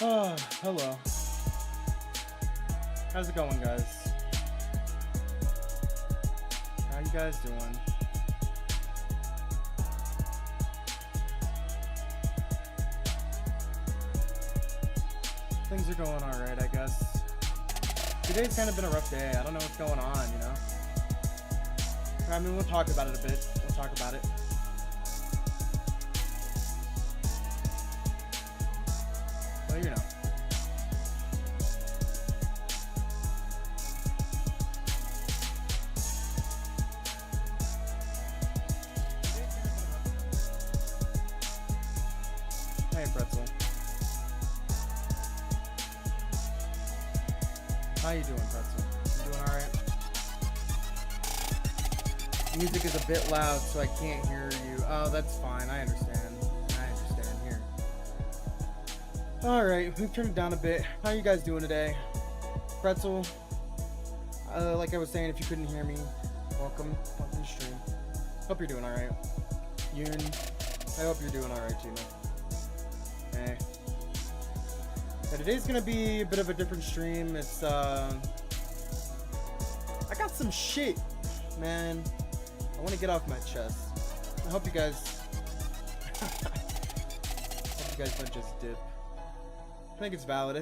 Oh, hello. How's it going, guys? How you guys doing? Things are going alright, I guess. Today's kind of been a rough day. I don't know what's going on, you know? I mean, we'll talk about it a bit. We'll talk about it. Well, you know. Hey, Pretzel. How you doing, Pretzel? You doing alright? Music is a bit loud, so I can't hear you. Oh, that's fine. I understand. I understand here. Alright, we've turned it down a bit. How you guys doing today? Pretzel, like I was saying, if you couldn't hear me, welcome to the stream. Hope you're doing alright. Yoon, I hope you're doing alright too, man. Hey. Yeah, today's gonna be a bit of a different stream. It's, I got some shit, man. I want to get off my chest. I hope you guys, don't just dip. I think it's valid.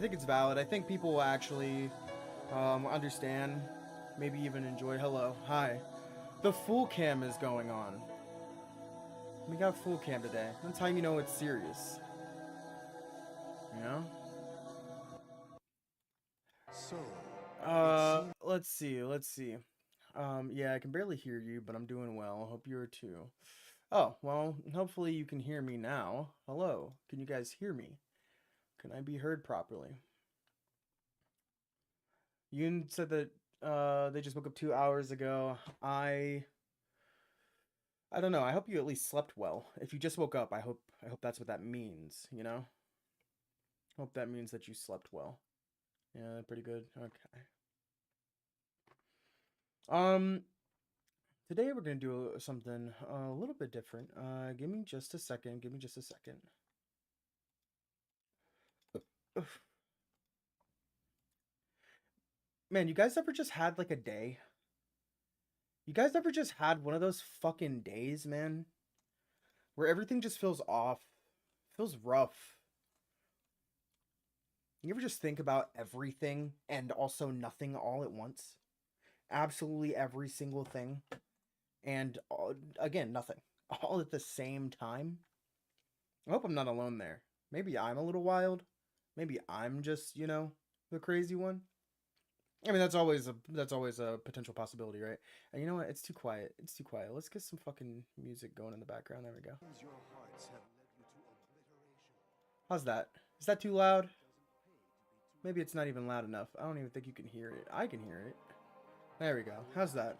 I think people will actually understand, maybe even enjoy. Hello, hi. The full cam is going on. We got full cam today. That's how you know it's serious. You know? So, let's see. Yeah, I can barely hear you, but I'm doing well. I hope you are too. Oh, well, hopefully you can hear me now. Hello, can you guys hear me? Can I be heard properly? Yoon said that they just woke up 2 hours ago. I don't know. I hope you at least slept well. If you just woke up, I hope that's what that means, you know? Hope that means that you slept well. Yeah, pretty good. Okay. Today we're gonna do something a little bit different. Give me just a second. Man, you guys ever just had like a day? You guys ever just had one of those fucking days, man? Where everything just feels off, feels rough. You ever just think about everything and also nothing all at once? Absolutely every single thing. And again, nothing. All at the same time. I hope I'm not alone there. Maybe I'm a little wild. Maybe I'm just, you know, the crazy one. I mean, that's always a potential possibility, right? And you know what? It's too quiet. Let's get some fucking music going in the background. There we go. How's that? Is that too loud? Maybe it's not even loud enough. I don't even think you can hear it. I can hear it. There we go. How's that?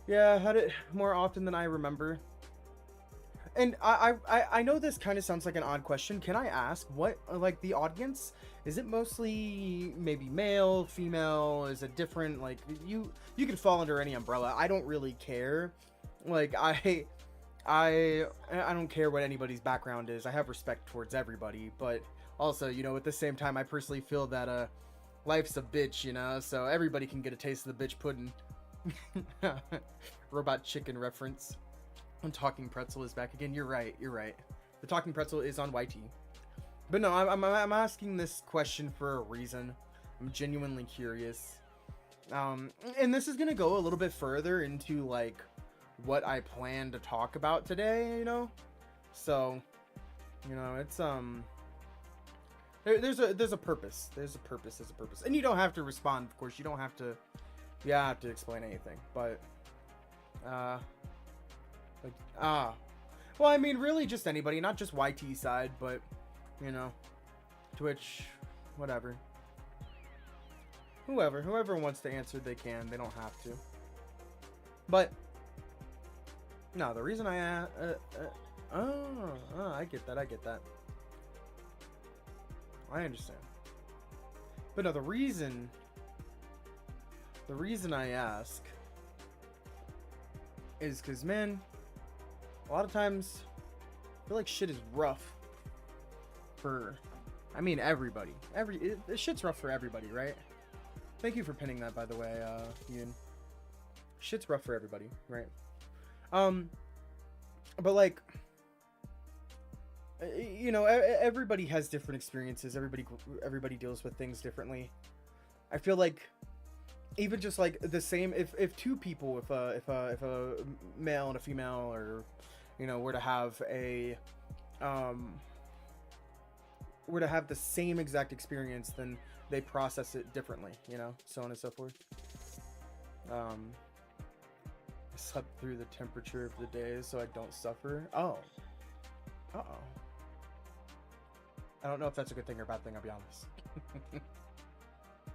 Yeah, I had it more often than I remember. And I know this kind of sounds like an odd question. Can I ask what, like, the audience? Is it mostly maybe male, female? Is it different? Like, you can fall under any umbrella. I don't really care. Like, I don't care what anybody's background is. I have respect towards everybody, but also, you know, at the same time, I personally feel that life's a bitch, you know, so everybody can get a taste of the bitch pudding. Robot chicken reference. Talking Pretzel is back again. You're right. The Talking Pretzel is on YT. But no, I'm asking this question for a reason. I'm genuinely curious. And this is gonna go a little bit further into like what I plan to talk about today, you know? So, you know, it's there's a purpose. There's a purpose. And you don't have to respond, of course. You don't have to explain anything. But well, I mean, really just anybody, not just YT side, but, you know, Twitch, whatever. Whoever wants to answer, they can. They don't have to. But, no, the reason I get that. I understand. But no, the reason I ask is because, man, a lot of times I feel like shit is rough. for, I mean, everybody. This shit's rough for everybody, right? Thank you for pinning that, by the way, Yoon. Shit's rough for everybody, right? Um, but like, you know, everybody has different experiences. Everybody deals with things differently. I feel like even just like the same, if two people, if a male and a female, or you know, were to have um the same exact experience, then they process it differently, you know, so on and so forth. um I slept through the temperature of the day so I don't suffer. Oh. Uh-oh. I don't know if that's a good thing or a bad thing, I'll be honest.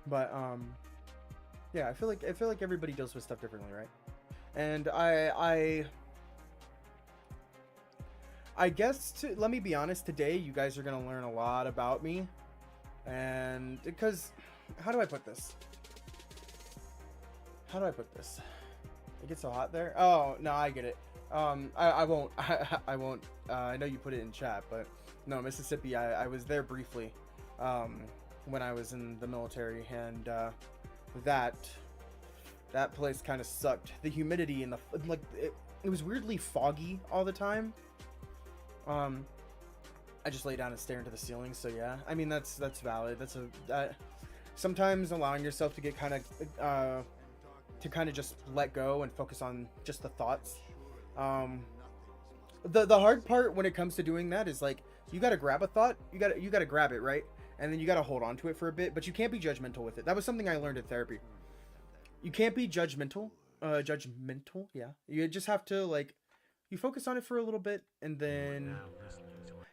But yeah, I feel like everybody deals with stuff differently, right? And I guess, let me be honest, today you guys are gonna learn a lot about me. And because, how do I put this? It gets so hot there. Oh no, I get it. I won't. I won't. I know you put it in chat, but no, Mississippi. I was there briefly, when I was in the military, and that place kind of sucked. The humidity and it was weirdly foggy all the time. I just lay down and stare into the ceiling. So yeah, I mean that's valid. Sometimes allowing yourself to get kind of just let go and focus on just the thoughts. The hard part when it comes to doing that is like you gotta grab a thought, you gotta grab it, right, and then you gotta hold on to it for a bit, but you can't be judgmental with it. That was something I learned in therapy. You can't be judgmental. Yeah. You just have to like you focus on it for a little bit, and then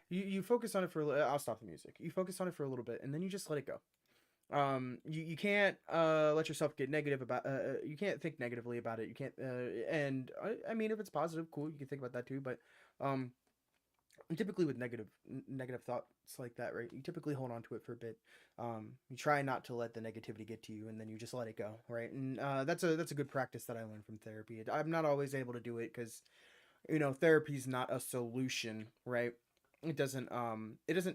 you focus on it for a little. I'll stop the music. You focus on it for a little bit, and then you just let it go. You can't let yourself get negative about you can't think negatively about it. You can't and I mean, if it's positive, cool, you can think about that too, but um typically with negative thoughts like that, right, you typically hold on to it for a bit. You try not to let the negativity get to you, and then you just let it go, right? And that's a good practice that I learned from therapy. I'm not always able to do it because, you know, therapy is not a solution, right? It doesn't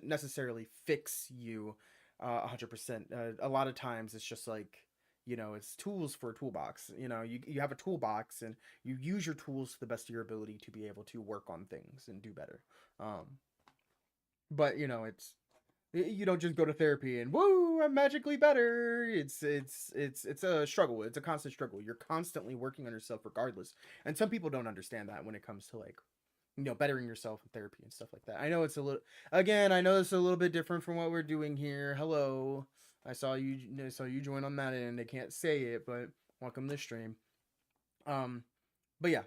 necessarily fix you 100%. A lot of times it's just like, you know, it's tools for a toolbox. You know, you have a toolbox, and you use your tools to the best of your ability to be able to work on things and do better. um but you know, you don't just go to therapy and woo, I'm magically better. It's a struggle. It's a constant struggle. You're constantly working on yourself regardless. And some people don't understand that when it comes to like, you know, bettering yourself in therapy and stuff like that. I know it's a little, again, I know it's a little bit different from what we're doing here. Hello. I saw you join on that end. I can't say it, but welcome to the stream. Um, but yeah.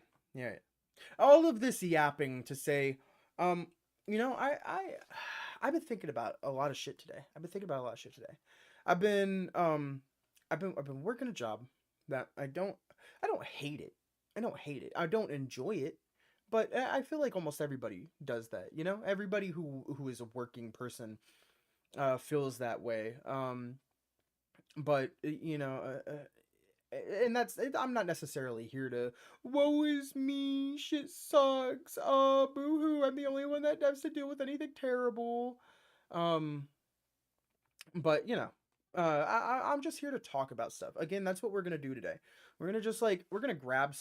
All of this yapping to say, um, you know, I've been thinking about a lot of shit today. I've been I've been working a job that I don't hate it. I don't enjoy it, but I feel like almost everybody does that. You know, everybody who is a working person feels that way. But you know, and that's it. I'm not necessarily here to woe is me, shit sucks, boo hoo, I'm the only one that has to deal with anything terrible. um but you know, I'm just here to talk about stuff. Again, that's what we're gonna do today. We're gonna just like we're gonna grab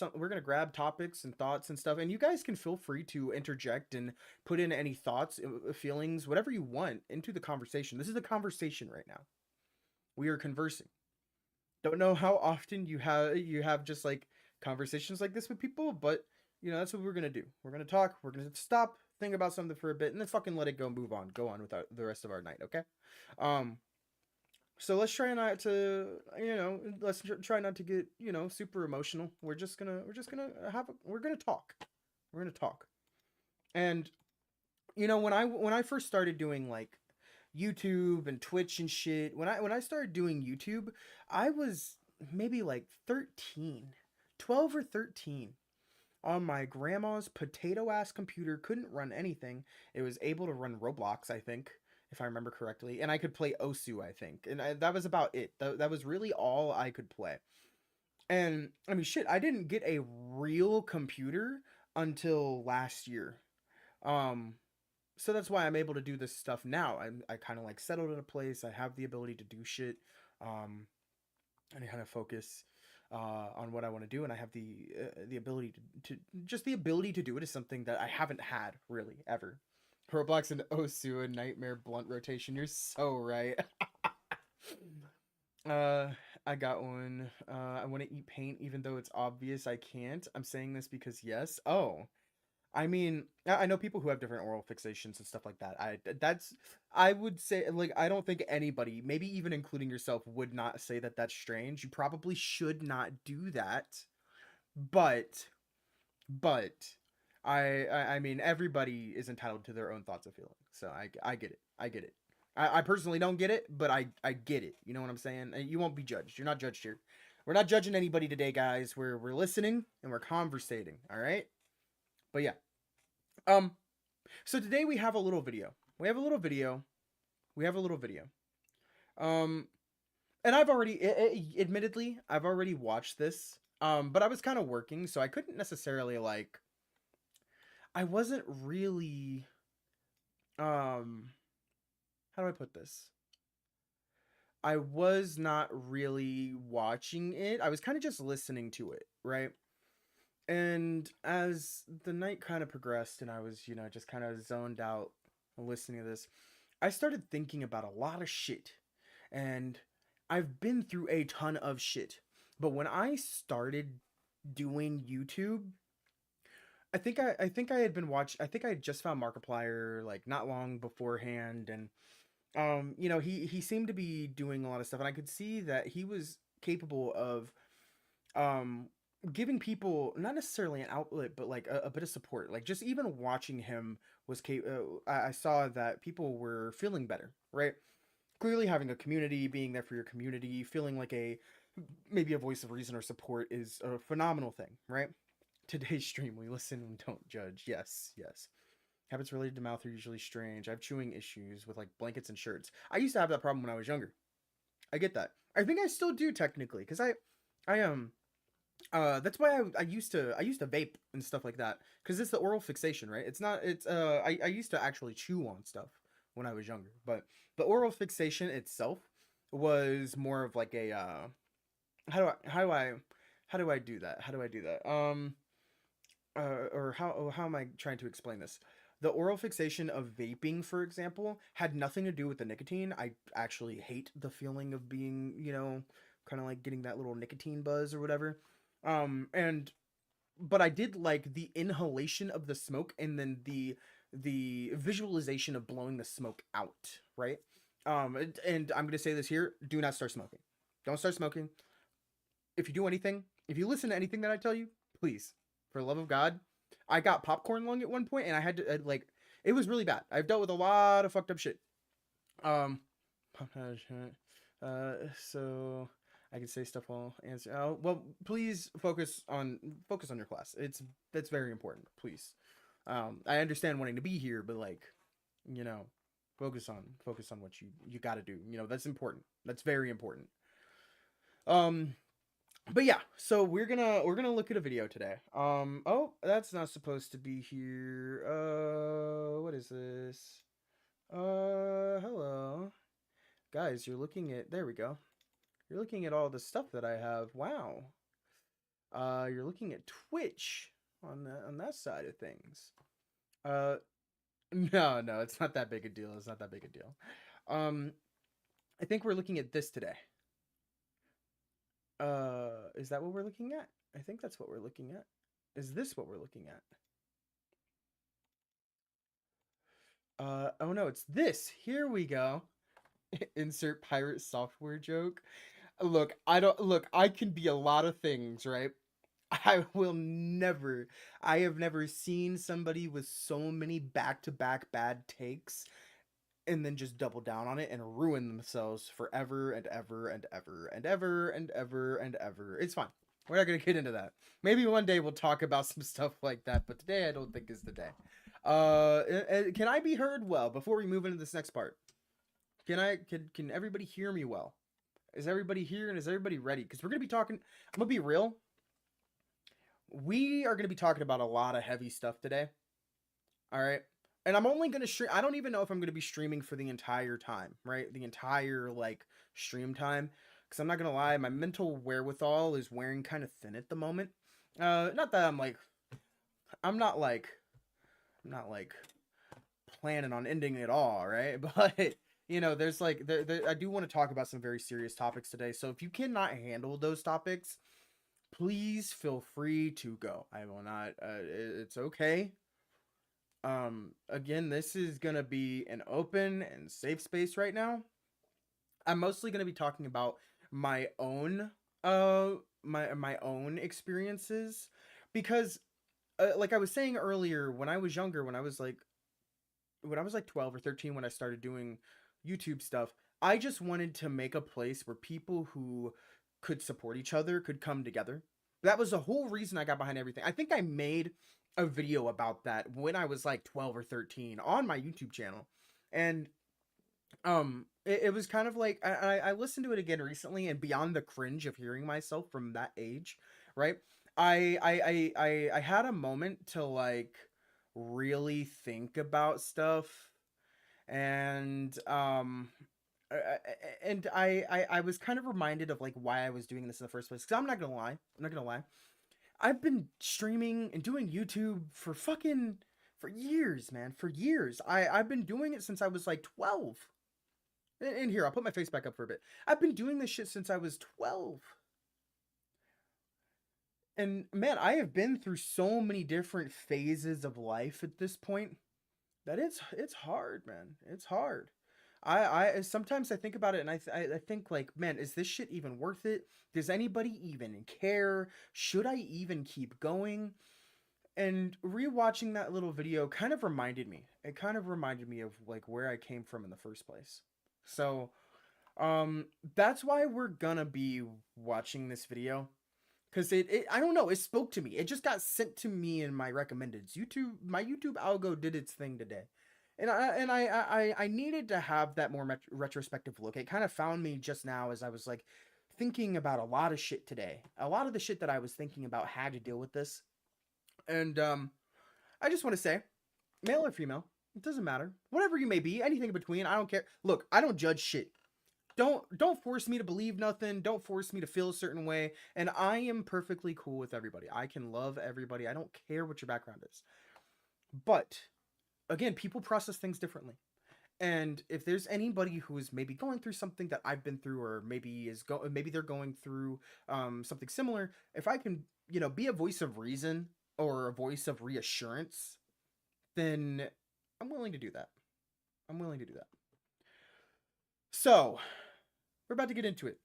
topics and thoughts and stuff, and you guys can feel free to interject and put in any thoughts, feelings, whatever you want into the conversation. This is the conversation right now. We are conversing. Don't know how often you have just like conversations like this with people, but you know, that's what we're gonna do. We're gonna talk. We're gonna stop, think about something for a bit, and then fucking let it go. Move on. Go on with the rest of our night. Okay. Um. So let's try not to, you know, try not to get, you know, super emotional. We're gonna talk. We're gonna talk. And you know, when I first started doing like YouTube and Twitch and shit, when I started doing YouTube, I was maybe like 13, 12 or 13, on my grandma's potato ass computer. Couldn't run anything. It was able to run Roblox, I think, if I remember correctly, and I could play Osu, I think, and that was about it. That was really all I could play. And I mean, shit, I didn't get a real computer until last year. Um, So that's why I'm able to do this stuff now. I kind of like settled in a place. I have the ability to do shit, um, and I kind of focus on what I want to do, and I have the ability to just the ability to do it is something that I haven't had really ever. Roblox and Osu a nightmare blunt rotation. You're so right. uh, I got one. I want to eat paint even though it's obvious I can't. I'm saying this because yes. Oh, I mean, I know people who have different oral fixations and stuff like that. I would say, like, I don't think anybody, maybe even including yourself, would not say that that's strange. You probably should not do that. But, but, I mean, everybody is entitled to their own thoughts and feelings. So I get it. I get it. I personally don't get it, but I get it. You know what I'm saying? You won't be judged. You're not judged here. We're not judging anybody today, guys. We're listening and we're conversating. All right. But yeah. Um, so today we have a little video. We have a little video. We have a little video. Um, and I've already, admittedly, I've already watched this. But I was kind of working, so I couldn't necessarily like. I wasn't really. How do I put this? I was not really watching it. I was kind of just listening to it, right? And as the night kind of progressed, and I was, just kind of zoned out listening to this, I started thinking about a lot of shit. And I've been through a ton of shit. But when I started doing YouTube, I think I had been watch I think I had just found Markiplier like not long beforehand, and he seemed to be doing a lot of stuff, and I could see that he was capable of um giving people not necessarily an outlet, but like a bit of support. Like just even watching him I saw that people were feeling better, right? Clearly having a community, being there for your community, feeling like a maybe a voice of reason or support is a phenomenal thing, right? Today's stream, we listen and don't judge. Yes, yes. Habits related to mouth are usually strange. I have chewing issues with like blankets and shirts. I used to have that problem when I was younger. I get that. I think I still do technically, because that's why I used to vape and stuff like that, because it's the oral fixation, right? It's not it's I used to actually chew on stuff when I was younger, but the oral fixation itself was more of like a how do I how do I how do I do that? How do I do that? Or how am I trying to explain this? The oral fixation of vaping, for example, had nothing to do with the nicotine. I actually hate the feeling of being, kind of like getting that little nicotine buzz or whatever. And but I did like the inhalation of the smoke, and then the visualization of blowing the smoke out, right? And I'm gonna say this here: do not start smoking. Don't start smoking. If you do anything, if you listen to anything that I tell you, please, for the love of God. I got popcorn lung at one point, and I had to like, it was really bad. I've dealt with a lot of fucked up shit. Um, so I can say stuff while answer. Oh, well, please focus on your class. That's very important. Please. I understand wanting to be here, but like, you know, focus on what you got to do. That's important. That's very important. Um, but yeah, so we're gonna look at a video today. Oh, that's not supposed to be here. What is this? Hello, guys. You're looking at, there we go. You're looking at all the stuff that I have. Wow. You're looking at Twitch on that side of things. Uh, no, it's not that big a deal. It's not that big a deal. Um, I think we're looking at this today. Is that what we're looking at? I think that's what we're looking at. Is this what we're looking at? Oh no, it's this. Here we go. Insert pirate software joke. Look, I can be a lot of things, right? I have never seen somebody with so many back-to-back bad takes and then just double down on it and ruin themselves forever and ever and ever and ever and ever and ever. It's fine. We're not gonna get into that. Maybe one day we'll talk about some stuff like that, but today I don't think is the day. Can I be heard well before we move into this next part? Can everybody hear me well? Is everybody here and is everybody ready? Because we're gonna be talking. I'm gonna be real. We are gonna be talking about a lot of heavy stuff today. All right. and I'm only gonna stream. I don't even know if I'm gonna be streaming for the entire time, right? The entire like stream time, because I'm not gonna lie, my mental wherewithal is wearing kind of thin at the moment. Not that I'm not like, I'm not like planning on ending it all, right? But you know, there's like, I do want to talk about some very serious topics today. So if you cannot handle those topics, please feel free to go. I will not. It's okay. Again, this is gonna be an open and safe space right now. I'm mostly gonna be talking about my own my own experiences, because like I was saying earlier, when I was younger, when I was like 12 or 13, when I started doing YouTube stuff, I just wanted to make a place where people who could support each other could come together. That was the whole reason I got behind everything. I think I made a video about that when I was like 12 or 13 on my YouTube channel. And it was kind of like, I listened to it again recently, and beyond the cringe of hearing myself from that age, right? I had a moment to like really think about stuff, and I was kind of reminded of like why I was doing this in the first place. Because I'm not gonna lie, I've been streaming and doing YouTube for fucking for years, man, for years. I've been doing it since I was like 12. And here, I'll put my face back up for a bit. I've been doing this shit since I was 12. And man, I have been through so many different phases of life at this point that it's hard, man. It's hard. I sometimes I think about it, and I think like, man, is this shit even worth it? Does anybody even care? Should I even keep going? And rewatching that little video kind of reminded me. It kind of reminded me of like where I came from in the first place. So, that's why we're gonna be watching this video. Cause I don't know, it spoke to me. It just got sent to me in my recommendeds. My YouTube algo did its thing today. And I needed to have that more retrospective look. It kind of found me just now as I was like thinking about a lot of shit today. A lot of the shit that I was thinking about had to deal with this. And I just want to say, male or female, it doesn't matter. Whatever you may be, anything in between, I don't care. Look, I don't judge shit. Don't force me to believe nothing. Don't force me to feel a certain way. And I am perfectly cool with everybody. I can love everybody. I don't care what your background is. But again, people process things differently. And if there's anybody who is maybe going through something that I've been through, or maybe they're going through something similar, if I can, you know, be a voice of reason or a voice of reassurance, then I'm willing to do that. I'm willing to do that. So, we're about to get into it.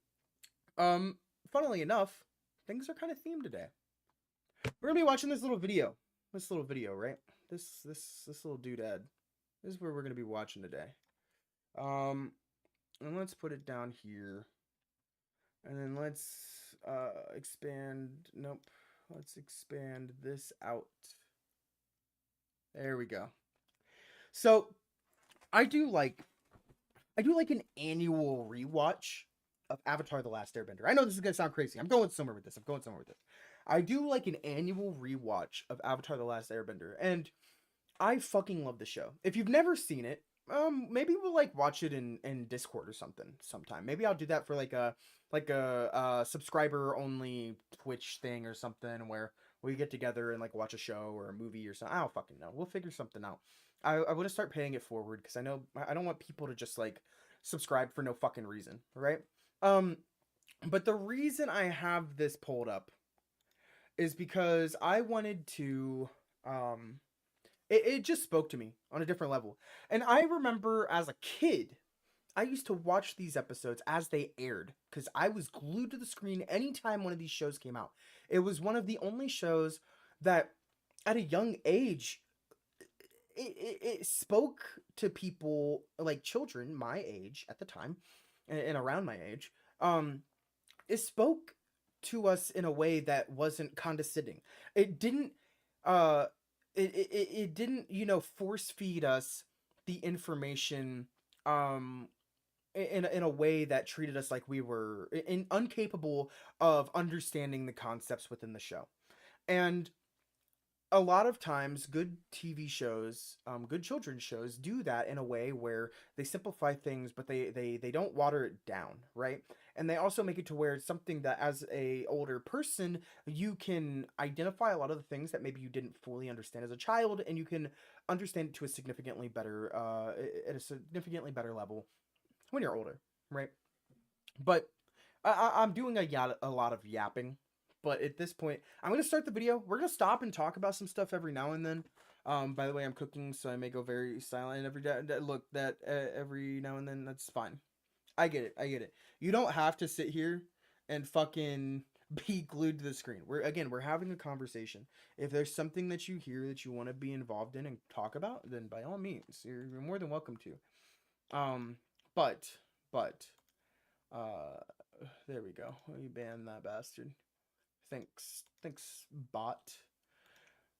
Funnily enough, things are kind of themed today. We're gonna be watching this little video. Right? This little doodad. This is where we're gonna be watching today. And let's put it down here. And then let's expand. Nope. Let's expand this out. There we go. So I do like an annual rewatch of Avatar: The Last Airbender. I know this is gonna sound crazy. I'm going somewhere with this. I do like an annual rewatch of Avatar: The Last Airbender, and I fucking love the show. If you've never seen it, maybe we'll like watch it in Discord or something sometime. Maybe I'll do that for like a subscriber only Twitch thing or something, where we get together and like watch a show or a movie or something. I don't fucking know. We'll figure something out. I want to start paying it forward, because I know I don't want people to just like subscribe for no fucking reason, right? But the reason I have this pulled up is because I wanted to it just spoke to me on a different level. And I remember as a kid, I used to watch these episodes as they aired, because I was glued to the screen anytime one of these shows came out. It was one of the only shows that at a young age, it spoke to people, like children my age at the time, and around my age. It spoke to us in a way that wasn't condescending. It didn't uh it didn't, you know, force feed us the information um in a way that treated us like we were incapable of understanding the concepts within the show. And a lot of times good TV shows, good children's shows do that in a way where they simplify things, but they don't water it down, right? And they also make it to where it's something that as a older person, you can identify a lot of the things that maybe you didn't fully understand as a child, and you can understand it to a significantly better, at a significantly better level when you're older, right? But I'm doing a lot of yapping. But at this point, I'm gonna start the video. We're gonna stop and talk about some stuff every now and then. By the way, I'm cooking, so I may go very silent every day. Look, that every now and then, that's fine. I get it. I get it. You don't have to sit here and fucking be glued to the screen. We're having a conversation. If there's something that you hear that you want to be involved in and talk about, then by all means, you're more than welcome to. But uh, there we go. You banned that bastard. Thanks, bot.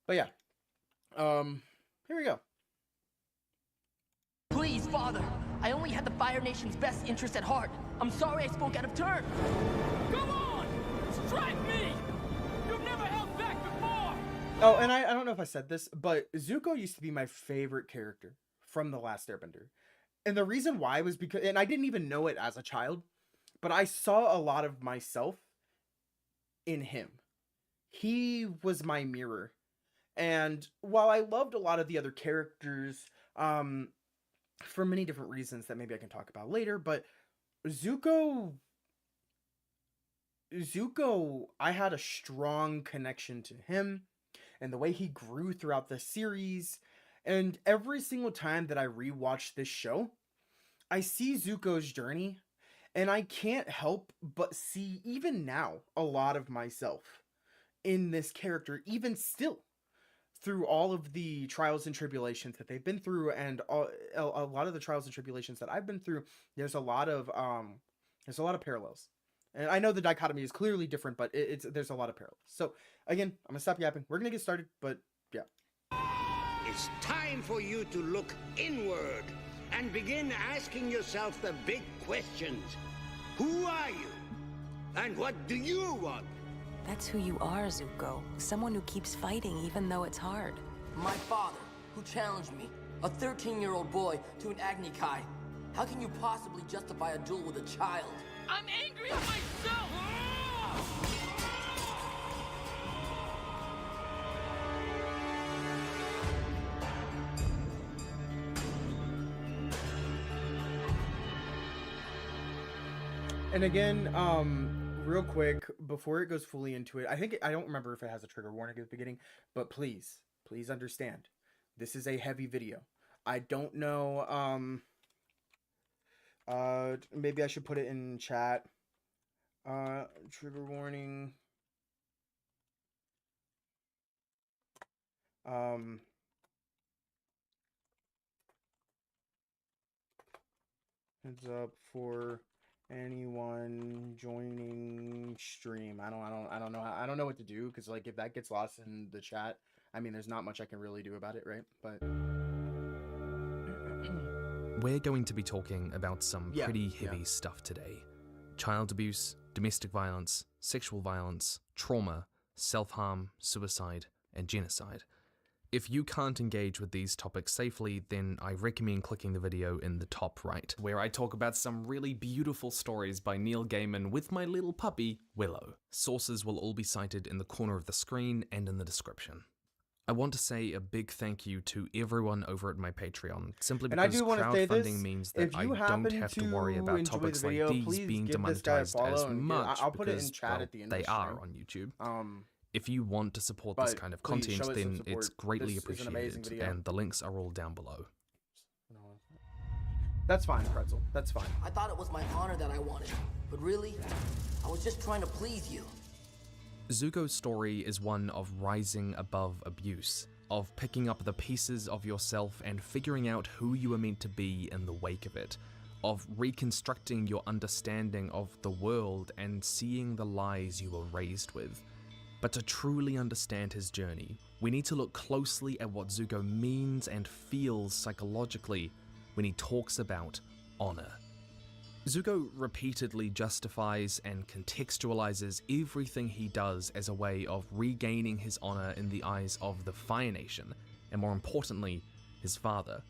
But yeah, here we go. Please, Father, I only had the Fire Nation's best interest at heart. I'm sorry I spoke out of turn. Come on! Strike me! You've never held back before! Oh, and I don't know if I said this, but Zuko used to be my favorite character from The Last Airbender. And the reason why was because, and I didn't even know it as a child, but I saw a lot of myself in him. He was my mirror. And while I loved a lot of the other characters, for many different reasons that maybe I can talk about later, but Zuko, I had a strong connection to him and the way he grew throughout the series. And every single time that I rewatch this show, I see Zuko's journey, and I can't help but see, even now, a lot of myself in this character, even still, through all of the trials and tribulations that they've been through, and a lot of the trials and tribulations that I've been through. There's a lot of parallels, and I know the dichotomy is clearly different, but there's a lot of parallels. So again, I'm gonna stop yapping. We're gonna get started, but yeah. It's time for you to look inward and begin asking yourself the big questions. Who are you? And what do you want? That's who you are, Zuko. Someone who keeps fighting even though it's hard. My father, who challenged me, a 13-year-old boy, to an Agni Kai. How can you possibly justify a duel with a child? I'm angry at myself! And again, real quick, before it goes fully into it, I don't remember if it has a trigger warning at the beginning, but please understand, this is a heavy video. I don't know, maybe I should put it in chat. Trigger warning. Heads up for anyone joining stream. I don't know what to do, because like if that gets lost in the chat, I mean, there's not much I can really do about it, right? But we're going to be talking about some pretty heavy stuff today. Child abuse, domestic violence, sexual violence, trauma, self-harm, suicide, and genocide. If you can't engage with these topics safely, then I recommend clicking the video in the top right, where I talk about some really beautiful stories by Neil Gaiman with my little puppy, Willow. Sources will all be cited in the corner of the screen and in the description. I want to say a big thank you to everyone over at my Patreon, simply because crowdfunding means that I don't have to worry about topics like these being demonetized as much, I'll put it in chat at the end they are on YouTube. If you want to support this kind of content, then it's greatly appreciated, and the links are all down below. That's fine, Pretzel. That's fine. I thought it was my honor that I wanted, but really, I was just trying to please you. Zuko's story is one of rising above abuse, of picking up the pieces of yourself and figuring out who you are meant to be in the wake of it, of reconstructing your understanding of the world and seeing the lies you were raised with. But to truly understand his journey, we need to look closely at what Zuko means and feels psychologically when he talks about honor. Zuko repeatedly justifies and contextualizes everything he does as a way of regaining his honor in the eyes of the Fire Nation, and more importantly, his father.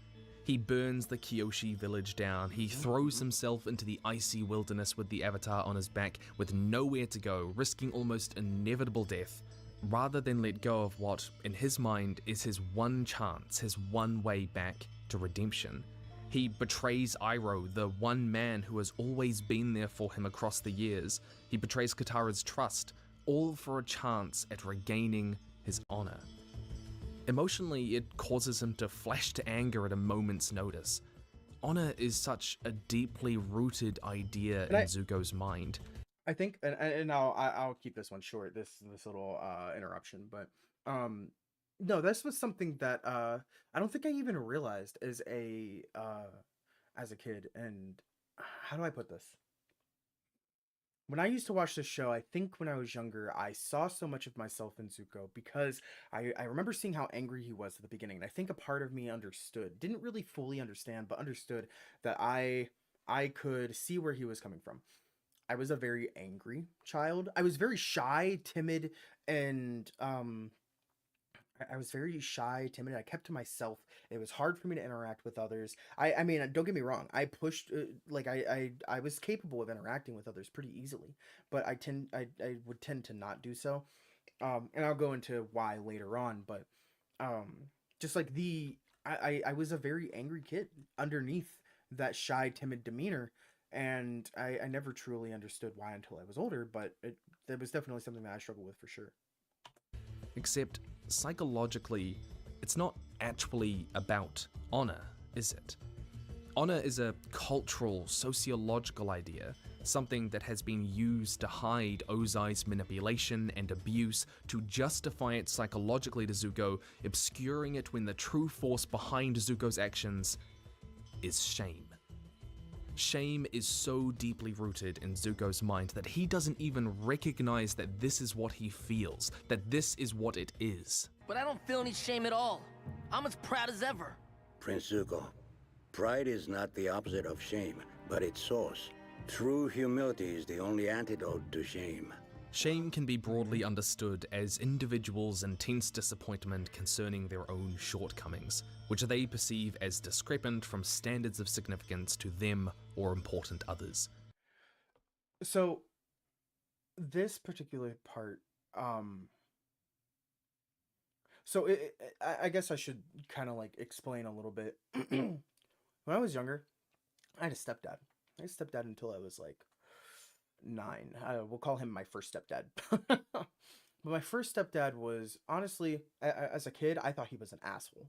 He burns the Kyoshi village down, he throws himself into the icy wilderness with the Avatar on his back with nowhere to go, risking almost inevitable death, rather than let go of what, in his mind, is his one chance, his one way back to redemption. He betrays Iroh, the one man who has always been there for him across the years. He betrays Katara's trust, all for a chance at regaining his honor. Emotionally, it causes him to flash to anger at a moment's notice. Honor is such a deeply rooted idea in Zuko's mind. I think, and I'll keep this one short, this little interruption, but no, this was something that I don't think I even realized as a kid. And how do I put this? When I used to watch this show, I think when I was younger, I saw so much of myself in Zuko because I remember seeing how angry he was at the beginning. And I think a part of me understood, didn't really fully understand, but understood that I could see where he was coming from. I was a very angry child. I was very shy, timid, and I was very shy, timid. I kept to myself. It was hard for me to interact with others. I mean, don't get me wrong. I pushed like I was capable of interacting with others pretty easily, but I would tend to not do so. And I'll go into why later on. But just like I was a very angry kid underneath that shy, timid demeanor, and I never truly understood why until I was older. But that was definitely something that I struggled with for sure. Except psychologically, it's not actually about honor, is it? Honor is a cultural, sociological idea, something that has been used to hide Ozai's manipulation and abuse, to justify it psychologically to Zuko, obscuring it when the true force behind Zuko's actions is shame. Shame is so deeply rooted in Zuko's mind that he doesn't even recognize that this is what he feels, that this is what it is. But I don't feel any shame at all. I'm as proud as ever. Prince Zuko, pride is not the opposite of shame, but its source. True humility is the only antidote to shame. Shame can be broadly understood as individuals' intense disappointment concerning their own shortcomings, which they perceive as discrepant from standards of significance to them or important others. So, this particular part, I guess I should kind of like explain a little bit. When I was younger, I had a stepdad. I had a stepdad until I was like 9. We'll call him my first stepdad. But my first stepdad was, honestly, as a kid, I thought he was an asshole.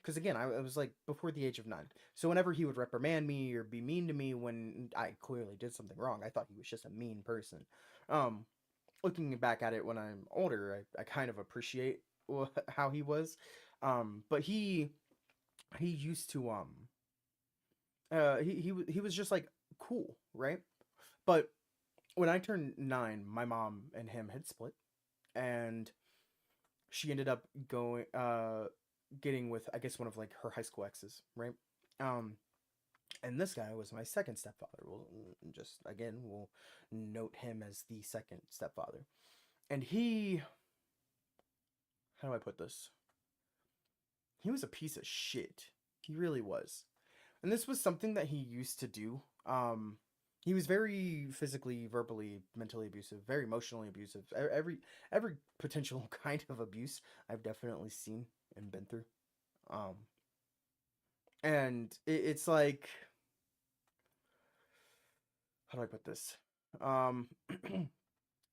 Because again, I was like before the age of 9. So whenever he would reprimand me or be mean to me when I clearly did something wrong, I thought he was just a mean person. Looking back at it when I'm older, I kind of appreciate how he was. But he used to he was just like cool, right? But when I turned 9, my mom and him had split, and she ended up getting with, I guess, one of like her high school exes, right? And this guy was my second stepfather. We'll note him as the second stepfather. And how do I put this? He was a piece of shit. He really was. And this was something that he used to do. He was very physically, verbally, mentally abusive, very emotionally abusive. Every potential kind of abuse I've definitely seen and been through. And it's like, how do I put this?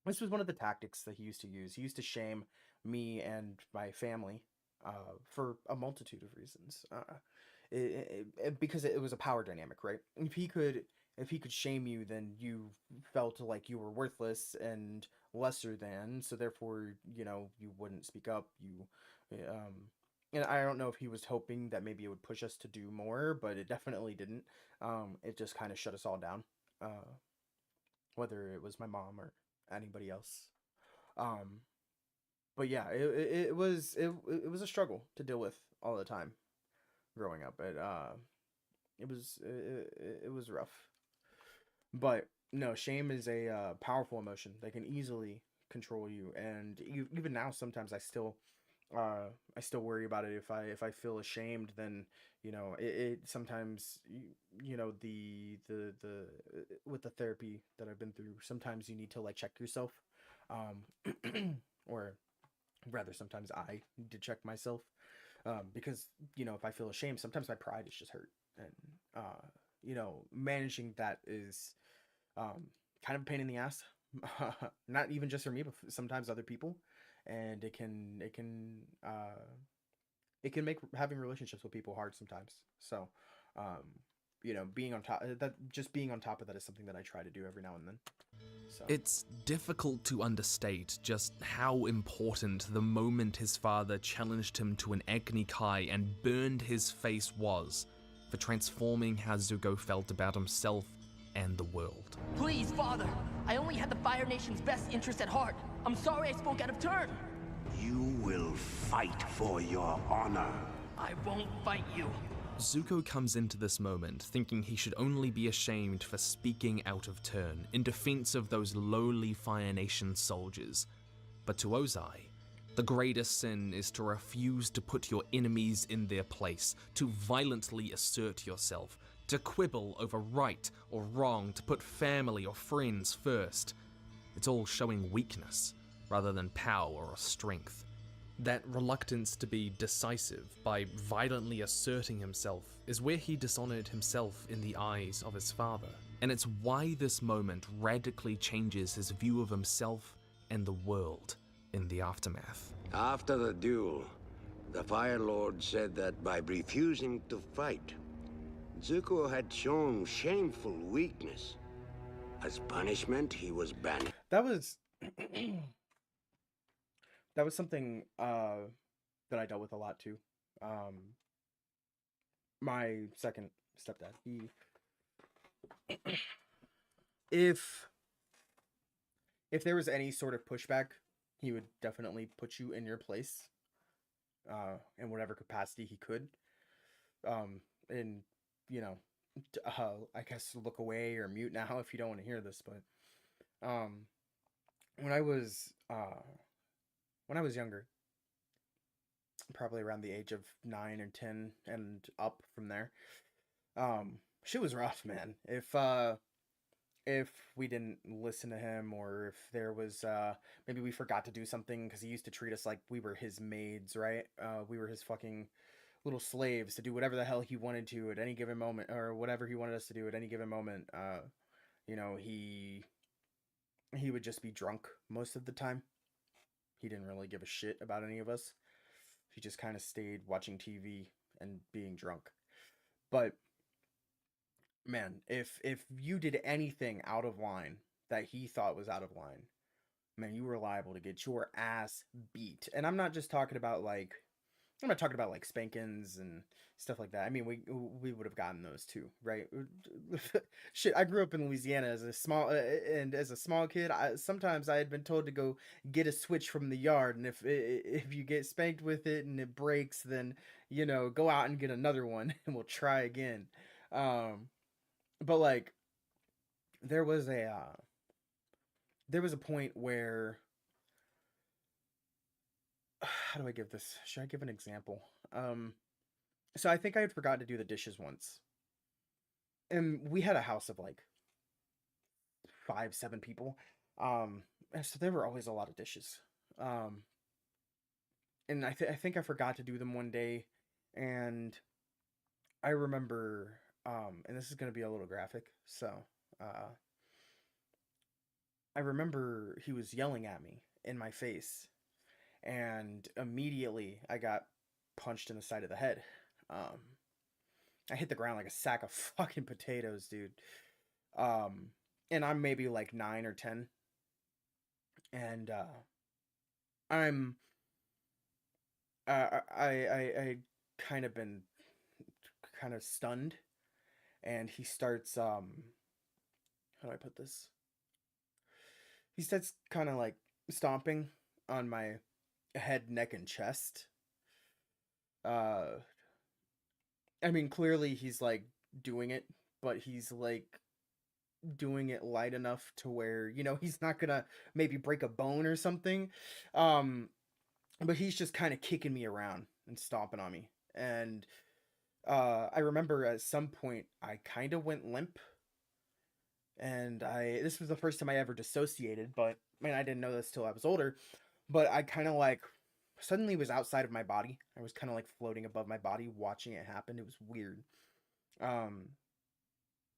This was one of the tactics that he used to use. He used to shame me and my family for a multitude of reasons. Because it was a power dynamic, right? If he could shame you, then you felt like you were worthless and lesser than, so therefore, you wouldn't speak up. And I don't know if he was hoping that maybe it would push us to do more, but it definitely didn't. It just kind of shut us all down, whether it was my mom or anybody else. But yeah, it was a struggle to deal with all the time growing up. It was rough. But no, shame is a powerful emotion that can easily control you, and even now, sometimes I still worry about it. If I feel ashamed, then it sometimes with the therapy that I've been through, sometimes you need to like check yourself, or rather, sometimes I need to check myself, because if I feel ashamed, sometimes my pride is just hurt, and managing that is kind of a pain in the ass. Not even just for me, but sometimes other people, and it can make having relationships with people hard sometimes. So, being on being on top of that is something that I try to do every now and then. So It's difficult to understate just how important the moment his father challenged him to an Agni Kai and burned his face was for transforming how Zuko felt about himself and the world. Please, Father. I only had the Fire Nation's best interest at heart. I'm sorry I spoke out of turn. You will fight for your honor. I won't fight you. Zuko comes into this moment thinking he should only be ashamed for speaking out of turn in defense of those lowly Fire Nation soldiers. But to Ozai, the greatest sin is to refuse to put your enemies in their place, to violently assert yourself, to quibble over right or wrong, to put family or friends first. It's all showing weakness rather than power or strength. That reluctance to be decisive by violently asserting himself is where he dishonored himself in the eyes of his father, and it's why this moment radically changes his view of himself and the world in the aftermath. After the duel, the Fire Lord said that by refusing to fight, Zuko had shown shameful weakness. As punishment, he was banished. that was that was something that I dealt with a lot too. My second stepdad, if there was any sort of pushback, he would definitely put you in your place, in whatever capacity he could, and I guess look away or mute now if you don't want to hear this. But when I was younger, probably around the age of 9 or 10 and up from there, shit was rough, man. If we didn't listen to him, or if there was maybe we forgot to do something, because he used to treat us like we were his maids, right? We were his fucking little slaves to do whatever the hell he wanted to at any given moment, or whatever he wanted us to do at any given moment. He would just be drunk most of the time. He didn't really give a shit about any of us. He just kind of stayed watching TV and being drunk. But man, if you did anything out of line that he thought was out of line, man, you were liable to get your ass beat. And I'm not talking about like spankings and stuff like that. I mean, we would have gotten those too, right? Shit, I grew up in Louisiana as a small kid. Sometimes I had been told to go get a switch from the yard, and if you get spanked with it and it breaks, then go out and get another one, and we'll try again. But like, there was a point where, how do I give this? Should I give an example? So I think I had forgotten to do the dishes once, and we had a house of like 5-7 people, and so there were always a lot of dishes. And I think I forgot to do them one day, and I remember, and this is gonna be a little graphic, so I remember he was yelling at me in my face, and immediately I got punched in the side of the head. I hit the ground like a sack of fucking potatoes, dude. And I'm maybe like 9 or 10, and I'm I kind of been kind of stunned, and he starts how do I put this? He starts kind of like stomping on my head, neck, and chest. I mean, clearly he's like doing it, but he's like doing it light enough to where, you know, he's not gonna maybe break a bone or something. Um, but he's just kind of kicking me around and stomping on me. And I remember at some point I kind of went limp, and this was the first time I ever dissociated, but man, I didn't know this till I was older. But I kind of like suddenly was outside of my body. I was kind of like floating above my body watching it happen. It was weird. Um,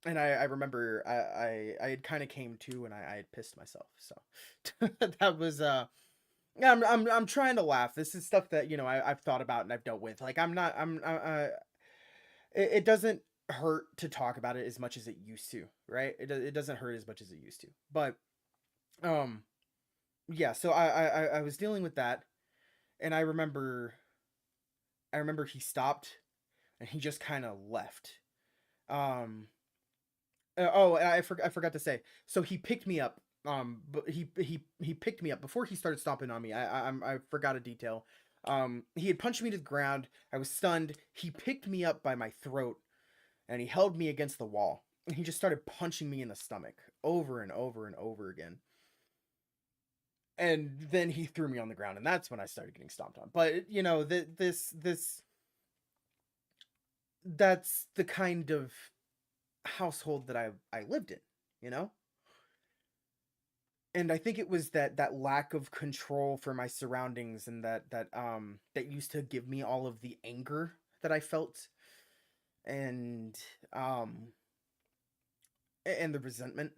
and I remember I had kind of came to, and I had pissed myself. So that was yeah, I'm trying to laugh. This is stuff that, you know, I've thought about and I've dealt with. Like I'm not I'm it doesn't hurt to talk about it as much as it used to, right? It doesn't hurt as much as it used to. But um yeah, so I was dealing with that, and I remember he stopped and he just kind of left. Um oh, and I forgot to say. So he picked me up. But he picked me up before he started stomping on me. I forgot a detail. He had punched me to the ground. I was stunned. He picked me up by my throat and he held me against the wall. And he just started punching me in the stomach over and over and over again. And then he threw me on the ground, and that's when I started getting stomped on. But you know, that's the kind of household that I lived in, you know? And I think it was that lack of control for my surroundings, and that used to give me all of the anger that I felt, and um and the resentment.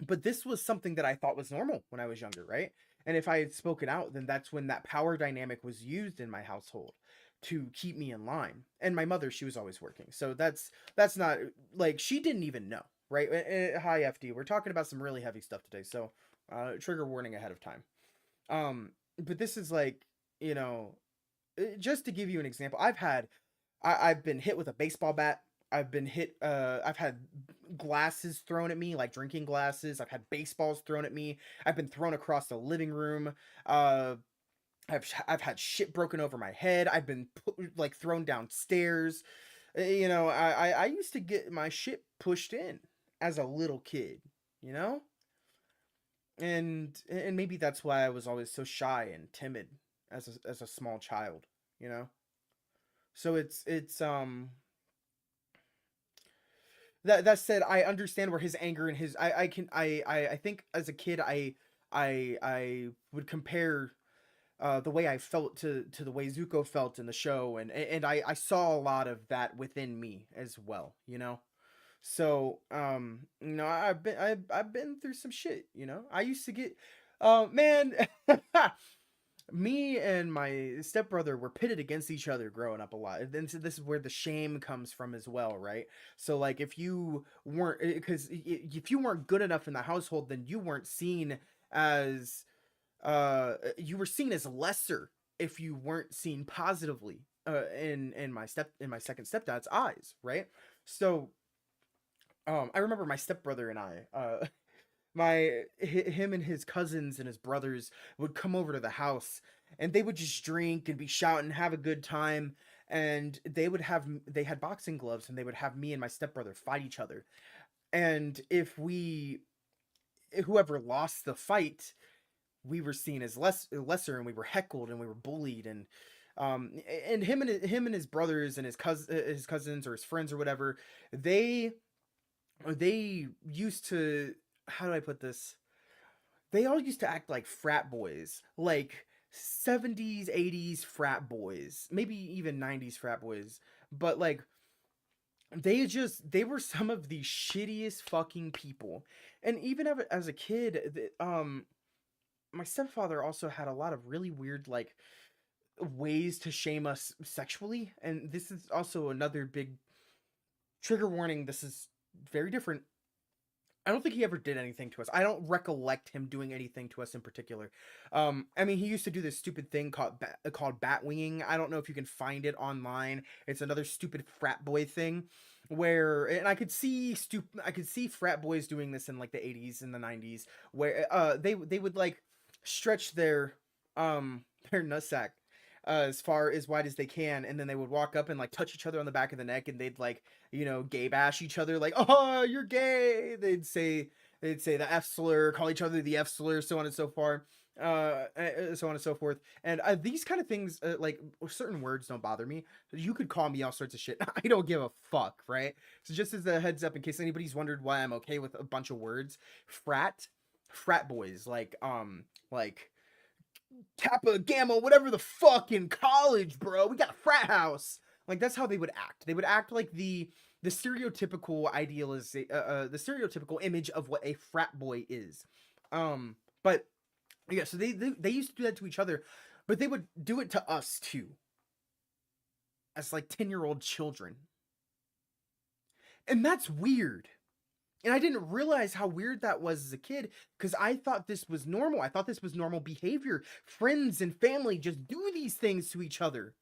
But this was something that I thought was normal when I was younger, right? And if I had spoken out, then that's when that power dynamic was used in my household to keep me in line. And my mother, she was always working. So that's not like, she didn't even know, right? Hi FD. We're talking about some really heavy stuff today. So trigger warning ahead of time. But this is like, you know, just to give you an example, I've been hit with a baseball bat. I've been hit. I've had glasses thrown at me, like drinking glasses. I've had baseballs thrown at me. I've been thrown across the living room. I've had shit broken over my head. I've been like thrown downstairs. You know, I used to get my shit pushed in as a little kid. You know, and maybe that's why I was always so shy and timid as a small child. You know, so it's that said, I understand where his anger and his I can I think as a kid I would compare the way I felt to the way Zuko felt in the show, and I saw a lot of that within me as well, you know. So you know, I've been through some shit, you know. I used to get man me and my stepbrother were pitted against each other growing up a lot. And then so this is where the shame comes from as well, right? So like if you weren't, because if you weren't good enough in the household, then you weren't seen as you were seen as lesser if you weren't seen positively in my second stepdad's eyes, right? So I remember my stepbrother and I him and his cousins and his brothers would come over to the house, and they would just drink and be shouting, have a good time. And they had boxing gloves, and they would have me and my stepbrother fight each other. And whoever lost the fight, we were seen as lesser, and we were heckled and we were bullied. And him and his brothers and his cousins or his friends or whatever, they used to, how do I put this? They all used to act like frat boys, like 70s, 80s frat boys, maybe even 90s frat boys. But like, they were some of the shittiest fucking people. And even as a kid, my stepfather also had a lot of really weird, like, ways to shame us sexually. And this is also another big trigger warning. This is very different. I don't think he ever did anything to us. I don't recollect him doing anything to us in particular. I mean, he used to do this stupid thing called bat winging. I don't know if you can find it online. It's another stupid frat boy thing where, and I could see frat boys doing this in like the 80s and the 90s, where they would like stretch their nutsack as far as wide as they can, and then they would walk up and like touch each other on the back of the neck, and they'd like, you know, gay bash each other, like, oh, you're gay. They'd say the F slur, call each other the F slur, so on and so forth. So on and so forth. And these kind of things, like certain words don't bother me. You could call me all sorts of shit. I don't give a fuck, right? So just as a heads up, in case anybody's wondered why I'm okay with a bunch of words, frat boys, like Kappa, Gamma, whatever the fuck in college, bro. We got a frat house. Like that's how they would act. They would act like the stereotypical the stereotypical image of what a frat boy is. But yeah, so they used to do that to each other, but they would do it to us too, as like 10-year-old children. And that's weird. And I didn't realize how weird that was as a kid, because I thought this was normal. I thought this was normal behavior. Friends and family just do these things to each other.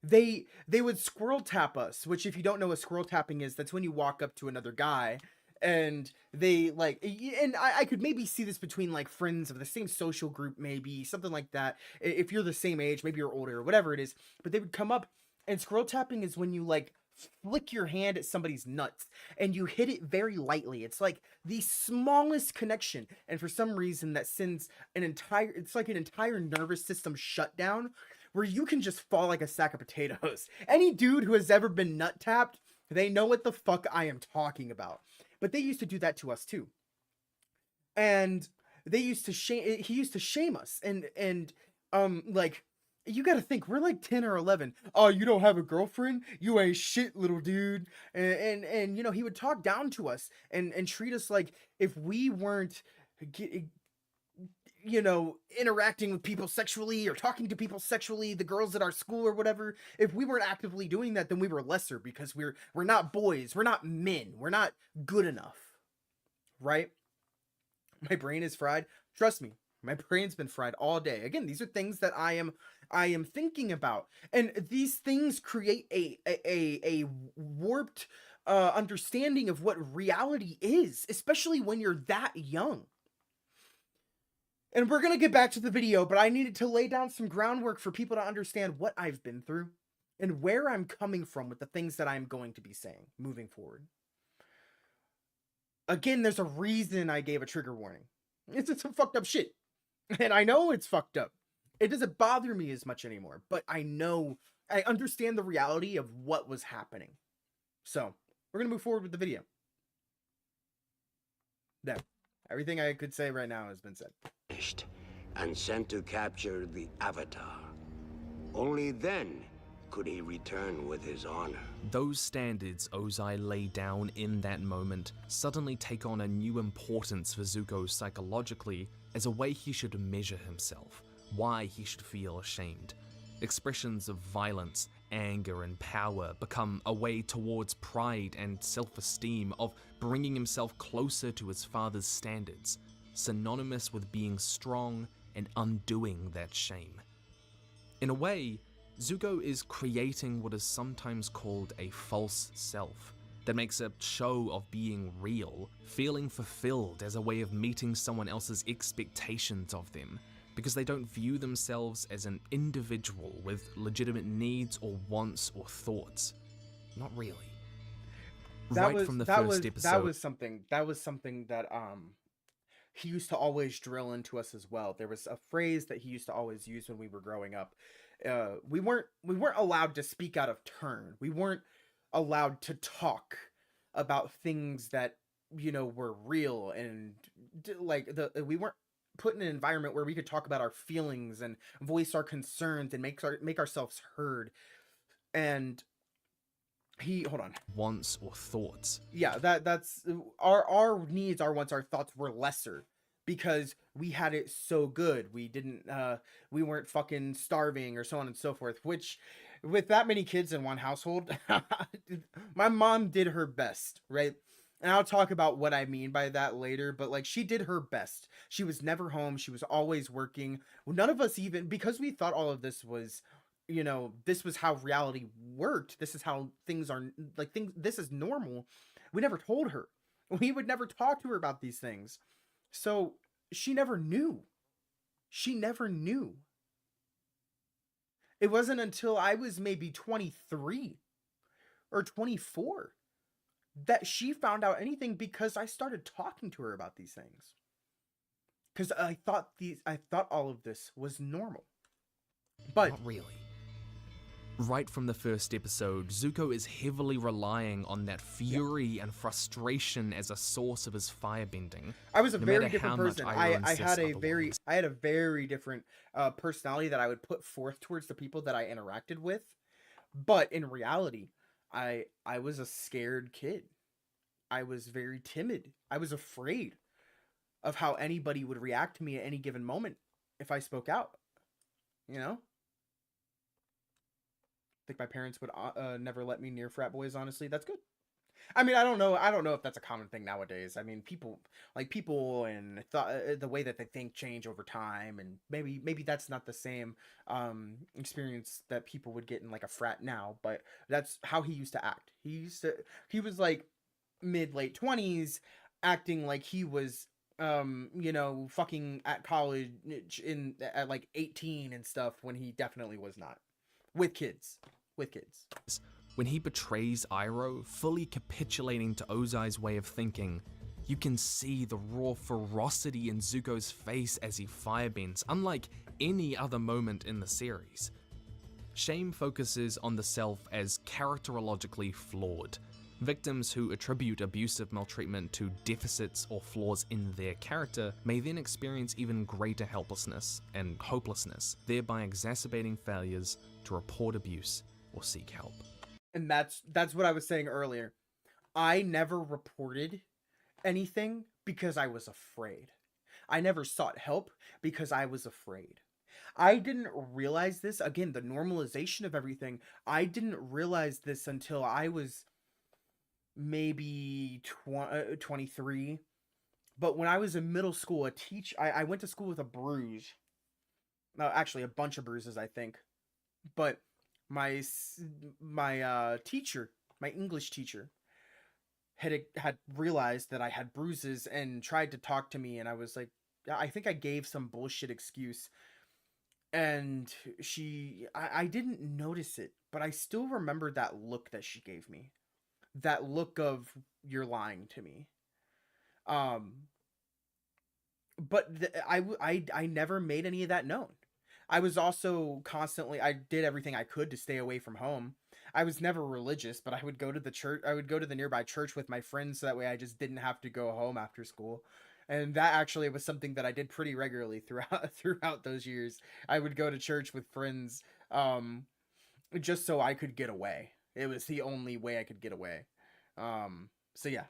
They would squirrel tap us, which if you don't know what squirrel tapping is, that's when you walk up to another guy and they like, and I could maybe see this between like friends of the same social group, maybe something like that. If you're the same age, maybe you're older or whatever it is, but they would come up, and squirrel tapping is when you like flick your hand at somebody's nuts and you hit it very lightly. It's like the smallest connection, and for some reason that sends it's like an entire nervous system shutdown where you can just fall like a sack of potatoes. Any dude who has ever been nut tapped, they know what the fuck I am talking about. But they used to do that to us too. And they used to he used to shame us, and like, you got to think, we're like 10 or 11. Oh, you don't have a girlfriend? You ain't shit, little dude. And you know, he would talk down to us and treat us like if we weren't, you know, interacting with people sexually or talking to people sexually, the girls at our school or whatever, if we weren't actively doing that, then we were lesser, because we're not boys, we're not men, we're not good enough, right? My brain is fried. Trust me, my brain's been fried all day. Again, these are things that I am thinking about, and these things create a warped understanding of what reality is, especially when you're that young. And we're going to get back to the video, but I needed to lay down some groundwork for people to understand what I've been through and where I'm coming from with the things that I'm going to be saying moving forward. Again, there's a reason I gave a trigger warning. It's some fucked up shit. And I know it's fucked up. It doesn't bother me as much anymore, but I understand the reality of what was happening. So, we're going to move forward with the video. There. Everything I could say right now has been said. And sent to capture the Avatar. Only then could he return with his honor. Those standards Ozai laid down in that moment suddenly take on a new importance for Zuko psychologically as a way he should measure himself, why he should feel ashamed. Expressions of violence, anger, and power become a way towards pride and self-esteem, of bringing himself closer to his father's standards, synonymous with being strong and undoing that shame. In a way, Zuko is creating what is sometimes called a false self, that makes a show of being real, feeling fulfilled as a way of meeting someone else's expectations of them, because they don't view themselves as an individual with legitimate needs or wants or thoughts. Not really. That was something that he used to always drill into us as well. There was a phrase that he used to always use when we were growing up. We weren't allowed to speak out of turn. We weren't allowed to talk about things that, you know, were real, and like we weren't put in an environment where we could talk about our feelings and voice our concerns and make ourselves heard. And wants or thoughts. Yeah, that's our needs, our wants, our thoughts were lesser because we had it so good. We weren't fucking starving or so on and so forth, which with that many kids in one household, my mom did her best, right? And I'll talk about what I mean by that later, but like, she did her best. She was never home. She was always working. None of us, even because we thought all of this was, you know, this was how reality worked. This is how things are, like, this is normal. We never told her. We would never talk to her about these things. So she never knew. She never knew. It wasn't until I was maybe 23 or 24 that she found out anything, because I started talking to her about these things. Because I thought all of this was normal. But not really. Right from the first episode, Zuko is heavily relying on that fury and frustration as a source of his firebending. I was a no very matter different how much person. Iroh I insists had a very different personality that I would put forth towards the people that I interacted with. But in reality, I was a scared kid. I was very timid. I was afraid of how anybody would react to me at any given moment if I spoke out. You know? I think my parents would never let me near frat boys, honestly. That's good. I mean, I don't know if that's a common thing nowadays. I mean, people and the way that they think change over time, and maybe that's not the same experience that people would get in like a frat now, but that's how he used to act. He was like mid-late 20s, acting like he was fucking at college at like 18 and stuff, when he definitely was not. With kids. When he betrays Iroh, fully capitulating to Ozai's way of thinking, you can see the raw ferocity in Zuko's face as he firebends, unlike any other moment in the series. Shame focuses on the self as characterologically flawed. Victims who attribute abusive maltreatment to deficits or flaws in their character may then experience even greater helplessness and hopelessness, thereby exacerbating failures to report abuse or seek help. And that's what I was saying earlier. I never reported anything because I was afraid. I never sought help because I was afraid. I didn't realize this, again, the normalization of everything. I didn't realize this until I was maybe 23. But when I was in middle school, I went to school with a bruise. Actually, a bunch of bruises, I think. But my teacher, my English teacher, had realized that I had bruises and tried to talk to me, and I was like, I think I gave some bullshit excuse, and I didn't notice it, but I still remember that look that she gave me, that look of, you're lying to me. But I never made any of that known. I was also I did everything I could to stay away from home. I was never religious, but I would go to the church. I would go to the nearby church with my friends, so that way I just didn't have to go home after school. And that actually was something that I did pretty regularly throughout those years. I would go to church with friends, just so I could get away. It was the only way I could get away. So yeah.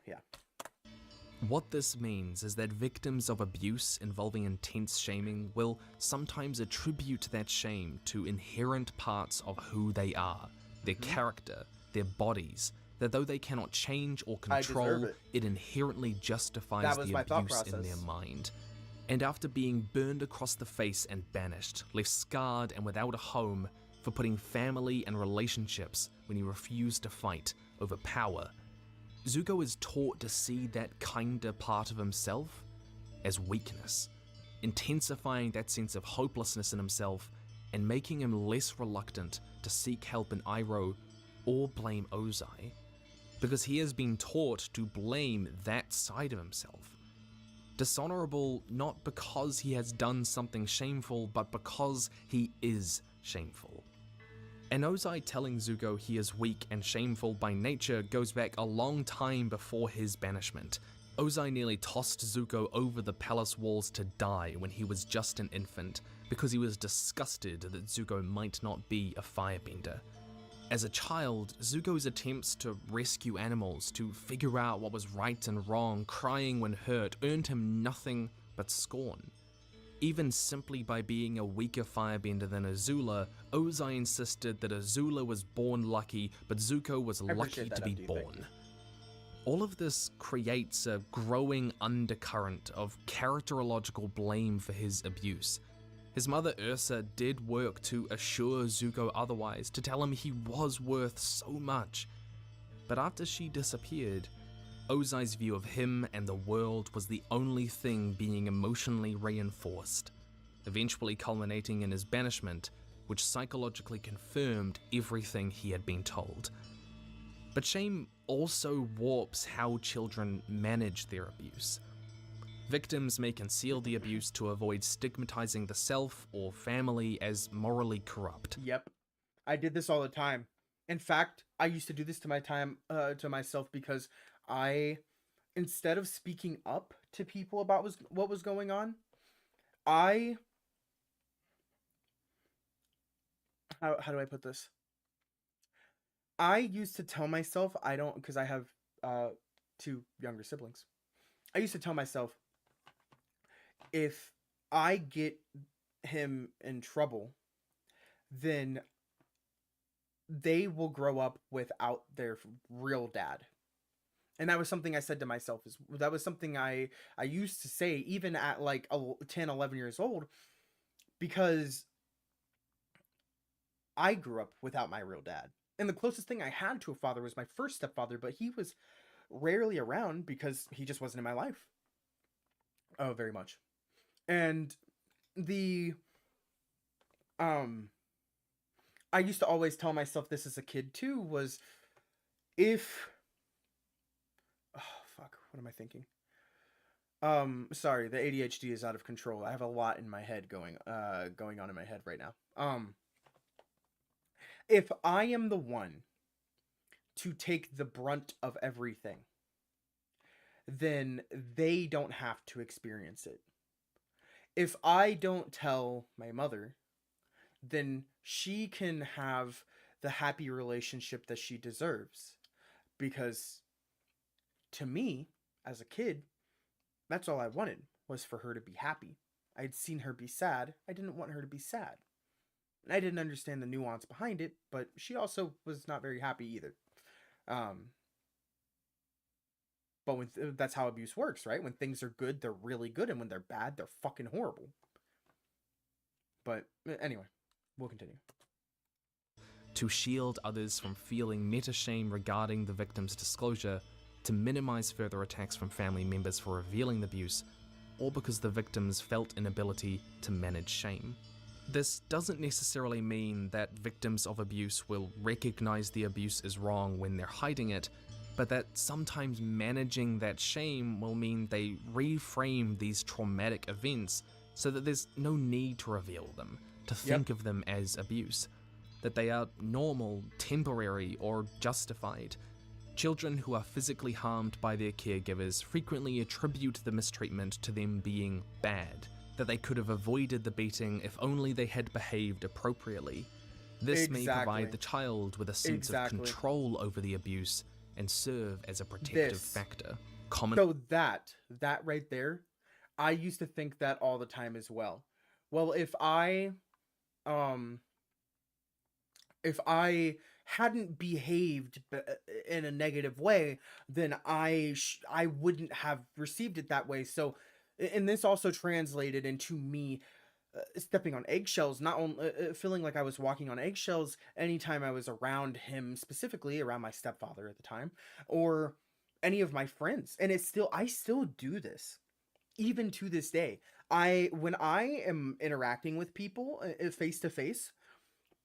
What this means is that victims of abuse involving intense shaming will sometimes attribute that shame to inherent parts of who they are, their character, their bodies, that though they cannot change or control, it inherently justifies the abuse in their mind. And after being burned across the face and banished, left scarred and without a home for putting family and relationships when he refused to fight over power, Zuko is taught to see that kinder part of himself as weakness, intensifying that sense of hopelessness in himself and making him less reluctant to seek help in Iroh or blame Ozai, because he has been taught to blame that side of himself. Dishonorable not because he has done something shameful, but because he is shameful. And Ozai telling Zuko he is weak and shameful by nature goes back a long time before his banishment. Ozai nearly tossed Zuko over the palace walls to die when he was just an infant, because he was disgusted that Zuko might not be a firebender. As a child, Zuko's attempts to rescue animals, to figure out what was right and wrong, crying when hurt, earned him nothing but scorn. Even simply by being a weaker firebender than Azula, Ozai insisted that Azula was born lucky, but Zuko was lucky to be born. All of this creates a growing undercurrent of characterological blame for his abuse. His mother Ursa did work to assure Zuko otherwise, to tell him he was worth so much. But after she disappeared, Ozai's view of him and the world was the only thing being emotionally reinforced, eventually culminating in his banishment which psychologically confirmed everything he had been told. But shame also warps how children manage their abuse. Victims may conceal the abuse to avoid stigmatizing the self or family as morally corrupt. Yep. I did this all the time. In fact, I used to do this to myself because instead of speaking up to people about what was going on, how do I put this? I used to tell myself because I have 2 younger siblings. I used to tell myself, if I get him in trouble, then they will grow up without their real dad. And that was something I said to myself. That was something I used to say even at like 10, 11 years old, because I grew up without my real dad. And the closest thing I had to a father was my first stepfather, but he was rarely around because he just wasn't in my life. Oh, very much. And I used to always tell myself this as a kid too, was what am I thinking? Sorry, the ADHD is out of control. I have a lot in my head going on in my head right now. If I am the one to take the brunt of everything, then they don't have to experience it. If I don't tell my mother, then she can have the happy relationship that she deserves. Because to me, as a kid, that's all I wanted, was for her to be happy. I'd seen her be sad. I didn't want her to be sad. And I didn't understand the nuance behind it, but she also was not very happy either. But that's how abuse works, right? When things are good, they're really good, and when they're bad, they're fucking horrible. But anyway, we'll continue. To shield others from feeling meta-shame regarding the victim's disclosure, to minimize further attacks from family members for revealing the abuse, or because the victims felt inability to manage shame. This doesn't necessarily mean that victims of abuse will recognize the abuse is wrong when they're hiding it, but that sometimes managing that shame will mean they reframe these traumatic events so that there's no need to reveal them, to think of them as abuse, that they are normal, temporary, or justified. Children who are physically harmed by their caregivers frequently attribute the mistreatment to them being bad, that they could have avoided the beating if only they had behaved appropriately. This may provide the child with a sense of control over the abuse and serve as a protective factor. So that right there, I used to think that all the time as well. Well, if I hadn't behaved in a negative way, then I wouldn't have received it that way. So, and this also translated into me stepping on eggshells, not only feeling like I was walking on eggshells anytime I was around him, specifically around my stepfather at the time, or any of my friends. And I still do this even to this day. When I am interacting with people face to face,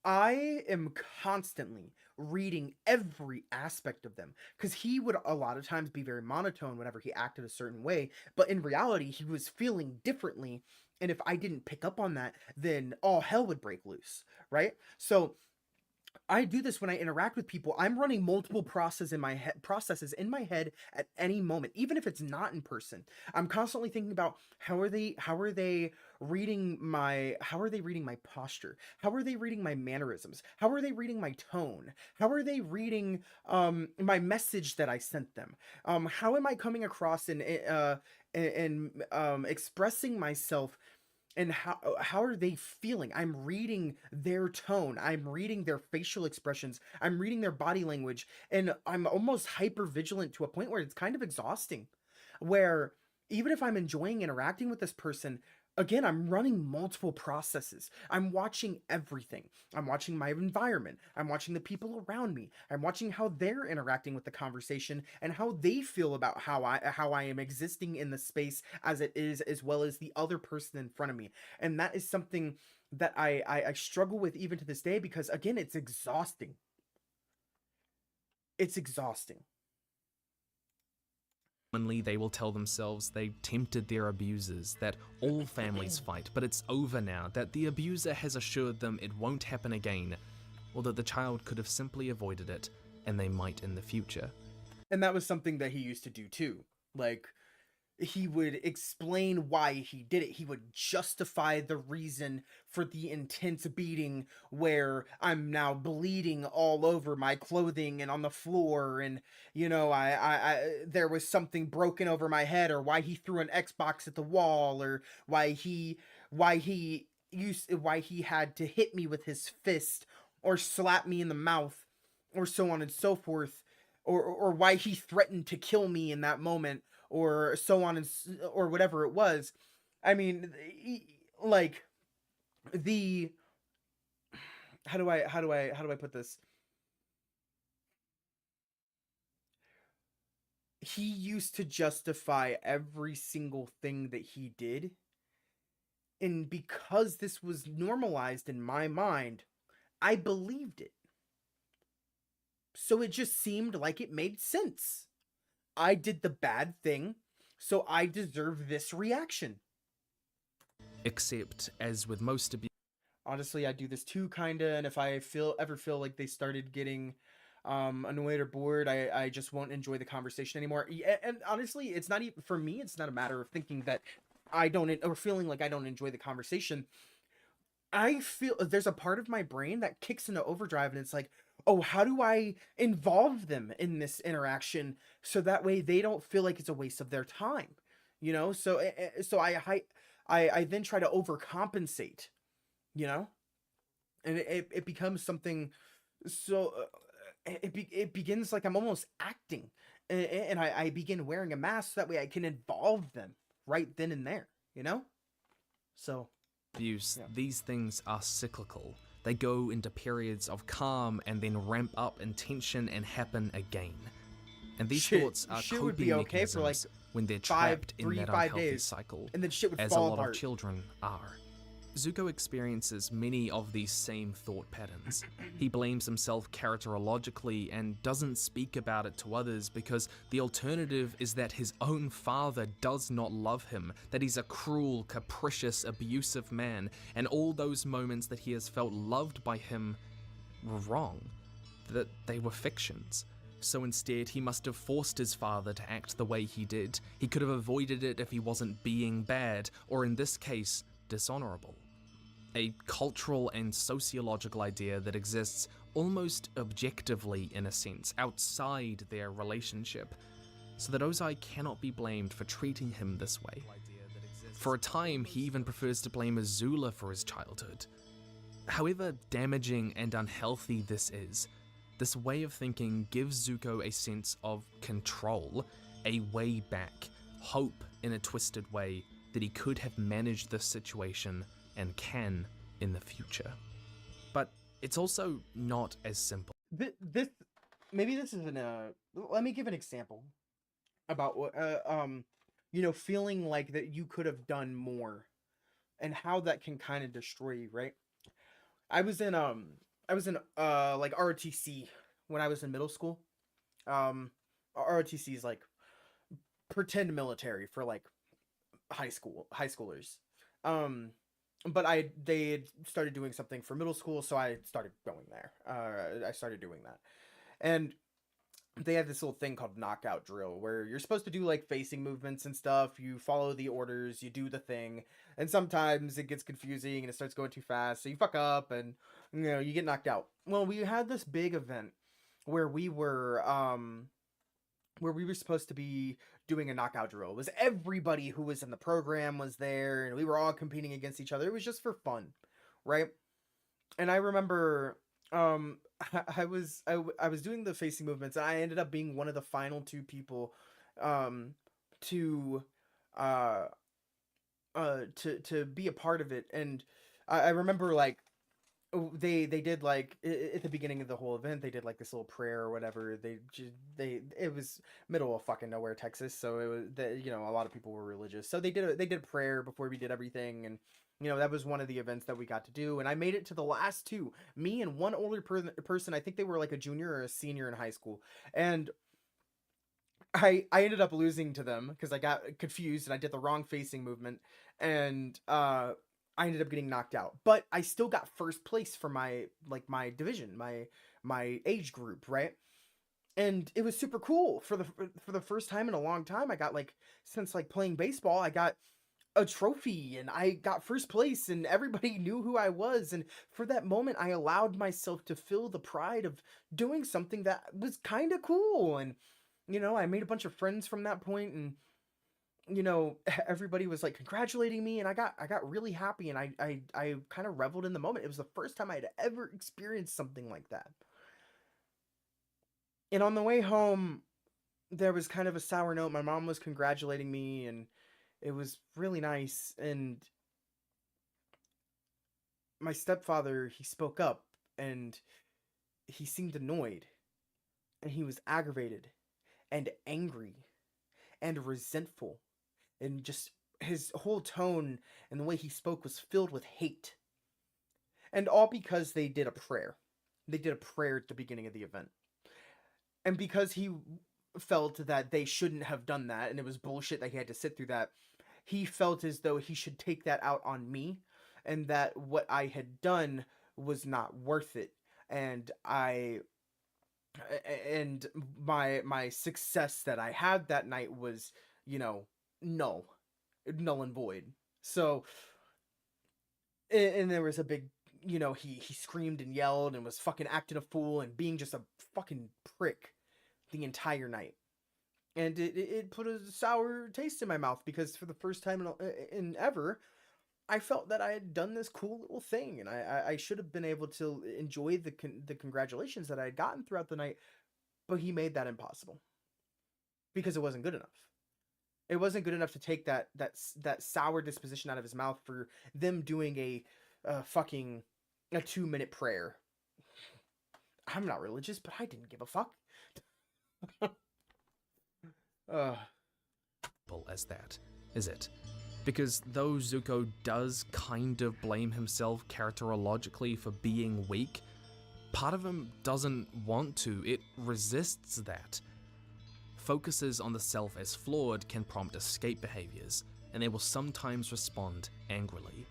I am constantly reading every aspect of them, because he would a lot of times be very monotone whenever he acted a certain way, but in reality he was feeling differently, and if I didn't pick up on that, then all hell would break loose, right? So I do this when I interact with people. I'm running multiple processes in my head at any moment, even if it's not in person. I'm constantly thinking about how are they reading my posture? How are they reading my mannerisms? How are they reading my tone? How are they reading my message that I sent them? How am I coming across and expressing myself? And how are they feeling? I'm reading their tone. I'm reading their facial expressions. I'm reading their body language. And I'm almost hyper vigilant to a point where it's kind of exhausting. Where even if I'm enjoying interacting with this person, again, I'm running multiple processes. I'm watching everything. I'm watching my environment. I'm watching the people around me. I'm watching how they're interacting with the conversation and how they feel about how I am existing in the space as it is, as well as the other person in front of me. And that is something that I struggle with even to this day, because again, it's exhausting. It's exhausting. Commonly, they will tell themselves they tempted their abusers, that all families fight, but it's over now, that the abuser has assured them it won't happen again, or that the child could have simply avoided it, and they might in the future. And that was something that he used to do too. Like, he would explain why he did it. He would justify the reason for the intense beating, where I'm now bleeding all over my clothing and on the floor, and you know, I there was something broken over my head, or why he threw an Xbox at the wall, or why he had to hit me with his fist or slap me in the mouth, or so on and so forth, or why he threatened to kill me in that moment, or so on, and or whatever it was. I mean, like, the how do I put this? He used to justify every single thing that he did, and because this was normalized in my mind, I believed it. So it just seemed like it made sense. I did the bad thing, so I deserve this reaction. Except, as with most abuse, Honestly, I do this too, kinda, and if I ever feel like they started getting annoyed or bored, I just won't enjoy the conversation anymore. And honestly, it's not even, for me, it's not a matter of thinking that I don't, or feeling like I don't enjoy the conversation. I feel there's a part of my brain that kicks into overdrive, and it's like, oh, how do I involve them in this interaction so that way they don't feel like it's a waste of their time, you know? So I then try to overcompensate, you know, and it becomes something. So it begins like I'm almost acting, and I begin wearing a mask so that way I can involve them right then and there, you know. So abuse, yeah. these things are cyclical. They go into periods of calm and then ramp up in tension and happen again. And these thoughts are shit coping would be okay for like mechanisms when they're trapped in that 5 unhealthy days, cycle, and then shit would as a fall lot apart. of children are. Zuko experiences many of these same thought patterns. He blames himself characterologically and doesn't speak about it to others because the alternative is that his own father does not love him, that he's a cruel, capricious, abusive man, and all those moments that he has felt loved by him were wrong, that they were fictions. So instead, he must have forced his father to act the way he did. He could have avoided it if he wasn't being bad, or in this case, dishonorable. A cultural and sociological idea that exists almost objectively, in a sense, outside their relationship, so that Ozai cannot be blamed for treating him this way. For a time, he even prefers to blame Azula for his childhood. However damaging and unhealthy this is, this way of thinking gives Zuko a sense of control, a way back, hope in a twisted way that he could have managed this situation and can in the future. But it's also not as simple. This maybe this isn't a. Let me give an example about what you know, feeling like that you could have done more, and how that can kind of destroy you, right? I was in like ROTC when I was in middle school. ROTC is like pretend military for like high schoolers. But they had started doing something for middle school, so I started going there. I started doing that, and they had this little thing called knockout drill, where you're supposed to do like facing movements and stuff. You follow the orders, you do the thing, and sometimes it gets confusing and it starts going too fast, so you fuck up and, you know, you get knocked out. Well, we had this big event where we were supposed to be doing a knockout drill. It was everybody who was in the program was there, and we were all competing against each other. It was just for fun, right? And I remember I was doing the facing movements, and I ended up being one of the final 2 people to be a part of it. And I remember, like, they did, like, at the beginning of the whole event, they did like this little prayer or whatever. It was middle of fucking nowhere, Texas, so it was, you know, a lot of people were religious, so they did a prayer before we did everything. And You know, that was one of the events that we got to do, and I made it to the last two. Me and one older person, I think they were like a junior or a senior in high school, and I ended up losing to them because I got confused and I did the wrong facing movement, and I ended up getting knocked out. But I still got first place for my division, my age group, right? And it was super cool for the first time in a long time. I got since playing baseball, I got a trophy and I got first place and everybody knew who I was, and for that moment I allowed myself to feel the pride of doing something that was kind of cool. And you know, I made a bunch of friends from that point, and you know, everybody was congratulating me, and I got really happy, and I kind of reveled in the moment. It was the first time I had ever experienced something like that. And on the way home, there was kind of a sour note. My mom was congratulating me, and it was really nice. And my stepfather, he spoke up, and he seemed annoyed, and he was aggravated and angry and resentful, and just his whole tone and the way he spoke was filled with hate. And all because they did a prayer. They did a prayer at the beginning of the event. And because he felt that they shouldn't have done that, and it was bullshit that he had to sit through that, he felt as though he should take that out on me, and that what I had done was not worth it. And my success that I had that night was, you know, null and void. So, and there was a big, you know, he screamed and yelled and was fucking acting a fool and being just a fucking prick the entire night. And it put a sour taste in my mouth, because for the first time in ever, I felt that I had done this cool little thing, and I should have been able to enjoy the congratulations that I had gotten throughout the night, but he made that impossible because it wasn't good enough. It wasn't good enough to take that sour disposition out of his mouth for them doing a 2-minute prayer. I'm not religious, but I didn't give a fuck. As that, is it? Because though Zuko does kind of blame himself characterologically for being weak, part of him doesn't want to. It resists that. Focuses on the self as flawed can prompt escape behaviors, and they will sometimes respond angrily.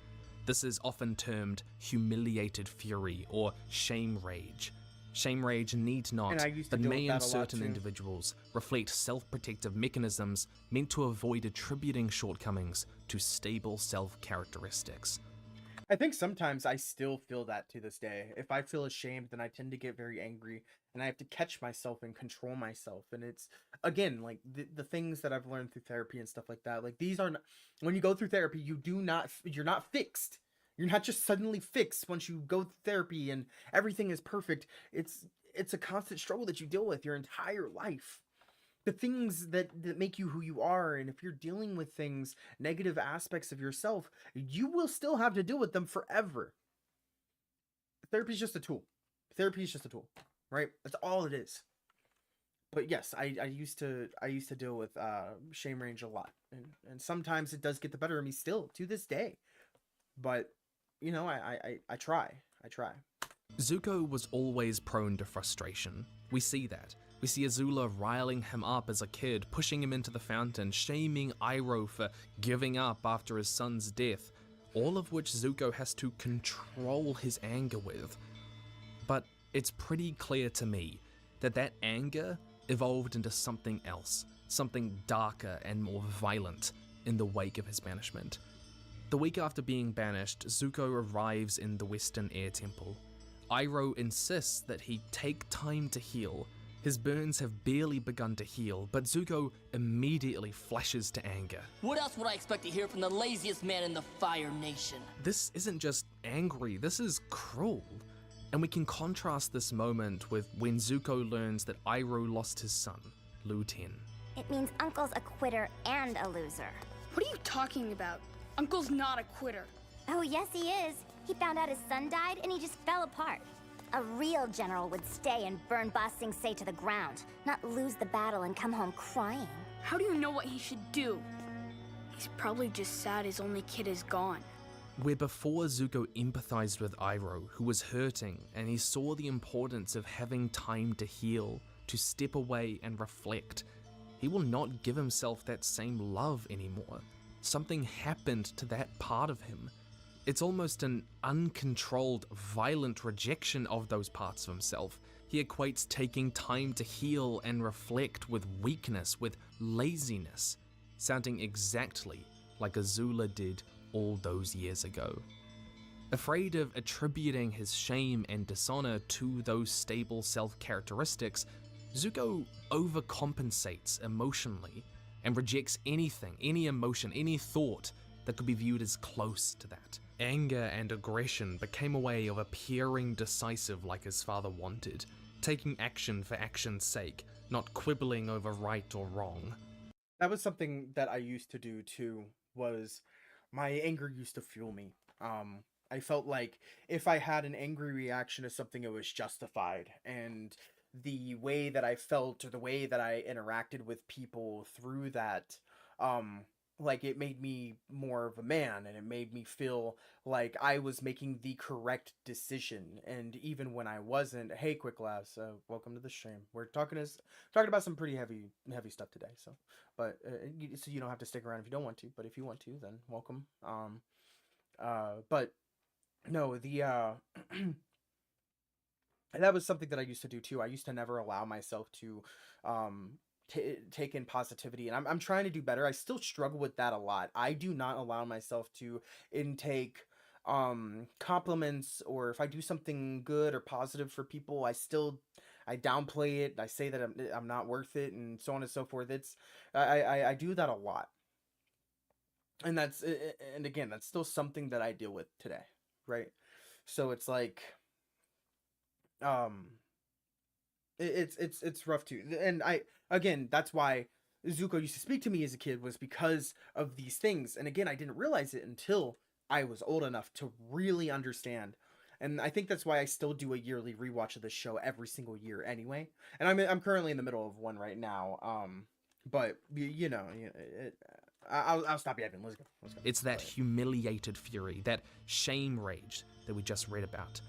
This is often termed humiliated fury or shame rage. Shame rage need not, but may in certain individuals reflect self-protective mechanisms meant to avoid attributing shortcomings to stable self-characteristics. I think sometimes I still feel that to this day. If I feel ashamed, then I tend to get very angry, and I have to catch myself and control myself. And it's, again, the things that I've learned through therapy and stuff like that. These are not, when you go through therapy, you're not fixed. You're not just suddenly fixed once you go through therapy and everything is perfect. It's a constant struggle that you deal with your entire life. The things that make you who you are, and if you're dealing with things, negative aspects of yourself, you will still have to deal with them forever. Therapy is just a tool. Therapy is just a tool, right? That's all it is. But yes, I used to deal with shame rage a lot, and sometimes it does get the better of me still to this day. But you know, I try. Zuko was always prone to frustration. We see that. We see Azula riling him up as a kid, pushing him into the fountain, shaming Iroh for giving up after his son's death, all of which Zuko has to control his anger with. But it's pretty clear to me that anger evolved into something else, something darker and more violent in the wake of his banishment. The week after being banished, Zuko arrives in the Western Air Temple. Iroh insists that he take time to heal. His burns have barely begun to heal, but Zuko immediately flashes to anger. What else would I expect to hear from the laziest man in the Fire Nation? This isn't just angry, this is cruel. And we can contrast this moment with when Zuko learns that Iroh lost his son, Lu Ten. It means Uncle's a quitter and a loser. What are you talking about? Uncle's not a quitter. Oh, yes he is. He found out his son died and he just fell apart. A real general would stay and burn Ba Sing Se to the ground, not lose the battle and come home crying. How do you know what he should do? He's probably just sad his only kid is gone. Where before Zuko empathized with Iroh, who was hurting, and he saw the importance of having time to heal, to step away and reflect, he will not give himself that same love anymore. Something happened to that part of him. It's almost an uncontrolled, violent rejection of those parts of himself. He equates taking time to heal and reflect with weakness, with laziness, sounding exactly like Azula did all those years ago. Afraid of attributing his shame and dishonor to those stable self-characteristics, Zuko overcompensates emotionally and rejects anything, any emotion, any thought that could be viewed as close to that. Anger and aggression became a way of appearing decisive like his father wanted, taking action for action's sake, not quibbling over right or wrong. That was something that I used to do too, was my anger used to fuel me. I felt like if I had an angry reaction to something, it was justified, and the way that I felt or the way that I interacted with people through that, like it made me more of a man, and it made me feel like I was making the correct decision. And even when I wasn't, hey, Quick Laughs, welcome to the stream. We're talking about some pretty heavy stuff today. So, but so you don't have to stick around if you don't want to. But if you want to, then welcome. But no, that was something that I used to do too. I used to never allow myself to take in positivity, and I'm trying to do better. I still struggle with that a lot. I do not allow myself to intake compliments, or if I do something good or positive for people, I downplay it. I say that I'm not worth it, and so on and so forth. I do that a lot, and again, that's still something that I deal with today, right? So it's like it's rough too. And again, that's why Zuko used to speak to me as a kid, was because of these things. And again, I didn't realize it until I was old enough to really understand. And I think that's why I still do a yearly rewatch of this show every single year anyway. And I'm currently in the middle of one right now. But you know, I'll stop yapping. Let's go. It's that humiliated fury, that shame rage that we just read about.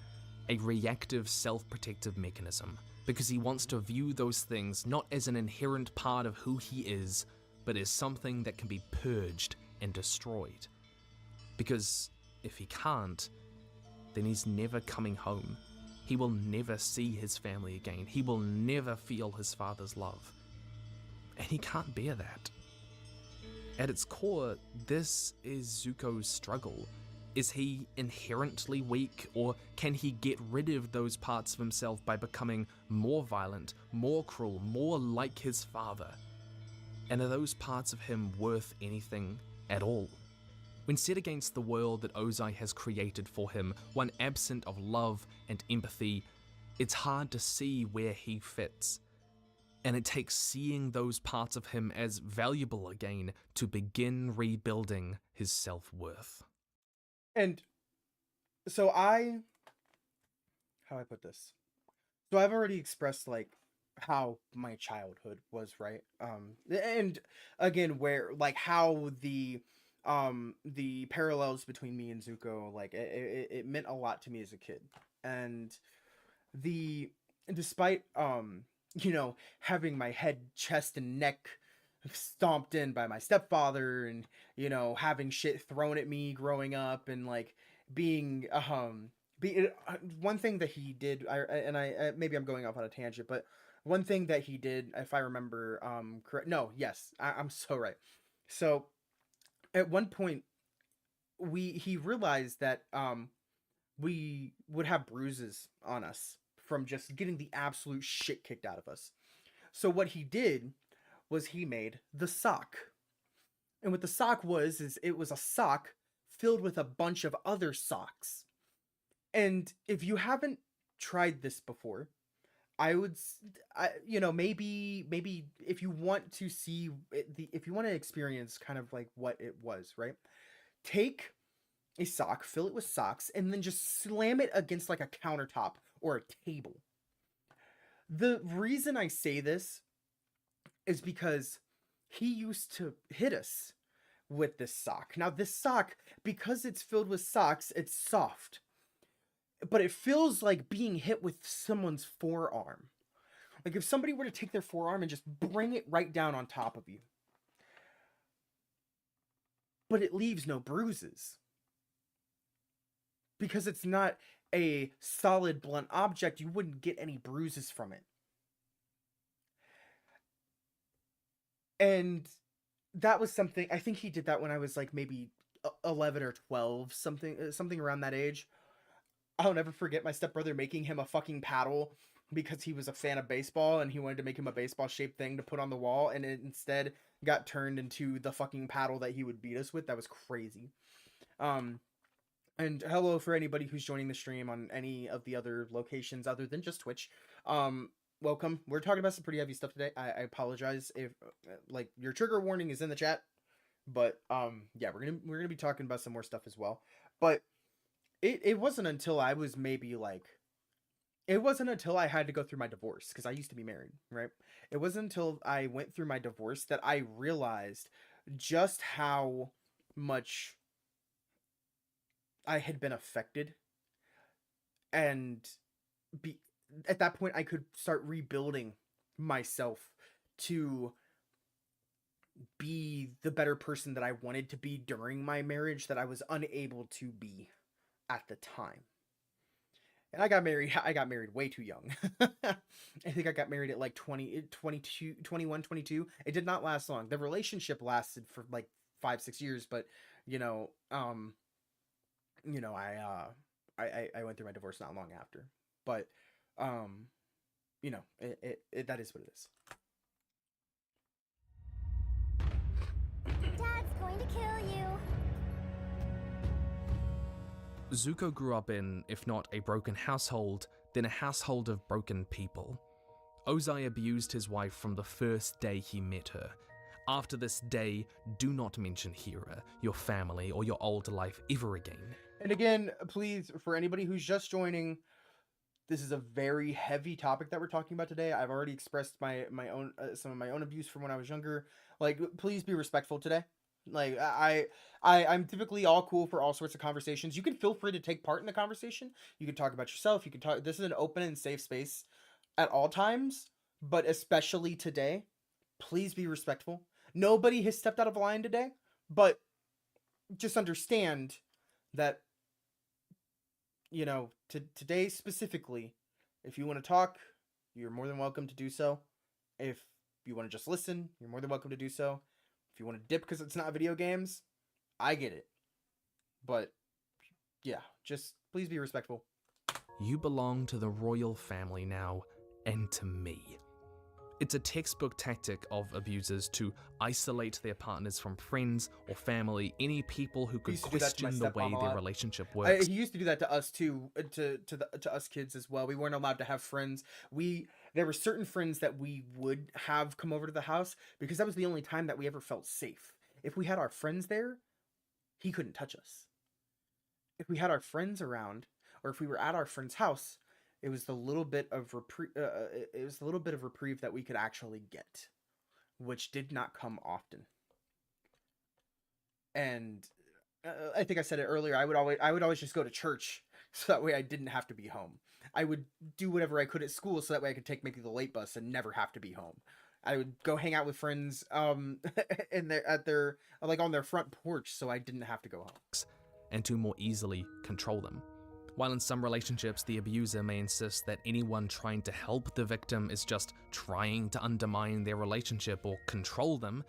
A reactive self-protective mechanism, because he wants to view those things not as an inherent part of who he is, but as something that can be purged and destroyed. Because if he can't, then he's never coming home. He will never see his family again. He will never feel his father's love. And he can't bear that. At its core, this is Zuko's struggle. Is he inherently weak, or can he get rid of those parts of himself by becoming more violent, more cruel, more like his father? And are those parts of him worth anything at all? When set against the world that Ozai has created for him, one absent of love and empathy, it's hard to see where he fits. And it takes seeing those parts of him as valuable again to begin rebuilding his self-worth. And so how I put this? So I've already expressed like how my childhood was, right? And again, where like how the parallels between me and Zuko, like it meant a lot to me as a kid. And despite you know, having my head, chest, and neck stomped in by my stepfather, and you know, having shit thrown at me growing up, and like being one thing that he did, I maybe I'm going off on a tangent, but one thing that he did, if I remember correct, no, yes, I'm so right. So at one point he realized that we would have bruises on us from just getting the absolute shit kicked out of us. So what he did was he made the sock. And what the sock was, is it was a sock filled with a bunch of other socks. And if you haven't tried this before, you know, maybe if you want to see if you want to experience kind of like what it was, right? Take a sock, fill it with socks, and then just slam it against like a countertop or a table. The reason I say this is because he used to hit us with this sock. Now, this sock, because it's filled with socks, it's soft. But it feels like being hit with someone's forearm. Like if somebody were to take their forearm and just bring it right down on top of you. But it leaves no bruises. Because it's not a solid, blunt object, you wouldn't get any bruises from it. And that was something, I think he did that when I was like maybe 11 or 12, something around that age. I'll never forget my stepbrother making him a fucking paddle because he was a fan of baseball and he wanted to make him a baseball shaped thing to put on the wall, and it instead got turned into the fucking paddle that he would beat us with. That was crazy. And hello for anybody who's joining the stream on any of the other locations other than just Twitch. Welcome. We're talking about some pretty heavy stuff today. I apologize if like your trigger warning is in the chat, but yeah, we're gonna be talking about some more stuff as well. But it wasn't until I was maybe like, it wasn't until I had to go through my divorce, because I used to be married, right? It wasn't until I went through my divorce that I realized just how much I had been affected, and at that point I could start rebuilding myself to be the better person that I wanted to be during my marriage that I was unable to be at the time. And I got married way too young. I think I got married at like 21, 22. It did not last long. The relationship lasted for like 5-6 years, but I went through my divorce not long after. But that is what it is. Dad's going to kill you. Zuko grew up in, if not a broken household, then a household of broken people. Ozai abused his wife from the first day he met her. After this day, do not mention Hira, your family, or your old life ever again. And again, please, for anybody who's just joining, this is a very heavy topic that we're talking about today. I've already expressed my own some of my own abuse from when I was younger. Like, please be respectful today. Like, I'm typically all cool for all sorts of conversations. You can feel free to take part in the conversation. You can talk about yourself. You can talk. This is an open and safe space at all times, but especially today. Please be respectful. Nobody has stepped out of line today, but just understand that, today specifically, if you want to talk, you're more than welcome to do so. If you want to just listen, you're more than welcome to do so. If you want to dip because it's not video games, I get it. But yeah, just please be respectful. You belong to the royal family now, and to me. It's a textbook tactic of abusers to isolate their partners from friends or family, any people who could question the way their relationship works. He used to do that to us too, to us kids as well. We weren't allowed to have friends. There were certain friends that we would have come over to the house because that was the only time that we ever felt safe. If we had our friends there, he couldn't touch us. If we had our friends around, or if we were at our friend's house, it was the little bit of reprieve that we could actually get, which did not come often. And I think I said it earlier. I would always just go to church so that way I didn't have to be home. I would do whatever I could at school so that way I could take maybe the late bus and never have to be home. I would go hang out with friends on their front porch so I didn't have to go home. And to more easily control them. While in some relationships, the abuser may insist that anyone trying to help the victim is just trying to undermine their relationship or control them,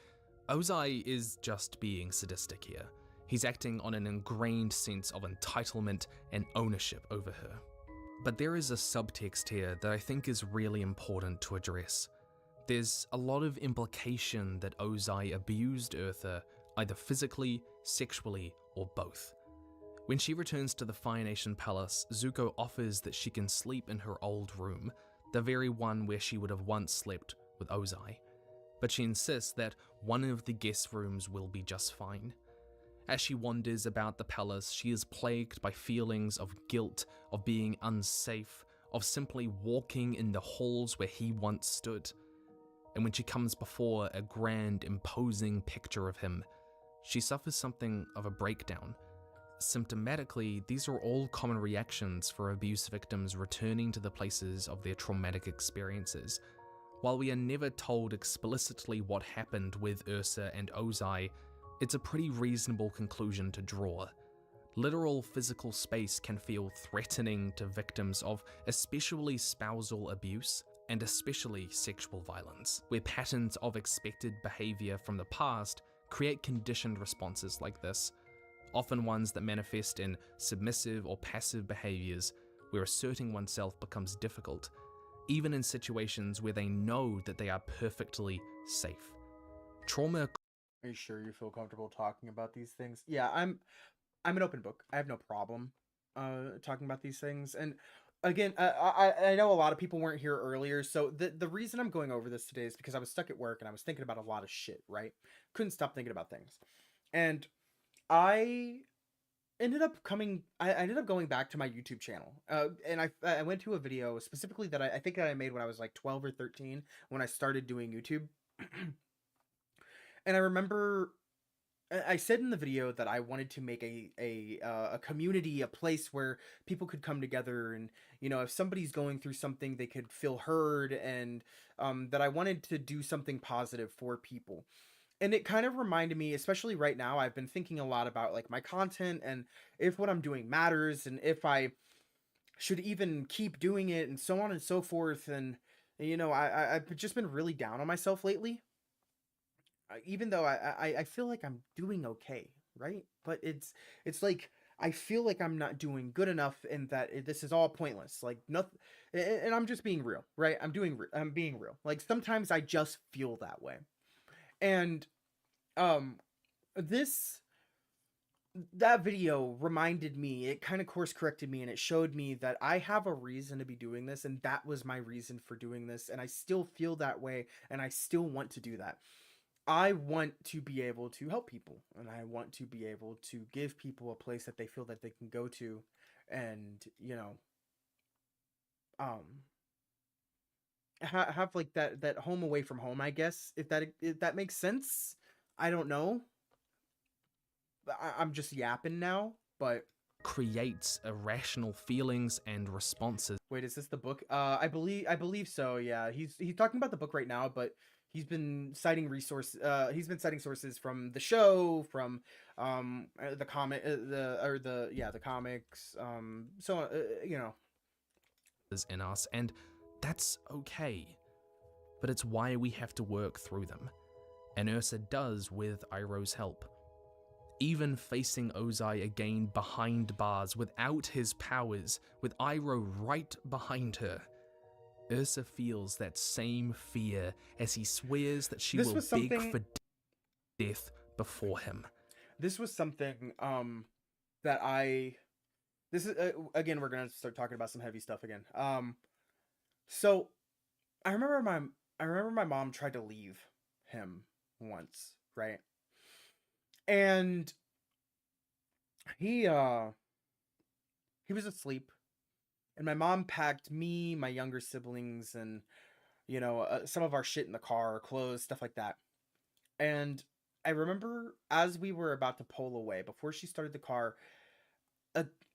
Ozai is just being sadistic here. He's acting on an ingrained sense of entitlement and ownership over her. But there is a subtext here that I think is really important to address. There's a lot of implication that Ozai abused Eartha, either physically, sexually, or both. When she returns to the Fire Nation Palace, Zuko offers that she can sleep in her old room, the very one where she would have once slept with Ozai. But she insists that one of the guest rooms will be just fine. As she wanders about the palace, she is plagued by feelings of guilt, of being unsafe, of simply walking in the halls where he once stood. And when she comes before a grand, imposing picture of him, She suffers something of a breakdown. Symptomatically, these are all common reactions for abuse victims returning to the places of their traumatic experiences. While we are never told explicitly what happened with Ursa and Ozai, it's a pretty reasonable conclusion to draw. Literal physical space can feel threatening to victims of especially spousal abuse and especially sexual violence, where patterns of expected behavior from the past create conditioned responses like this, often ones that manifest in submissive or passive behaviors where asserting oneself becomes difficult, even in situations where they know that they are perfectly safe. Trauma. Are you sure you feel comfortable talking about these things? Yeah, I'm an open book. I have no problem talking about these things. And again, I know a lot of people weren't here earlier, so the reason I'm going over this today is because I was stuck at work and I was thinking about a lot of shit, right? Couldn't stop thinking about things. And I ended up going back to my YouTube channel. And I went to a video specifically that I think that I made when I was like 12 or 13 when I started doing YouTube. And I remember I said in the video that I wanted to make a community, a place where people could come together, and you know, if somebody's going through something, they could feel heard, and that I wanted to do something positive for people. And it kind of reminded me, especially right now, I've been thinking a lot about like my content and if what I'm doing matters and if I should even keep doing it and so on and so forth. And you know, I've just been really down on myself lately. Even though I feel like I'm doing okay, right? But it's like I feel like I'm not doing good enough, and that this is all pointless. Like nothing, and I'm just being real, right? I'm being real. Like sometimes I just feel that way, and this that video reminded me. It kind of course corrected me, and it showed me that I have a reason to be doing this, and that was my reason for doing this, and I still feel that way, and I still want to do that. I want to be able to help people, and I want to be able to give people a place that they feel that they can go to, and you know, have like that home away from home, I guess, if that makes sense. I don't know. I'm just yapping now, but Creates irrational feelings and responses. wait, is this the book? I believe so. Yeah, he's talking about the book right now, but he's been citing sources from the show, from the comic, the comics, so you know. In us, and that's okay. But it's why we have to work through them. And Ursa does with Iroh's help. Even facing Ozai again behind bars without his powers, with Iroh right behind her, Ursa feels that same fear as he swears that she will beg for death before him. This was something that this is again, we're gonna start talking about some heavy stuff again. So I remember my mom tried to leave him once, right? And he was asleep, and my mom packed me, my younger siblings, and you know, some of our shit in the car, clothes, stuff like that. And I remember as we were about to pull away, before she started the car,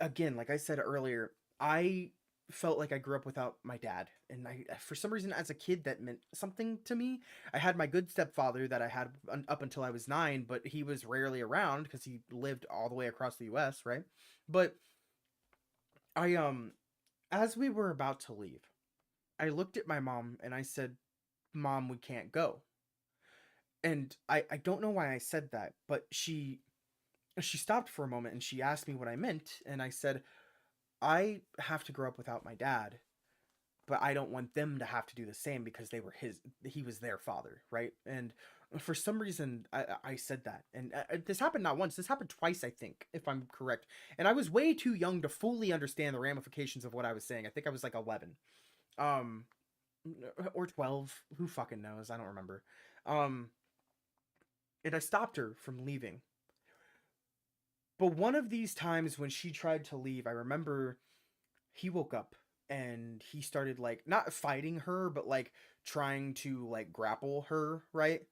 again, like I said earlier, I felt like I grew up without my dad, and for some reason as a kid that meant something to me. I had my good stepfather that I had up until I was 9, but he was rarely around because he lived all the way across the US, right? But I as we were about to leave, I looked at my mom and I said, "Mom, we can't go." And I don't know why I said that, but she stopped for a moment and she asked me what I meant, and I said, I have to grow up without my dad, but I don't want them to have to do the same because he was their father, right? And for some reason, I said that. And this happened not once, this happened twice, I think, if I'm correct. And I was way too young to fully understand the ramifications of what I was saying. I think I was like 11. Or 12. Who fucking knows? I don't remember. And I stopped her from leaving. But one of these times when she tried to leave, I remember he woke up and he started like not fighting her, but like trying to like grapple her, right?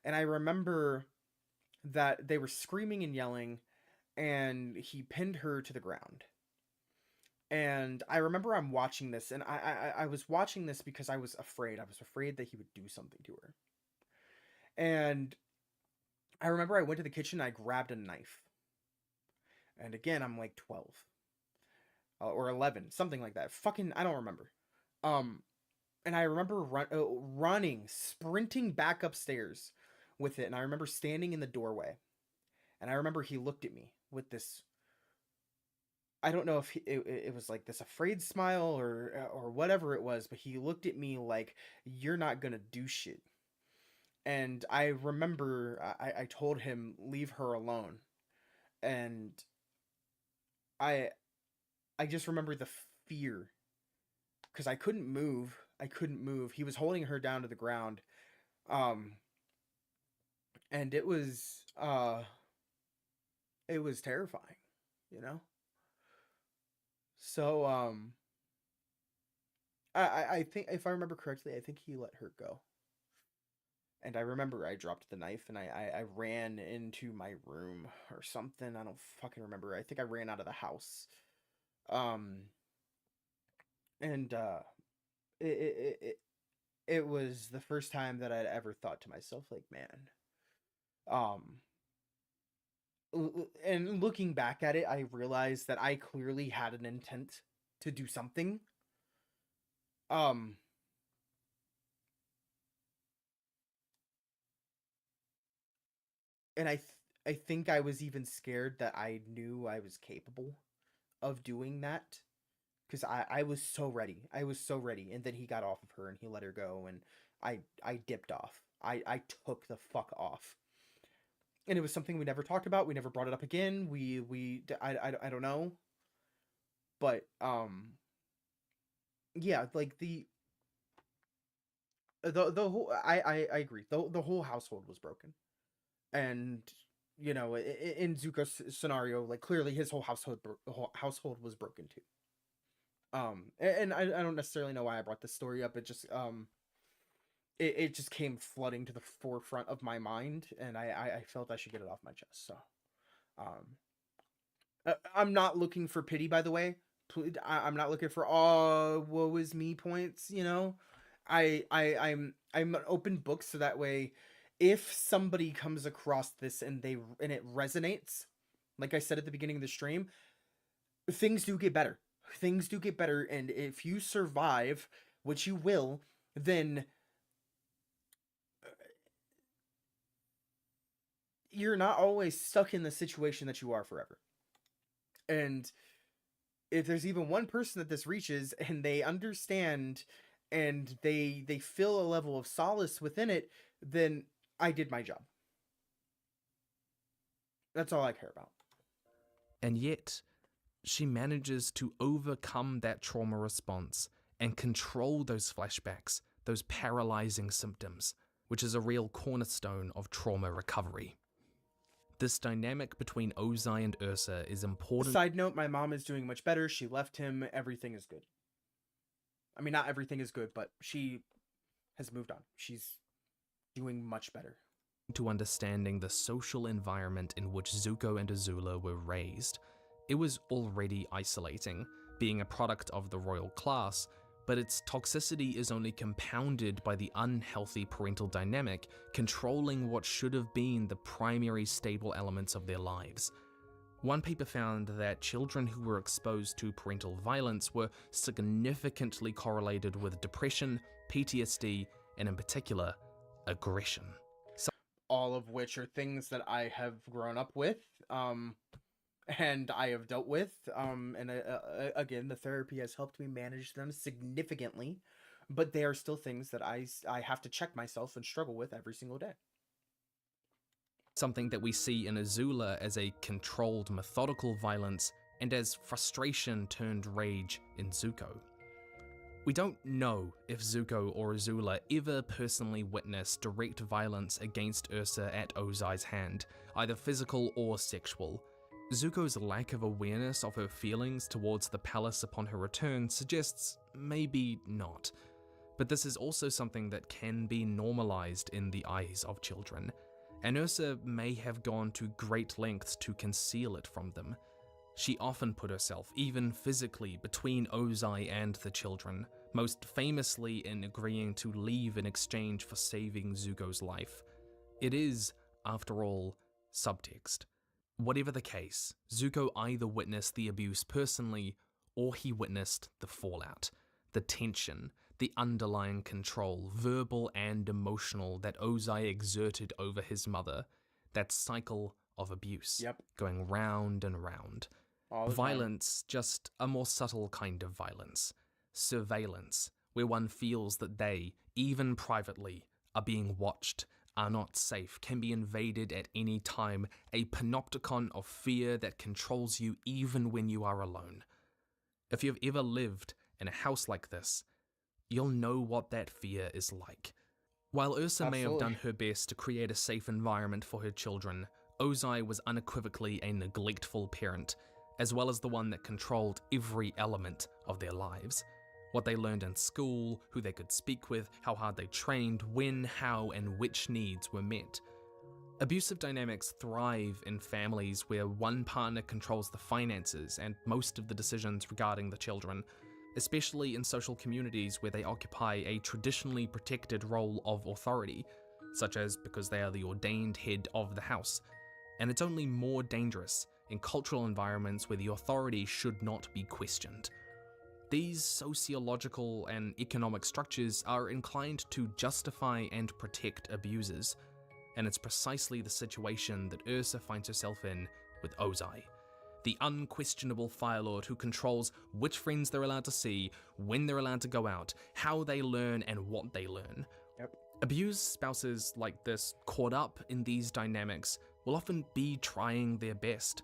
And I remember that they were screaming and yelling, and he pinned her to the ground. And I remember I'm watching this, and I was watching this because I was afraid. I was afraid that he would do something to her. And I remember I went to the kitchen, I grabbed a knife. And again, I'm like 12 or 11, something like that. Fucking, I don't remember. And I remember running, sprinting back upstairs with it. And I remember standing in the doorway. And I remember he looked at me with this, I don't know if it was like this afraid smile or whatever it was, but he looked at me like, you're not gonna do shit. And I remember I told him, leave her alone. And I just remember the fear, because I couldn't move. He was holding her down to the ground. And it was terrifying, you know? So, I think, if I remember correctly, I think he let her go. And I remember I dropped the knife and I ran into my room or something. I don't fucking remember. I think I ran out of the house. It was the first time that I'd ever thought to myself, like, man, and looking back at it, I realized that I clearly had an intent to do something. And I think I was even scared that I knew I was capable of doing that, because I was so ready. And then he got off of her and he let her go, and I dipped off. I took the fuck off. And it was something we never talked about. We never brought it up again. I don't know. But, yeah, like the whole, I agree. The whole household was broken. And, you know, in Zuko's scenario, like, clearly his whole household was broken too. And I don't necessarily know why I brought this story up. It just, it just came flooding to the forefront of my mind, and I felt I should get it off my chest. So, I'm not looking for pity, by the way. I'm not looking for, oh, woe is me points, you know? I'm an open book, so that way, if somebody comes across this and it resonates, like I said at the beginning of the stream, things do get better. And if you survive, which you will, then you're not always stuck in the situation that you are forever. And if there's even one person that this reaches and they understand and they feel a level of solace within it, then I did my job. That's all I care about. And yet, she manages to overcome that trauma response and control those flashbacks, those paralyzing symptoms, which is a real cornerstone of trauma recovery. This dynamic between Ozai and Ursa is important. Side note, my mom is doing much better. She left him. Everything is good. I mean, not everything is good, but she has moved on. She's doing much better. To understanding the social environment in which Zuko and Azula were raised. It was already isolating, being a product of the royal class, but its toxicity is only compounded by the unhealthy parental dynamic controlling what should have been the primary stable elements of their lives. One paper found that children who were exposed to parental violence were significantly correlated with depression, PTSD, and in particular, aggression. All of which are things that I have grown up with, and I have dealt with, and again, the therapy has helped me manage them significantly, but they are still things that I have to check myself and struggle with every single day. Something that we see in Azula as a controlled, methodical violence, and as frustration turned rage in Zuko. We don't know if Zuko or Azula ever personally witnessed direct violence against Ursa at Ozai's hand, either physical or sexual. Zuko's lack of awareness of her feelings towards the palace upon her return suggests maybe not. But this is also something that can be normalized in the eyes of children. and Ursa may have gone to great lengths to conceal it from them. She often put herself, even physically, between Ozai and the children, most famously in agreeing to leave in exchange for saving Zuko's life. It is, after all, subtext. Whatever the case, Zuko either witnessed the abuse personally, or he witnessed the fallout, the tension, the underlying control, verbal and emotional, that Ozai exerted over his mother, that cycle of abuse, going round and round. Violence, just a more subtle kind of violence. Surveillance, where one feels that they, even privately, are being watched, are not safe, can be invaded at any time, a panopticon of fear that controls you even when you are alone. If you've ever lived in a house like this, you'll know what that fear is like. While Ursa may have done her best to create a safe environment for her children, Ozai was unequivocally a neglectful parent, as well as the one that controlled every element of their lives. What they learned in school, who they could speak with, how hard they trained, when, how, and which needs were met. Abusive dynamics thrive in families where one partner controls the finances and most of the decisions regarding the children, especially in social communities where they occupy a traditionally protected role of authority, such as because they are the ordained head of the house. And it's only more dangerous in cultural environments where the authority should not be questioned. These sociological and economic structures are inclined to justify and protect abusers, and it's precisely the situation that Ursa finds herself in with Ozai, the unquestionable Fire Lord who controls which friends they're allowed to see, when they're allowed to go out, how they learn, and what they learn. Abused spouses like this, caught up in these dynamics, will often be trying their best,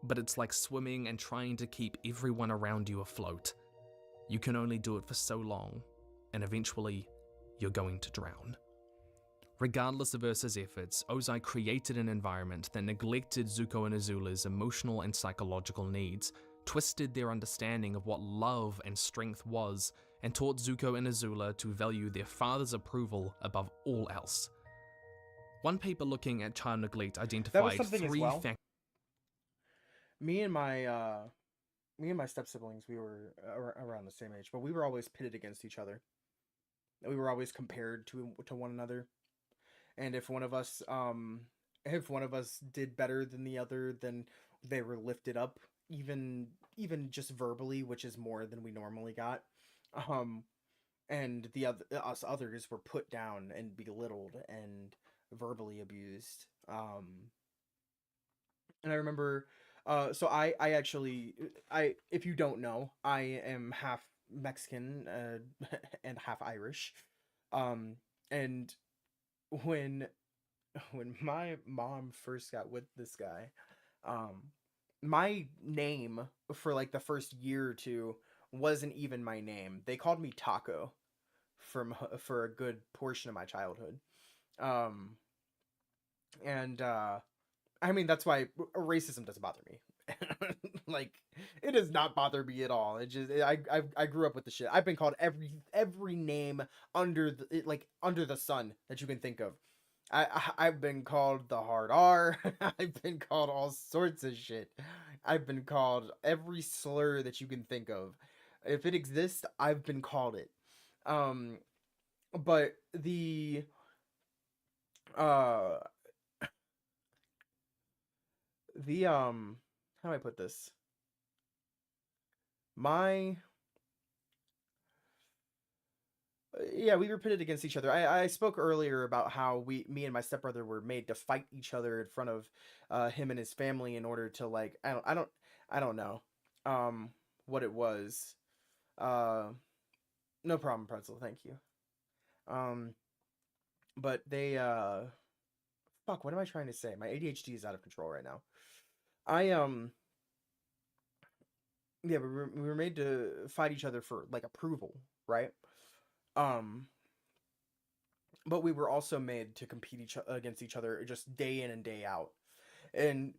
but it's like swimming and trying to keep everyone around you afloat. You can only do it for so long, and eventually, you're going to drown. Regardless of Ursa's efforts, Ozai created an environment that neglected Zuko and Azula's emotional and psychological needs, twisted their understanding of what love and strength was, and taught Zuko and Azula to value their father's approval above all else. One paper looking at child neglect identified three factors. Me and my step siblings, we were around the same age, but we were always pitted against each other. We were always compared to one another, and if one of us did better than the other, then they were lifted up, even just verbally, which is more than we normally got. And us others were put down and belittled and verbally abused. And I remember. So I actually, if you don't know, I am half Mexican and half Irish. And when my mom first got with this guy, my name for like the first year or two wasn't even my name. They called me Taco for a good portion of my childhood. I mean, that's why racism doesn't bother me. Like, it does not bother me at all. It just, I grew up with the shit. I've been called every name under the sun that you can think of. I've been called the hard R. I've been called all sorts of shit. I've been called every slur that you can think of. If it exists, I've been called it. But the how do I put this? We were pitted against each other. I spoke earlier about how me and my stepbrother were made to fight each other in front of him and his family in order to, like, I don't know what it was. No problem, Pretzel, thank you. But they fuck, what am I trying to say? My ADHD is out of control right now. We were made to fight each other for, like, approval, right? But we were also made to compete against each other just day in and day out. And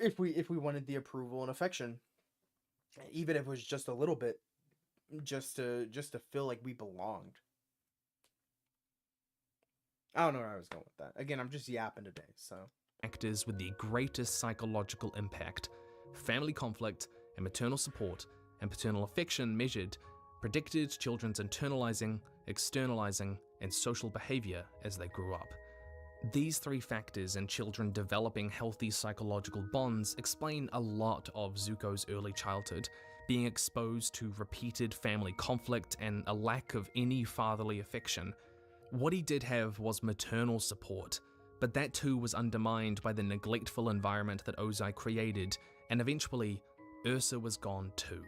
if we wanted the approval and affection, even if it was just a little bit, just to feel like we belonged. I don't know where I was going with that. Again, I'm just yapping today, so. Factors with the greatest psychological impact: family conflict and maternal support and paternal affection measured, predicted children's internalizing, externalizing, and social behavior as they grew up. These three factors in children developing healthy psychological bonds explain a lot of Zuko's early childhood, being exposed to repeated family conflict and a lack of any fatherly affection. What he did have was maternal support, but that too was undermined by the neglectful environment that Ozai created, and eventually, Ursa was gone too.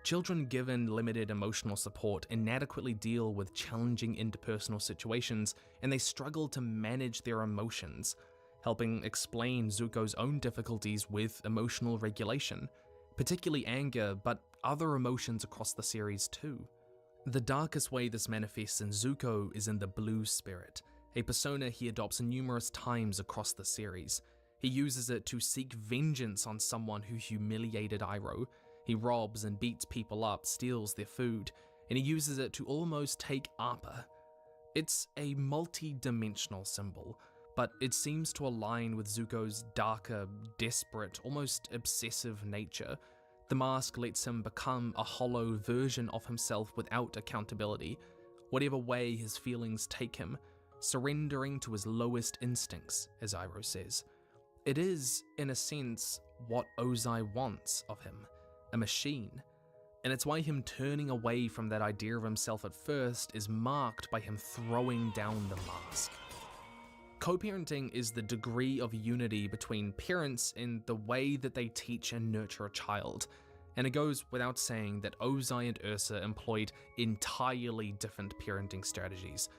Children given limited emotional support inadequately deal with challenging interpersonal situations, and they struggle to manage their emotions, helping explain Zuko's own difficulties with emotional regulation, particularly anger, but other emotions across the series too. The darkest way this manifests in Zuko is in the Blue Spirit, a persona he adopts numerous times across the series. He uses it to seek vengeance on someone who humiliated Iroh. He robs and beats people up, steals their food, and he uses it to almost take Appa. It's a multi-dimensional symbol, but it seems to align with Zuko's darker, desperate, almost obsessive nature. The mask lets him become a hollow version of himself without accountability, whatever way his feelings take him, surrendering to his lowest instincts, as Iroh says. It is, in a sense, what Ozai wants of him. A machine, and it's why him turning away from that idea of himself at first is marked by him throwing down the mask. Co-parenting is the degree of unity between parents in the way that they teach and nurture a child, and it goes without saying that Ozai and Ursa employed entirely different parenting strategies.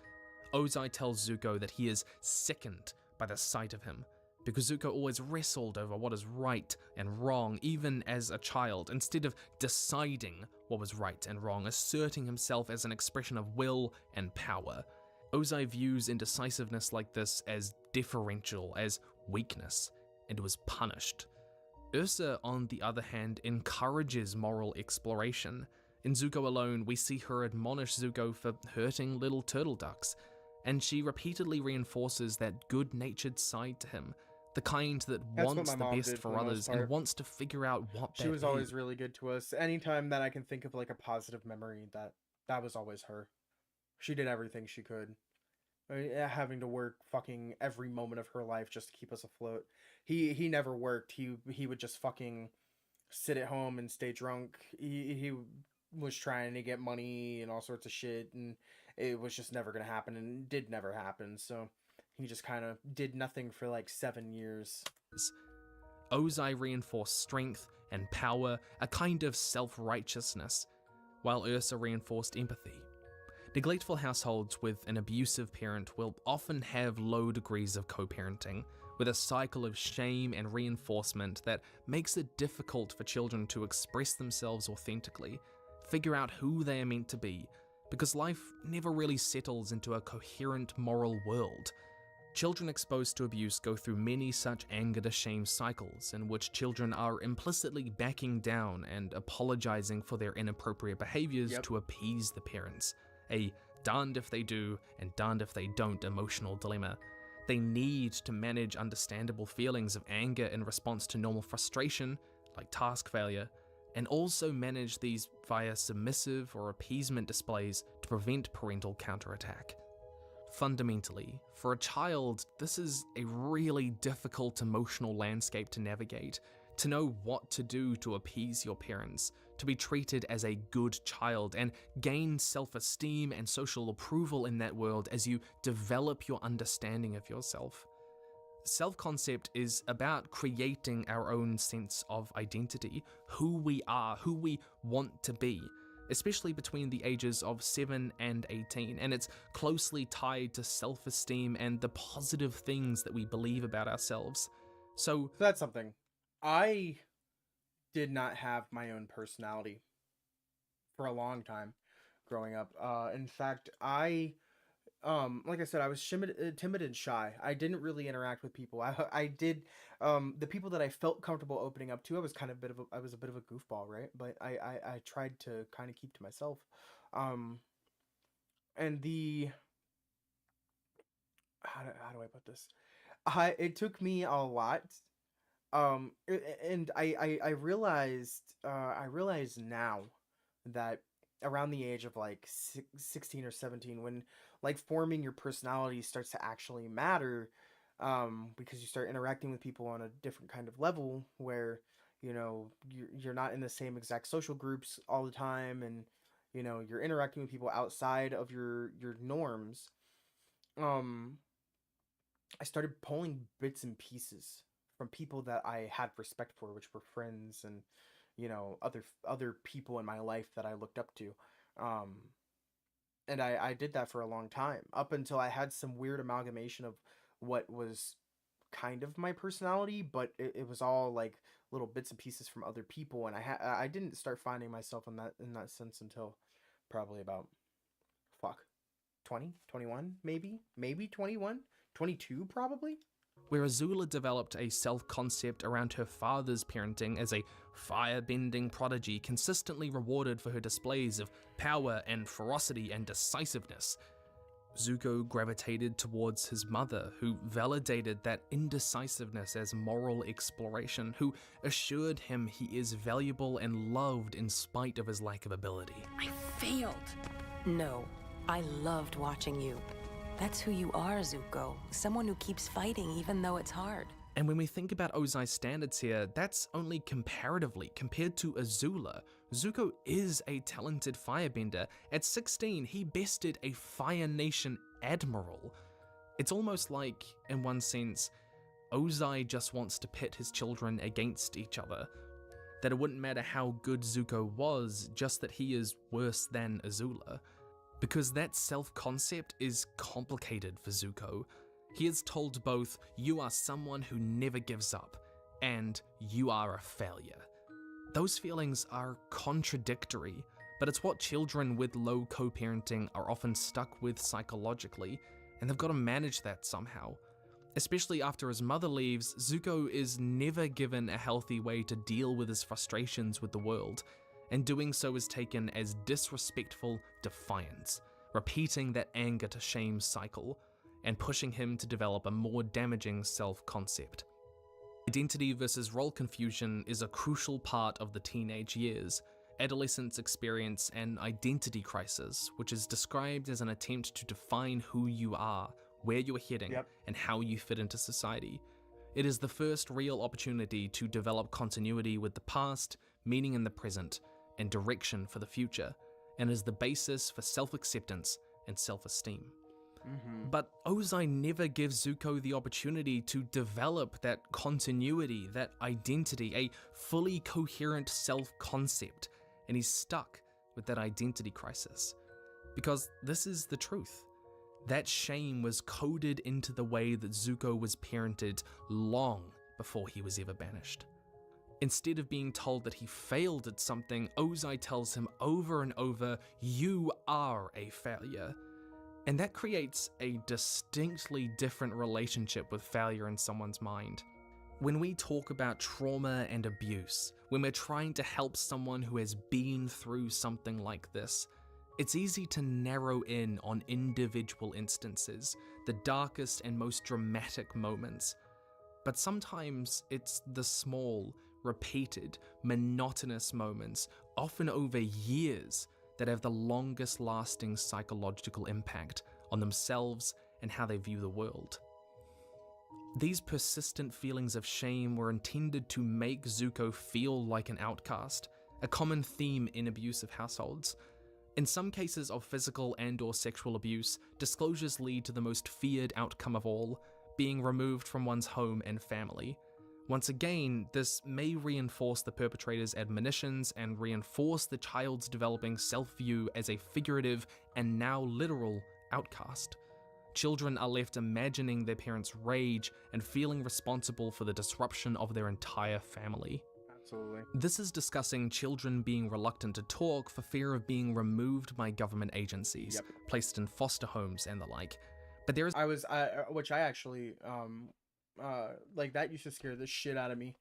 Ozai tells Zuko that he is sickened by the sight of him, because Zuko always wrestled over what is right and wrong, even as a child, instead of deciding what was right and wrong, asserting himself as an expression of will and power. Ozai views indecisiveness like this as deferential, as weakness, and was punished. Ursa, on the other hand, encourages moral exploration. In Zuko alone, we see her admonish Zuko for hurting little turtle ducks, and she repeatedly reinforces that good-natured side to him, the kind that wants the best for others and wants to figure out what she was always really good to us. Anytime that I can think of like a positive memory, that was always her. She did everything she could. I mean, having to work fucking every moment of her life just to keep us afloat. He never worked. He would just fucking sit at home and stay drunk. He was trying to get money and all sorts of shit, and it was just never gonna happen, and did never happen. So he just kind of did nothing for like 7 years. Ozai reinforced strength and power, a kind of self-righteousness, while Ursa reinforced empathy. Neglectful households with an abusive parent will often have low degrees of co-parenting, with a cycle of shame and reinforcement that makes it difficult for children to express themselves authentically, figure out who they are meant to be, because life never really settles into a coherent moral world. Children exposed to abuse go through many such anger to shame cycles in which children are implicitly backing down and apologizing for their inappropriate behaviors to appease the parents. A darned if they do and darned if they don't emotional dilemma. They need to manage understandable feelings of anger in response to normal frustration, like task failure, and also manage these via submissive or appeasement displays to prevent parental counterattack. Fundamentally, for a child, this is a really difficult emotional landscape to navigate, to know what to do to appease your parents, to be treated as a good child, and gain self-esteem and social approval in that world as you develop your understanding of yourself. Self-concept is about creating our own sense of identity, who we are, who we want to be, especially between the ages of 7 and 18, and it's closely tied to self-esteem and the positive things that we believe about ourselves. So that's something. I did not have my own personality for a long time growing up. In fact, like I said, I was timid and shy. I didn't really interact with people. I did, the people that I felt comfortable opening up to, I was a bit of a goofball, right? But I tried to kind of keep to myself. And how do I put this? It took me a lot, and I realized I realize now that around the age of like 16 or 17, when like forming your personality starts to actually matter, because you start interacting with people on a different kind of level where you're not in the same exact social groups all the time, and you're interacting with people outside of your norms. um I started pulling bits and pieces from people that I had respect for, which were friends and other people in my life that I looked up to. Um, and I did that for a long time, up until I had some weird amalgamation of what was kind of my personality, but it was all like little bits and pieces from other people, and I didn't start finding myself in that sense until probably about fuck 20, 21, maybe 21, 22 probably. Where Azula developed a self-concept around her father's parenting as a fire-bending prodigy consistently rewarded for her displays of power and ferocity and decisiveness, Zuko gravitated towards his mother, who validated that indecisiveness as moral exploration, who assured him he is valuable and loved in spite of his lack of ability. I failed. No, I loved watching you. That's who you are, Zuko. Someone who keeps fighting even though it's hard. And when we think about Ozai's standards here, that's only comparatively compared to Azula. Zuko is a talented firebender. At 16, he bested a Fire Nation admiral. It's almost like, in one sense, Ozai just wants to pit his children against each other. That it wouldn't matter how good Zuko was, just that he is worse than Azula. Because that self-concept is complicated for Zuko. He is told both, you are someone who never gives up, and you are a failure. Those feelings are contradictory, but it's what children with low co-parenting are often stuck with psychologically, and they've got to manage that somehow. Especially after his mother leaves, Zuko is never given a healthy way to deal with his frustrations with the world, and doing so is taken as disrespectful defiance, repeating that anger to shame cycle, and pushing him to develop a more damaging self-concept. Identity versus role confusion is a crucial part of the teenage years. Adolescents experience an identity crisis, which is described as an attempt to define who you are, where you're heading, and how you fit into society. It is the first real opportunity to develop continuity with the past, meaning in the present, and direction for the future, and is the basis for self-acceptance and self-esteem. But Ozai never gives Zuko the opportunity to develop that continuity, that identity, a fully coherent self-concept, and he's stuck with that identity crisis. Because this is the truth. That shame was coded into the way that Zuko was parented long before he was ever banished. Instead of being told that he failed at something, Ozai tells him over and over, you are a failure. And that creates a distinctly different relationship with failure in someone's mind. When we talk about trauma and abuse, when we're trying to help someone who has been through something like this, it's easy to narrow in on individual instances, the darkest and most dramatic moments. But sometimes it's the small, repeated, monotonous moments, often over years, that have the longest lasting psychological impact on themselves and how they view the world. These persistent feelings of shame were intended to make Zuko feel like an outcast, a common theme in abusive households. In some cases of physical and/or sexual abuse, disclosures lead to the most feared outcome of all, being removed from one's home and family. Once again, this may reinforce the perpetrator's admonitions and reinforce the child's developing self-view as a figurative and now literal outcast. Children are left imagining their parents' rage and feeling responsible for the disruption of their entire family. Absolutely. This is discussing children being reluctant to talk for fear of being removed by government agencies, placed in foster homes and the like. But there is which I actually like that used to scare the shit out of me.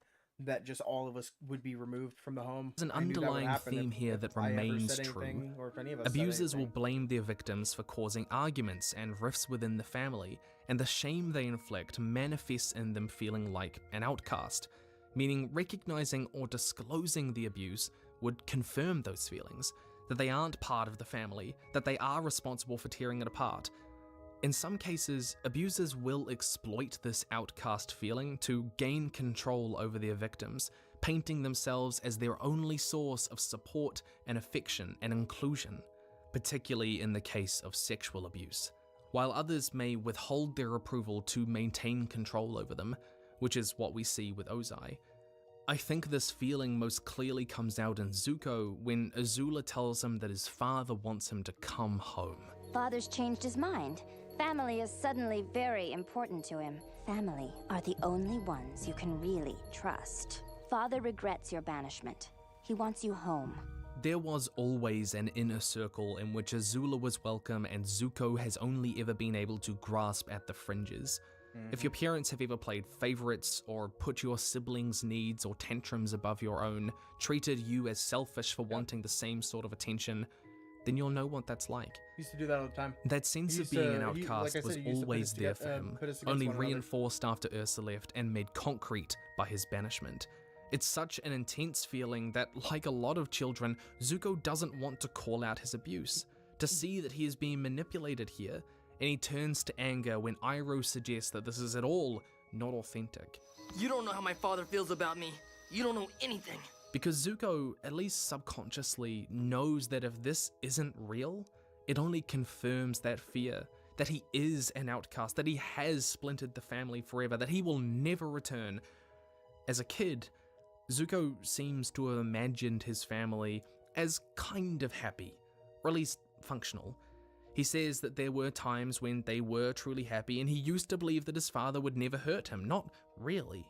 that just all of us would be removed from the home. There's an I knew that would underlying happen theme here if that I ever remains said true. anything, or if any of us said Abusers will anything. blame their victims for causing arguments and rifts within the family, and the shame they inflict manifests in them feeling like an outcast, meaning recognizing or disclosing the abuse would confirm those feelings, that they aren't part of the family, that they are responsible for tearing it apart. In some cases, abusers will exploit this outcast feeling to gain control over their victims, painting themselves as their only source of support and affection and inclusion, particularly in the case of sexual abuse, while others may withhold their approval to maintain control over them, which is what we see with Ozai. I think this feeling most clearly comes out in Zuko when Azula tells him that his father wants him to come home. Father's changed his mind. Family is suddenly very important to him. Family are the only ones you can really trust. Father regrets your banishment. He wants you home. There was always an inner circle in which Azula was welcome and Zuko has only ever been able to grasp at the fringes. If your parents have ever played favorites or put your siblings' needs or tantrums above your own, treated you as selfish for wanting the same sort of attention, then you'll know what that's like. Used to do that all the time. That sense He of used being to- an he- outcast like I said, was he used to put always us there toge- for him, put us against only one another. reinforced after Ursa left and made concrete by his banishment. It's such an intense feeling that, like a lot of children, Zuko doesn't want to call out his abuse, to see that he is being manipulated here, and he turns to anger when Iroh suggests that this is at all not authentic. You don't know how my father feels about me. You don't know anything. Because Zuko, at least subconsciously, knows that if this isn't real, it only confirms that fear, that he is an outcast, that he has splintered the family forever, that he will never return. As a kid, Zuko seems to have imagined his family as kind of happy, or at least functional. He says that there were times when they were truly happy, and he used to believe that his father would never hurt him. Not really.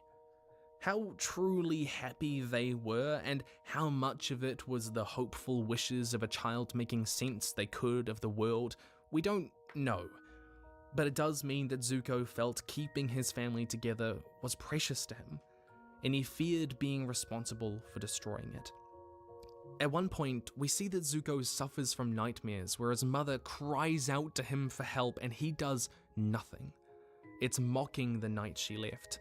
How truly happy they were, and how much of it was the hopeful wishes of a child making sense they could of the world, we don't know. But it does mean that Zuko felt keeping his family together was precious to him, and he feared being responsible for destroying it. At one point, we see that Zuko suffers from nightmares where his mother cries out to him for help and he does nothing. It's mocking the night she left.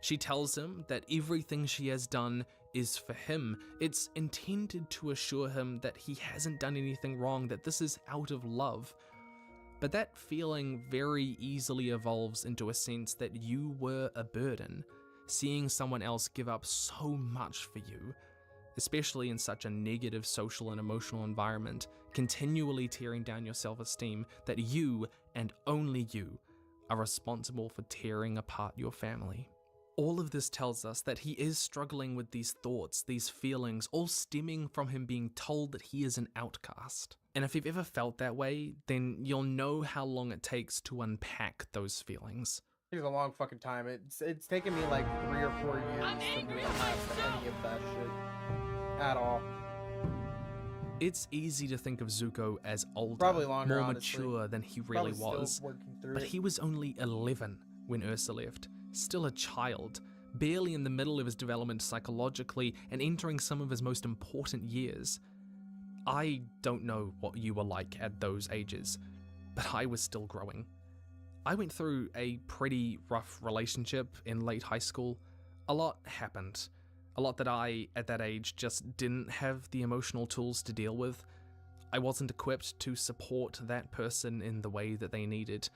She tells him that everything she has done is for him. It's intended to assure him that he hasn't done anything wrong, that this is out of love. But that feeling very easily evolves into a sense that you were a burden, seeing someone else give up so much for you, especially in such a negative social and emotional environment, continually tearing down your self-esteem, that you, and only you, are responsible for tearing apart your family. All of this tells us that he is struggling with these thoughts, these feelings, all stemming from him being told that he is an outcast. And if you've ever felt that way, then you'll know how long it takes to unpack those feelings. It's a long fucking time. It's taken me like 3 or 4 years I'm to angry realize at myself. any of that shit at all. It's easy to think of Zuko as older, Probably longer, more honestly. mature than he really Probably was. still working through But it. he was only 11 when Ursa left, still a child, barely in the middle of his development psychologically and entering some of his most important years. I don't know what you were like at those ages, but I was still growing. I went through a pretty rough relationship in late high school. A lot happened. A lot that I, at that age, just didn't have the emotional tools to deal with. I wasn't equipped to support that person in the way that they needed,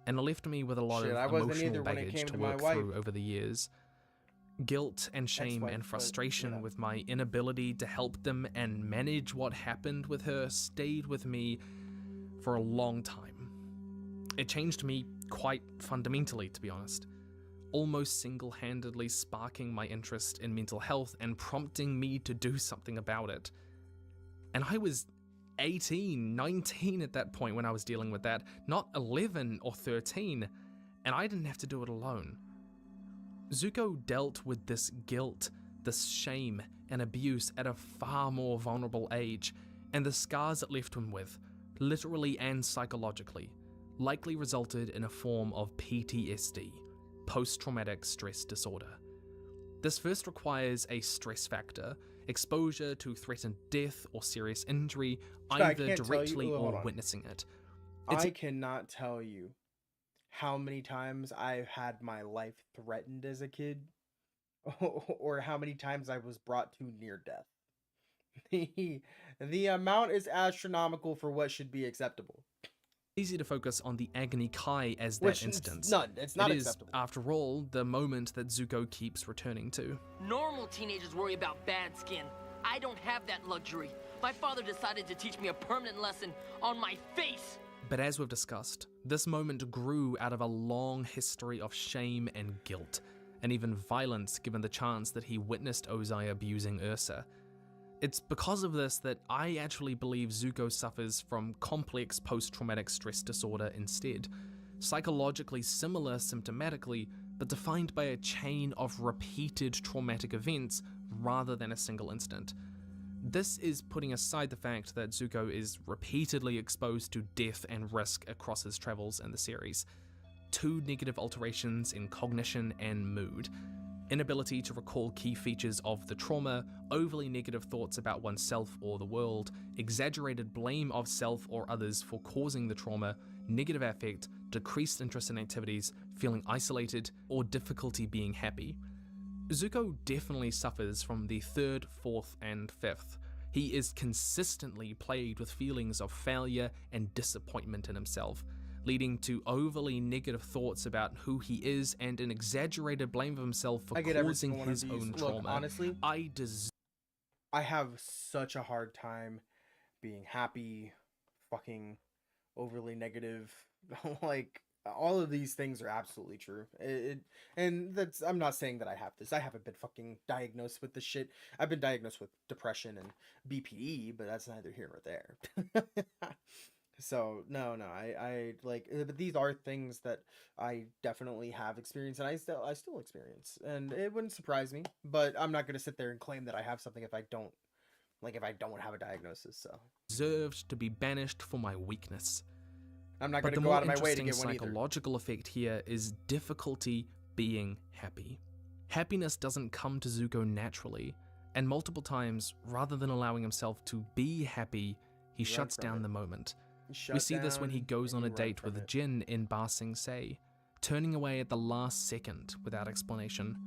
and it left me with a lot Shit, of I wasn't emotional either when it baggage came to to my work wife. through over the years. Guilt and shame Ex-wife, and but, frustration yeah. with my inability to help them and manage what happened with her stayed with me for a long time. It changed me quite fundamentally, to be honest, almost single-handedly sparking my interest in mental health and prompting me to do something about it. And I was 18, 19 at that point when I was dealing with that, not 11 or 13, and I didn't have to do it alone. Zuko dealt with this guilt, this shame, and abuse at a far more vulnerable age, and the scars it left him with, literally and psychologically, likely resulted in a form of PTSD, post-traumatic stress disorder. This first requires a stress factor, exposure to threatened death or serious injury, either directly or witnessing it. I cannot tell you how many times I've had my life threatened as a kid, or how many times I was brought to near death. The amount is astronomical for what should be acceptable. Easy to focus on the Agni Kai as that instance. It's not it is, acceptable. after all, the moment that Zuko keeps returning to. Normal teenagers worry about bad skin. I don't have that luxury. My father decided to teach me a permanent lesson on my face. But as we've discussed, this moment grew out of a long history of shame and guilt, and even violence given the chance that he witnessed Ozai abusing Ursa. It's because of this that I actually believe Zuko suffers from complex post-traumatic stress disorder instead, psychologically similar symptomatically, but defined by a chain of repeated traumatic events rather than a single incident. This is putting aside the fact that Zuko is repeatedly exposed to death and risk across his travels in the series. 2 negative alterations in cognition and mood. Inability to recall key features of the trauma, overly negative thoughts about oneself or the world, exaggerated blame of self or others for causing the trauma, negative affect, decreased interest in activities, feeling isolated, or difficulty being happy. Zuko definitely suffers from the 3rd, 4th, and 5th. He is consistently plagued with feelings of failure and disappointment in himself, leading to overly negative thoughts about who he is and an exaggerated blame of himself for causing his own trauma. Look, honestly, I have such a hard time being happy, fucking overly negative. Like, all of these things are absolutely true. And that's, I'm not saying that I have this. I haven't been fucking diagnosed with this shit. I've been diagnosed with depression and BPD, but that's neither here nor there. So no, I like, but these are things that I definitely have experienced, and I still experience, and it wouldn't surprise me. But I'm not gonna sit there and claim that I have something if I don't have a diagnosis. So deserved to be banished for my weakness. I'm not gonna go out of my way to get one either. The psychological effect here is difficulty being happy. Happiness doesn't come to Zuko naturally, and multiple times, rather than allowing himself to be happy, he shuts down the moment. We see this when he goes on a date with Jin in Ba Sing Se, turning away at the last second without explanation.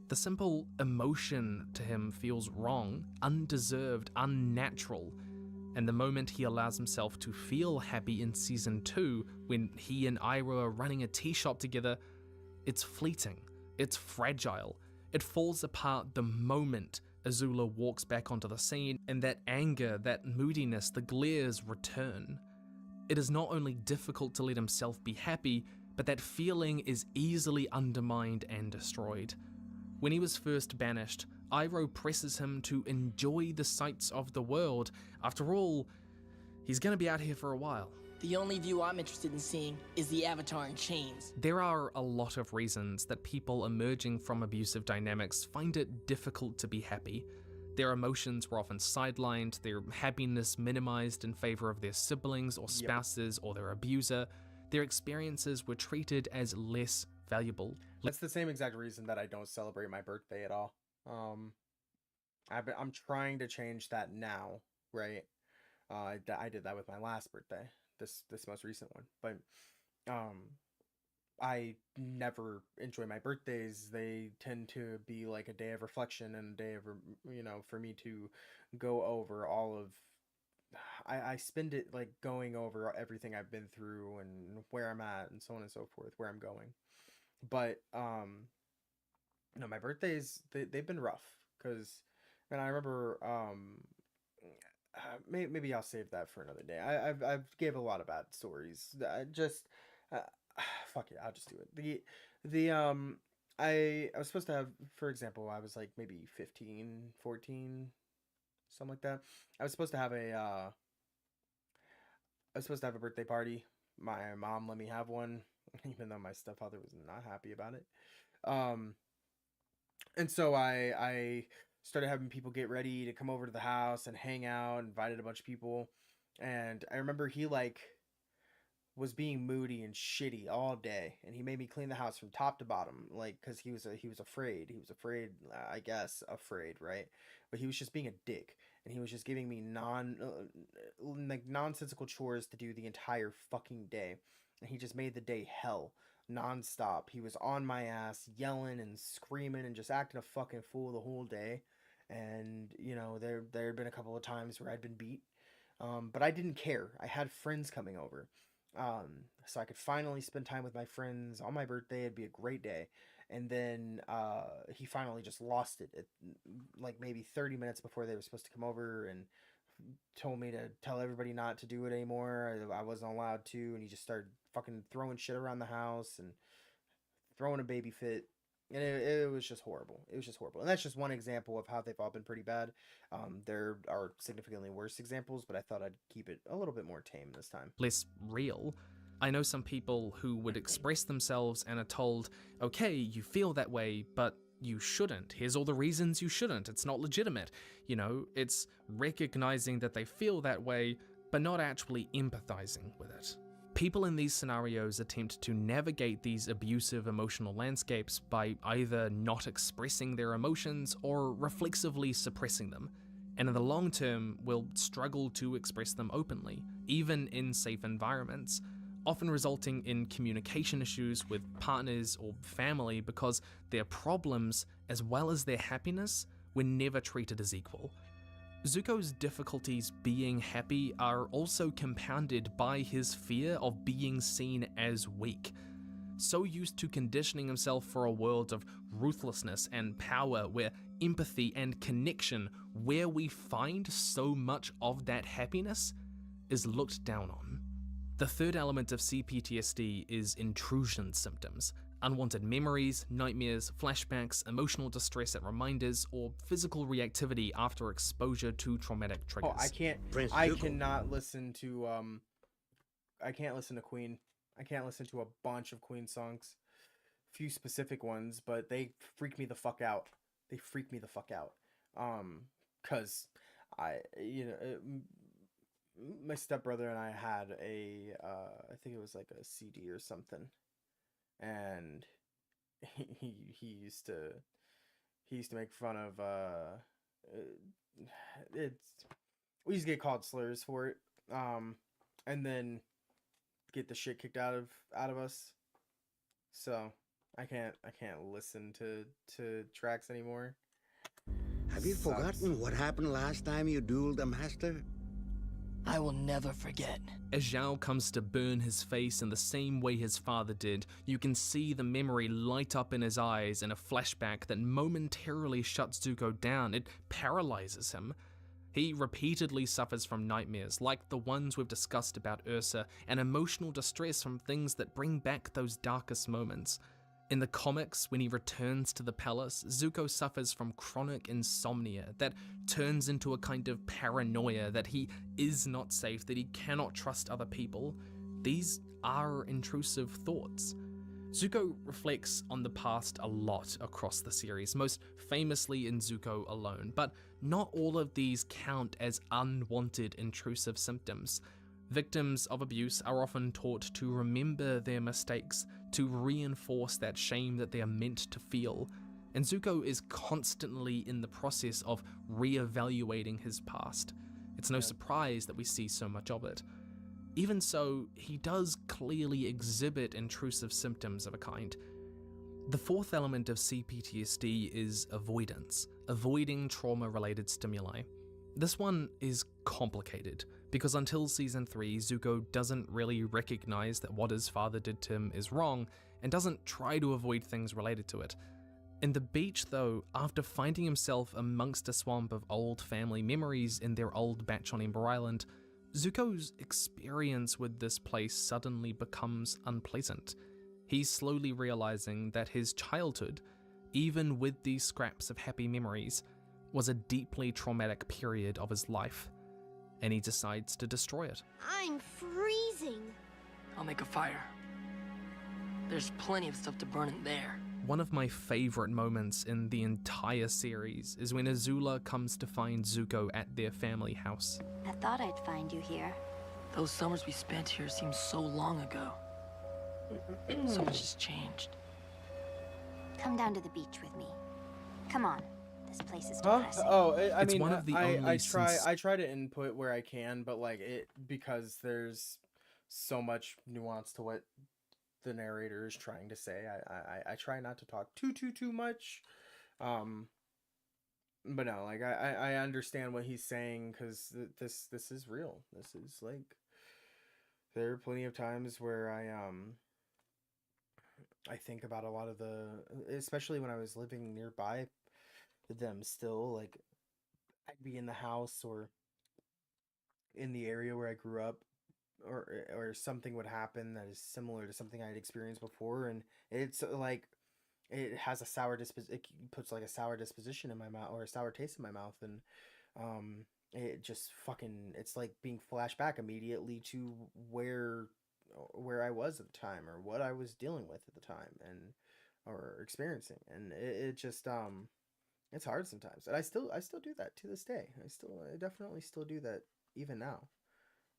The simple emotion to him feels wrong, undeserved, unnatural, and the moment he allows himself to feel happy in Season 2, when he and Iroh are running a tea shop together, it's fleeting, it's fragile, it falls apart the moment Azula walks back onto the scene, and that anger, that moodiness, the glares return. It is not only difficult to let himself be happy, but that feeling is easily undermined and destroyed. When he was first banished, Iroh presses him to enjoy the sights of the world. After all, he's gonna be out here for a while. The only view I'm interested in seeing is the Avatar in chains. There are a lot of reasons that people emerging from abusive dynamics find it difficult to be happy. Their emotions were often sidelined, their happiness minimized in favor of their siblings or spouses or their abuser. Their experiences were treated as less valuable. That's the same exact reason that I don't celebrate my birthday at all. I'm trying to change that now, right? I did that with my last birthday, this most recent one, but I never enjoy my birthdays. They tend to be like a day of reflection and a day of, for me to go over all of, I spend it like going over everything I've been through and where I'm at and so on and so forth, where I'm going. But, my birthdays, they've been rough because, and I remember, maybe I'll save that for another day. I've gave a lot of bad stories. Fuck it, I'll just do it. I was supposed to have, for example, I was like maybe 15, 14, something like that. I was supposed to have a birthday party. My mom let me have one, even though my stepfather was not happy about it. And so I started having people get ready to come over to the house and hang out, invited a bunch of people. And I remember he like was being moody and shitty all day, and he made me clean the house from top to bottom, like, because he was afraid, I guess, afraid, right? But he was just being a dick, and he was just giving me nonsensical chores to do the entire fucking day, and he just made the day hell nonstop. He was on my ass, yelling and screaming and just acting a fucking fool the whole day. And you know, there had been a couple of times where I'd been beat, but I didn't care. I had friends coming over, so I could finally spend time with my friends on my birthday. It'd be a great day. And then he finally just lost it at like maybe 30 minutes before they were supposed to come over, and told me to tell everybody not to do it anymore. I wasn't allowed to, and he just started fucking throwing shit around the house and throwing a baby fit. And it was just horrible. It was just horrible. And that's just one example of how they've all been pretty bad. There are significantly worse examples, but I thought I'd keep it a little bit more tame this time. Less real. I know some people who would express themselves and are told, okay, you feel that way, but you shouldn't. Here's all the reasons you shouldn't. It's not legitimate. You know, it's recognizing that they feel that way, but not actually empathizing with it. People in these scenarios attempt to navigate these abusive emotional landscapes by either not expressing their emotions or reflexively suppressing them, and in the long term will struggle to express them openly, even in safe environments, often resulting in communication issues with partners or family because their problems, as well as their happiness, were never treated as equal. Zuko's difficulties being happy are also compounded by his fear of being seen as weak. So used to conditioning himself for a world of ruthlessness and power where empathy and connection, where we find so much of that happiness, is looked down on. The third element of CPTSD is intrusion symptoms. Unwanted memories, nightmares, flashbacks, emotional distress at reminders, or physical reactivity after exposure to traumatic triggers. Oh, cannot listen to I can't listen to Queen. I can't listen to a bunch of Queen songs. Few specific ones, but they freak me the fuck out. Cause my stepbrother and I had a I think it was like a CD or something. And he used to make fun of we used to get called slurs for it, and then get the shit kicked out of us. So I can't listen to tracks anymore. Have you forgotten what happened last time you dueled the master? I will never forget. As Zhao comes to burn his face in the same way his father did, you can see the memory light up in his eyes in a flashback that momentarily shuts Zuko down. It paralyzes him. He repeatedly suffers from nightmares, like the ones we've discussed about Ursa, and emotional distress from things that bring back those darkest moments. In the comics, when he returns to the palace, Zuko suffers from chronic insomnia that turns into a kind of paranoia that he is not safe, that he cannot trust other people. These are intrusive thoughts. Zuko reflects on the past a lot across the series, most famously in Zuko Alone, but not all of these count as unwanted intrusive symptoms. Victims of abuse are often taught to remember their mistakes, to reinforce that shame that they are meant to feel, and Zuko is constantly in the process of re-evaluating his past. It's no surprise that we see so much of it. Even so, he does clearly exhibit intrusive symptoms of a kind. The fourth element of CPTSD is avoidance, avoiding trauma-related stimuli. This one is complicated, because until Season 3, Zuko doesn't really recognize that what his father did to him is wrong, and doesn't try to avoid things related to it. In the beach, though, after finding himself amongst a swamp of old family memories in their old batch on Ember Island, Zuko's experience with this place suddenly becomes unpleasant. He's slowly realizing that his childhood, even with these scraps of happy memories, was a deeply traumatic period of his life, and he decides to destroy it. I'm freezing. I'll make a fire. There's plenty of stuff to burn in there. One of my favorite moments in the entire series is when Azula comes to find Zuko at their family house. I thought I'd find you here. Those summers we spent here seem so long ago. So much has changed. Come down to the beach with me. Come on. This place is depressing. Oh, I It's mean, one of the I only try to input where I can, but like because there's so much nuance to what the narrator is trying to say. I try not to talk too much. But no, like I understand what he's saying, because this is real. This is like, there are plenty of times where I think about a lot of especially when I was living nearby them still, like I'd be in the house or in the area where I grew up, or something would happen that is similar to something I'd experienced before, and it's like it has a it puts like a sour disposition in my mouth, or a sour taste in my mouth, and it just fucking, it's like being flashed back immediately to where I was at the time, or what I was dealing with at the time, and or experiencing, and it just it's hard sometimes, and I still do that to this day. I definitely still do that even now.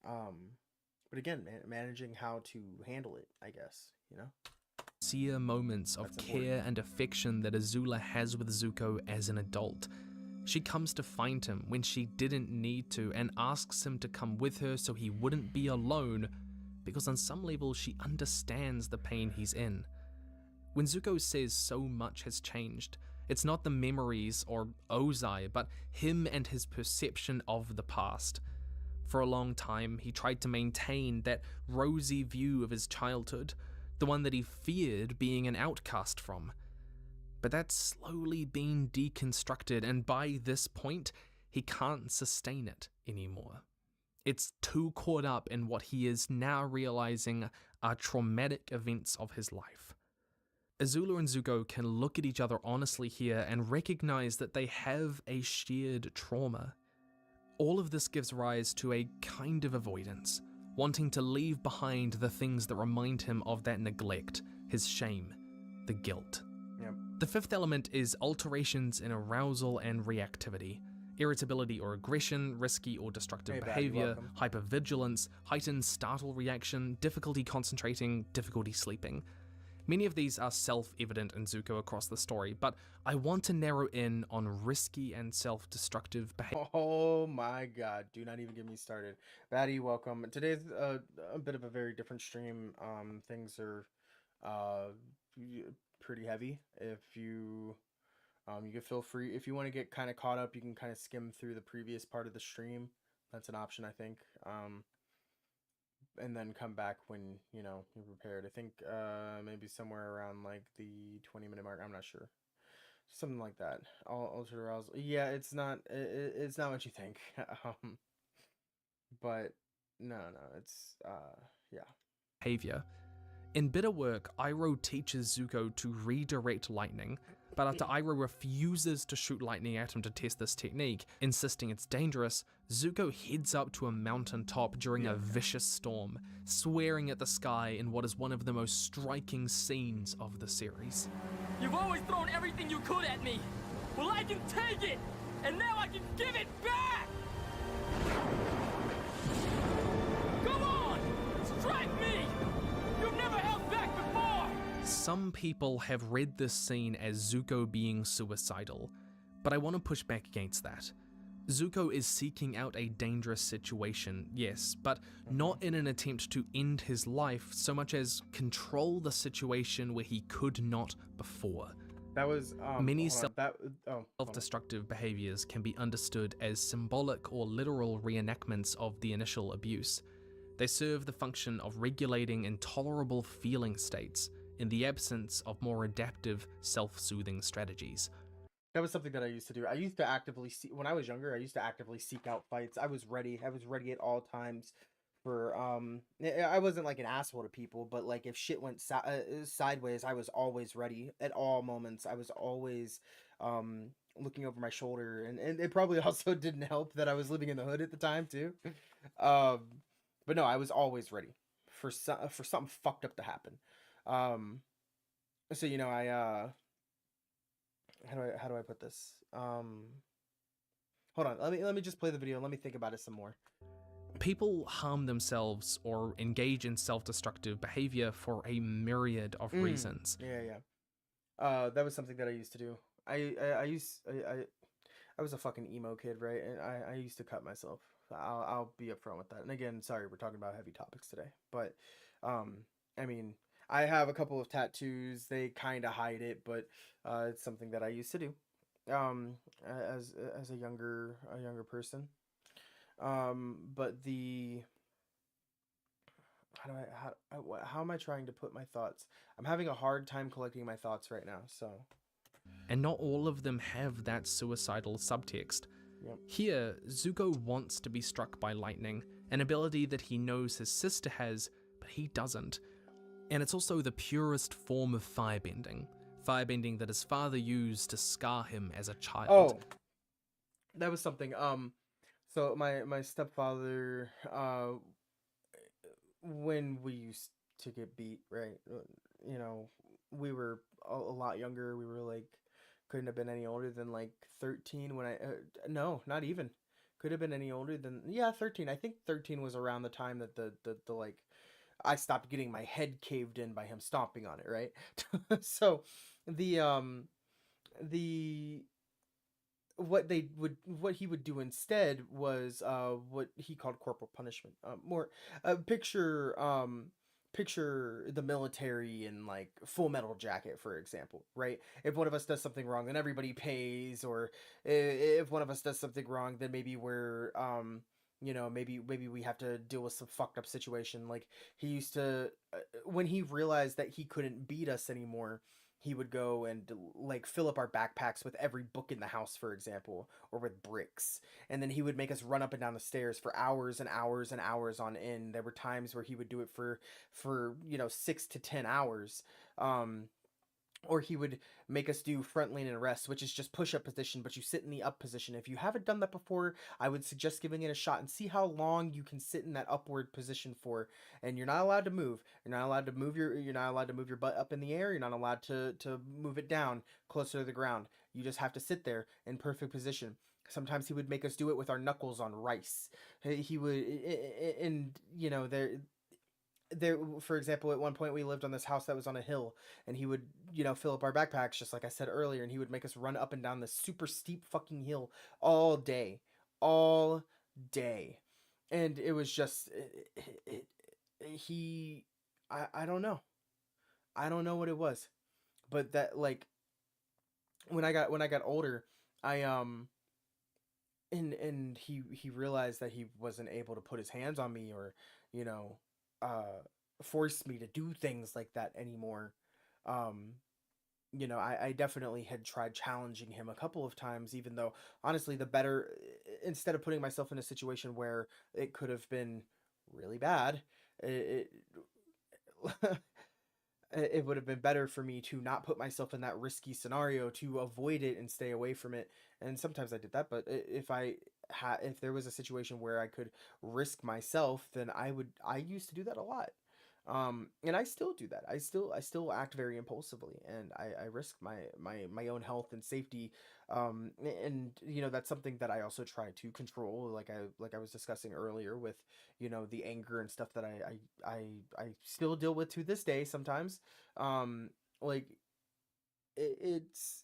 But again, managing how to handle it, I guess, you know. Sincere moments of care and affection that Azula has with Zuko as an adult. She comes to find him when she didn't need to, and asks him to come with her so he wouldn't be alone, because on some level she understands the pain he's in. When Zuko says so much has changed, it's not the memories or Ozai, but him and his perception of the past. For a long time, he tried to maintain that rosy view of his childhood, the one that he feared being an outcast from. But that's slowly been deconstructed, and by this point, he can't sustain it anymore. It's too caught up in what he is now realizing are traumatic events of his life. Azula and Zuko can look at each other honestly here and recognize that they have a shared trauma. All of this gives rise to a kind of avoidance, wanting to leave behind the things that remind him of that neglect, his shame, the guilt. Yep. The fifth element is alterations in arousal and reactivity. Irritability or aggression, risky or destructive behavior, hypervigilance, heightened startle reaction, difficulty concentrating, difficulty sleeping. Many of these are self-evident in Zuko across the story, but I want to narrow in on risky and self-destructive behavior. Oh my god, do not even get me started. Batty, welcome. Today's a bit of a very different stream. Things are pretty heavy. If you can feel free, if you want to get kind of caught up, you can kind of skim through the previous part of the stream. That's an option, I think. And then come back when, you know, you're prepared. I think maybe somewhere around like the 20-minute mark. I'm not sure. Something like that. Altered arousal. Yeah, it's not what you think. But no, it's yeah. Behavior. In Bitter Work, Iroh teaches Zuko to redirect lightning, but after Iroh refuses to shoot lightning at him to test this technique, insisting it's dangerous, Zuko heads up to a mountain top during a vicious storm, swearing at the sky in what is one of the most striking scenes of the series. You've always thrown everything you could at me. Well, I can take it, and now I can give it back! Come on! Strike me! You've never held back before! Some people have read this scene as Zuko being suicidal, but I want to push back against that. Zuko is seeking out a dangerous situation, yes, but not in an attempt to end his life so much as control the situation where he could not before. That was many self-destructive behaviors can be understood as symbolic or literal reenactments of the initial abuse. They serve the function of regulating intolerable feeling states in the absence of more adaptive, self-soothing strategies. That was something that I used to do. I used to actively when I was younger, I used to actively seek out fights. I was ready at all times for I wasn't like an asshole to people, but like if shit went sideways, I was always ready at all moments. I was always looking over my shoulder, and it probably also didn't help that I was living in the hood at the time too. But no, I was always ready for something fucked up to happen. So you know, I how do I put this? Hold on, let me just play the video and let me think about it some more. People harm themselves or engage in self-destructive behavior for a myriad of reasons. Yeah. That was something that I used to do. I was a fucking emo kid, right? And I used to cut myself. I'll be upfront with that. And again, sorry, we're talking about heavy topics today. But, I mean, I have a couple of tattoos. They kind of hide it, but it's something that I used to do as a younger person. But the how am I trying to put my thoughts? I'm having a hard time collecting my thoughts right now. So, and not all of them have that suicidal subtext. Yep. Here, Zuko wants to be struck by lightning, an ability that he knows his sister has, but he doesn't. And it's also the purest form of firebending that his father used to scar him as a child. Oh, that was something. So my stepfather, when we used to get beat, right? You know, we were a lot younger. We were like, couldn't have been any older than like 13 when no, not even. Could have been any older than, 13. I think 13 was around the time that the like, I stopped getting my head caved in by him stomping on it, right? So what he would do instead was what he called corporal punishment. Picture the military in like Full Metal Jacket, for example, right? If one of us does something wrong, then everybody pays, or if one of us does something wrong, then maybe we're maybe we have to deal with some fucked up situation. Like, he used to, when he realized that he couldn't beat us anymore, he would go and like fill up our backpacks with every book in the house, for example, or with bricks. And then he would make us run up and down the stairs for hours and hours and hours on end. There were times where he would do it for 6 to 10 hours. Or he would make us do front lean and rest, which is just push-up position, but you sit in the up position. If you haven't done that before, I would suggest giving it a shot and see how long you can sit in that upward position for. And you're not allowed to move. You're not allowed to move your butt up in the air. You're not allowed to move it down closer to the ground. You just have to sit there in perfect position. Sometimes he would make us do it with our knuckles on rice. He would, and there, for example, at one point we lived on this house that was on a hill, and he would, fill up our backpacks, just like I said earlier, and he would make us run up and down this super steep fucking hill all day. And it was just, I don't know. I don't know what it was, but that, like, when I got older, and he realized that he wasn't able to put his hands on me, or, force me to do things like that anymore. I definitely had tried challenging him a couple of times, even though honestly instead of putting myself in a situation where it could have been really bad, it would have been better for me to not put myself in that risky scenario, to avoid it and stay away from it. And sometimes I did that, but if there was a situation where I could risk myself, then I used to do that a lot. And I still do that. I still act very impulsively, and I risk my own health and safety. And that's something that I also try to control, like I was discussing earlier with, the anger and stuff that I still deal with to this day sometimes. Like it's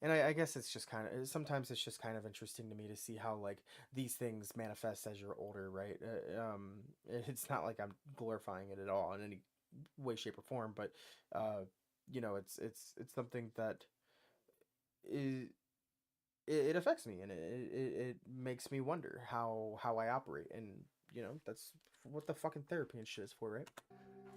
and I guess it's just sometimes it's just kind of interesting to me to see how, like, these things manifest as you're older, right? It's not like I'm glorifying it at all in any way, shape, or form, but it's something that it affects me, and it makes me wonder how I operate, and that's what the fucking therapy and shit is for, right?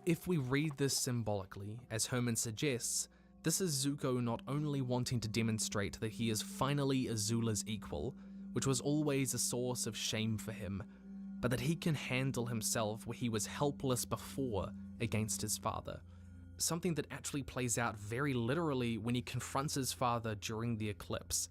If we read this symbolically, as Herman suggests, this is Zuko not only wanting to demonstrate that he is finally Azula's equal, which was always a source of shame for him, but that he can handle himself where he was helpless before against his father. Something that actually plays out very literally when he confronts his father during the eclipse.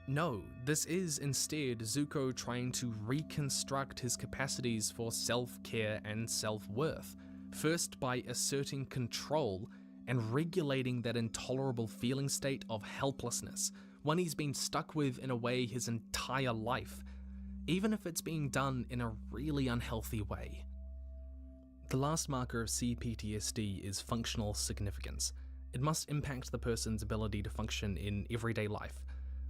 No, this is instead Zuko trying to reconstruct his capacities for self-care and self-worth, first by asserting control and regulating that intolerable feeling state of helplessness, one he's been stuck with in a way his entire life. even if it's being done in a really unhealthy way. The last marker of CPTSD is functional significance. It must impact the person's ability to function in everyday life.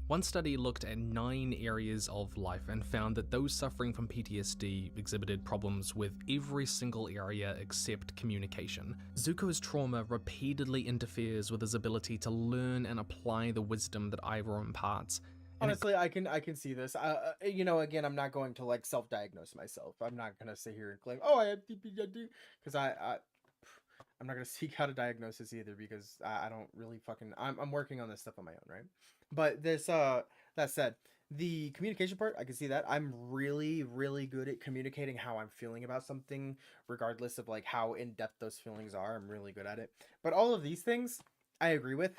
One study looked at 9 areas of life and found that those suffering from PTSD exhibited problems with every single area except communication. Zuko's trauma repeatedly interferes with his ability to learn and apply the wisdom that Iroh imparts. Honestly, I can see this. You know, again, I'm not going to like self-diagnose myself. I'm not gonna sit here and claim, oh, I have PTSD, because I'm not gonna seek out a diagnosis either, because I don't really fucking. I'm working on this stuff on my own, right? But this that said, the communication part, I can see that. I'm really, really good at communicating how I'm feeling about something, regardless of like how in depth those feelings are. I'm really good at it. But all of these things, I agree with,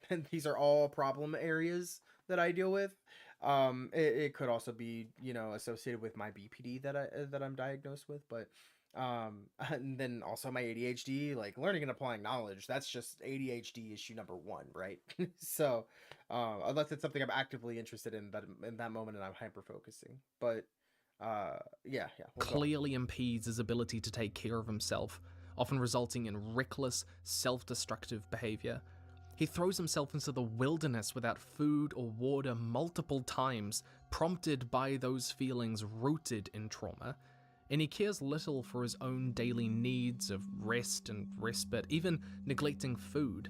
and these are all problem areas that I deal with. It could also be, you know, associated with my BPD that I'm diagnosed with, but and then also my ADHD, like learning and applying knowledge, that's just ADHD issue number 1, right? So unless it's something I'm actively interested in that moment and I'm hyper focusing, but yeah, we'll clearly impedes his ability to take care of himself, often resulting in reckless, self-destructive behavior. He throws himself into the wilderness without food or water multiple times, prompted by those feelings rooted in trauma, and he cares little for his own daily needs of rest and respite, even neglecting food.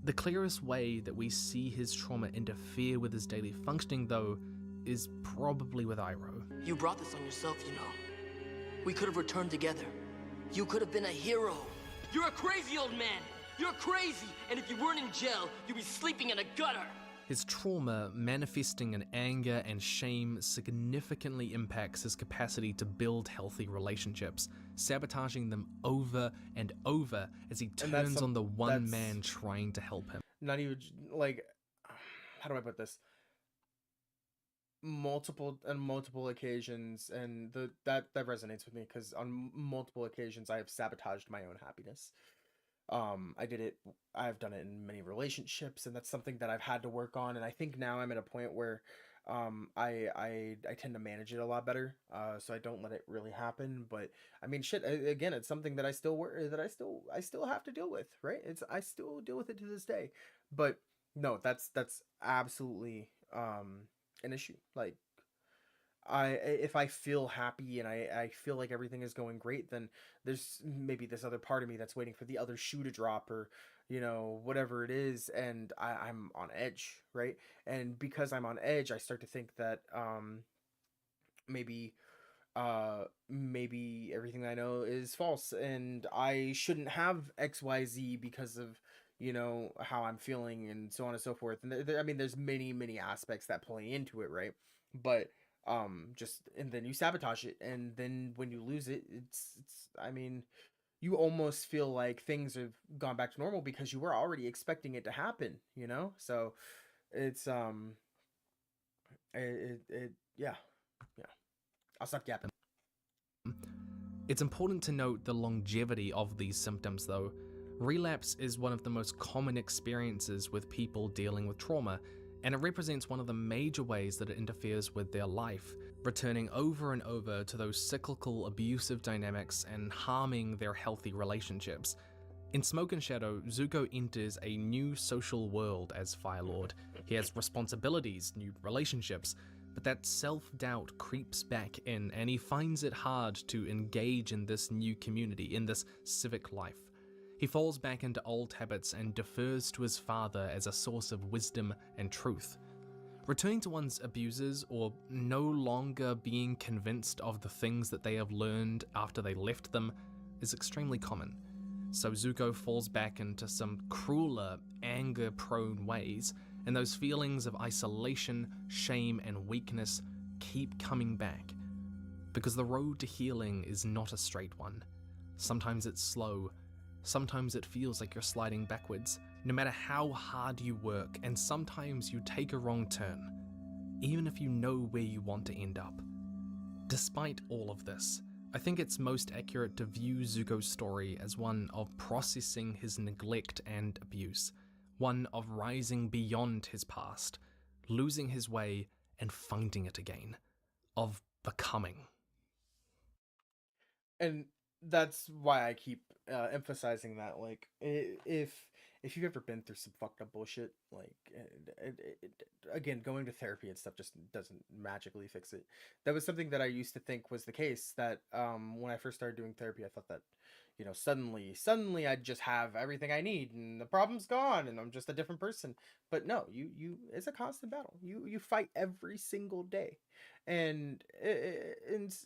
The clearest way that we see his trauma interfere with his daily functioning, though, is probably with Iroh. You brought this on yourself, you know. We could have returned together. You could have been a hero. You're a crazy old man. You're crazy, and if you weren't in jail, you'd be sleeping in a gutter. His trauma, manifesting in anger and shame, significantly impacts his capacity to build healthy relationships, sabotaging them over and over as he turns on the one man trying to help him. Not even, like, how do I put this? Multiple occasions, and that resonates with me, because on multiple occasions I have sabotaged my own happiness. I've done it in many relationships, and that's something that I've had to work on, and I think now I'm at a point where I tend to manage it a lot better, so I don't let it really happen. But I mean, shit, again, it's something that I still have to deal with, right? I still deal with it to this day. But no, that's absolutely an issue. Like, if I feel happy and I feel like everything is going great, then there's maybe this other part of me that's waiting for the other shoe to drop, or, you know, whatever it is, and I'm on edge, right? And because I'm on edge, I start to think that maybe everything I know is false, and I shouldn't have XYZ because of, you know, how I'm feeling, and so on and so forth. And I mean, there's many aspects that play into it, right? But and then you sabotage it, and then when you lose it, it's I mean, you almost feel like things have gone back to normal because you were already expecting it to happen, you know? So it's yeah. I'll stop yapping. It's important to note the longevity of these symptoms, though. Relapse is one of the most common experiences with people dealing with trauma, and it represents one of the major ways that it interferes with their life, returning over and over to those cyclical abusive dynamics and harming their healthy relationships. In Smoke and Shadow, Zuko enters a new social world as Fire Lord. He has responsibilities, new relationships, but that self-doubt creeps back in, and he finds it hard to engage in this new community, in this civic life. He falls back into old habits and defers to his father as a source of wisdom and truth. Returning to one's abusers, or no longer being convinced of the things that they have learned after they left them, is extremely common. So Zuko falls back into some crueler, anger-prone ways, and those feelings of isolation, shame, and weakness keep coming back. Because the road to healing is not a straight one. Sometimes it's slow. Sometimes it feels like you're sliding backwards, no matter how hard you work, and sometimes you take a wrong turn, even if you know where you want to end up. Despite all of this, I think it's most accurate to view Zuko's story as one of processing his neglect and abuse, one of rising beyond his past, losing his way and finding it again, of becoming. And that's why I keep emphasizing that, like, if you've ever been through some fucked up bullshit, like, again, going to therapy and stuff just doesn't magically fix it. That was something that I used to think was the case, that when I first started doing therapy, I thought that, you know, suddenly I'd just have everything I need and the problem's gone and I'm just a different person. But no, it's a constant battle. You fight every single day. And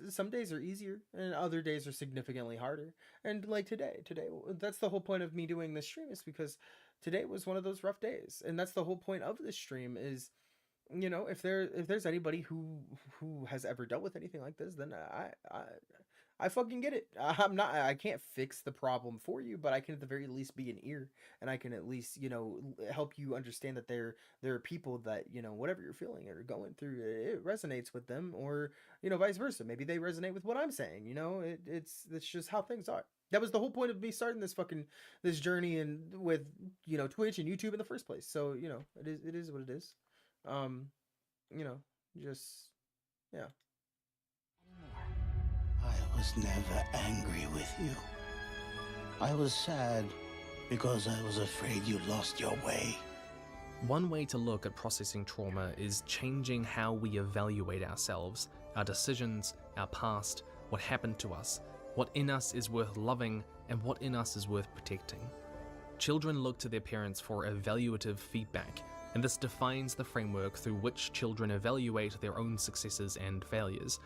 some days are easier and other days are significantly harder. And like today, that's the whole point of me doing this stream, is because today was one of those rough days. And that's the whole point of this stream is, you know, if there's anybody who has ever dealt with anything like this, then I fucking get it. I can't fix the problem for you, but I can at the very least be an ear, and I can at least, you know, help you understand that there are people that, you know, whatever you're feeling or going through, it resonates with them, or, you know, vice versa. Maybe they resonate with what I'm saying, you know, it's just how things are. That was the whole point of me starting this journey and with, you know, Twitch and YouTube in the first place. So, you know, it is what it is. You know, just, yeah. I was never angry with you. I was sad because I was afraid you lost your way. One way to look at processing trauma is changing how we evaluate ourselves, our decisions, our past, what happened to us, what in us is worth loving, and what in us is worth protecting. Children look to their parents for evaluative feedback, and this defines the framework through which children evaluate their own successes and failures.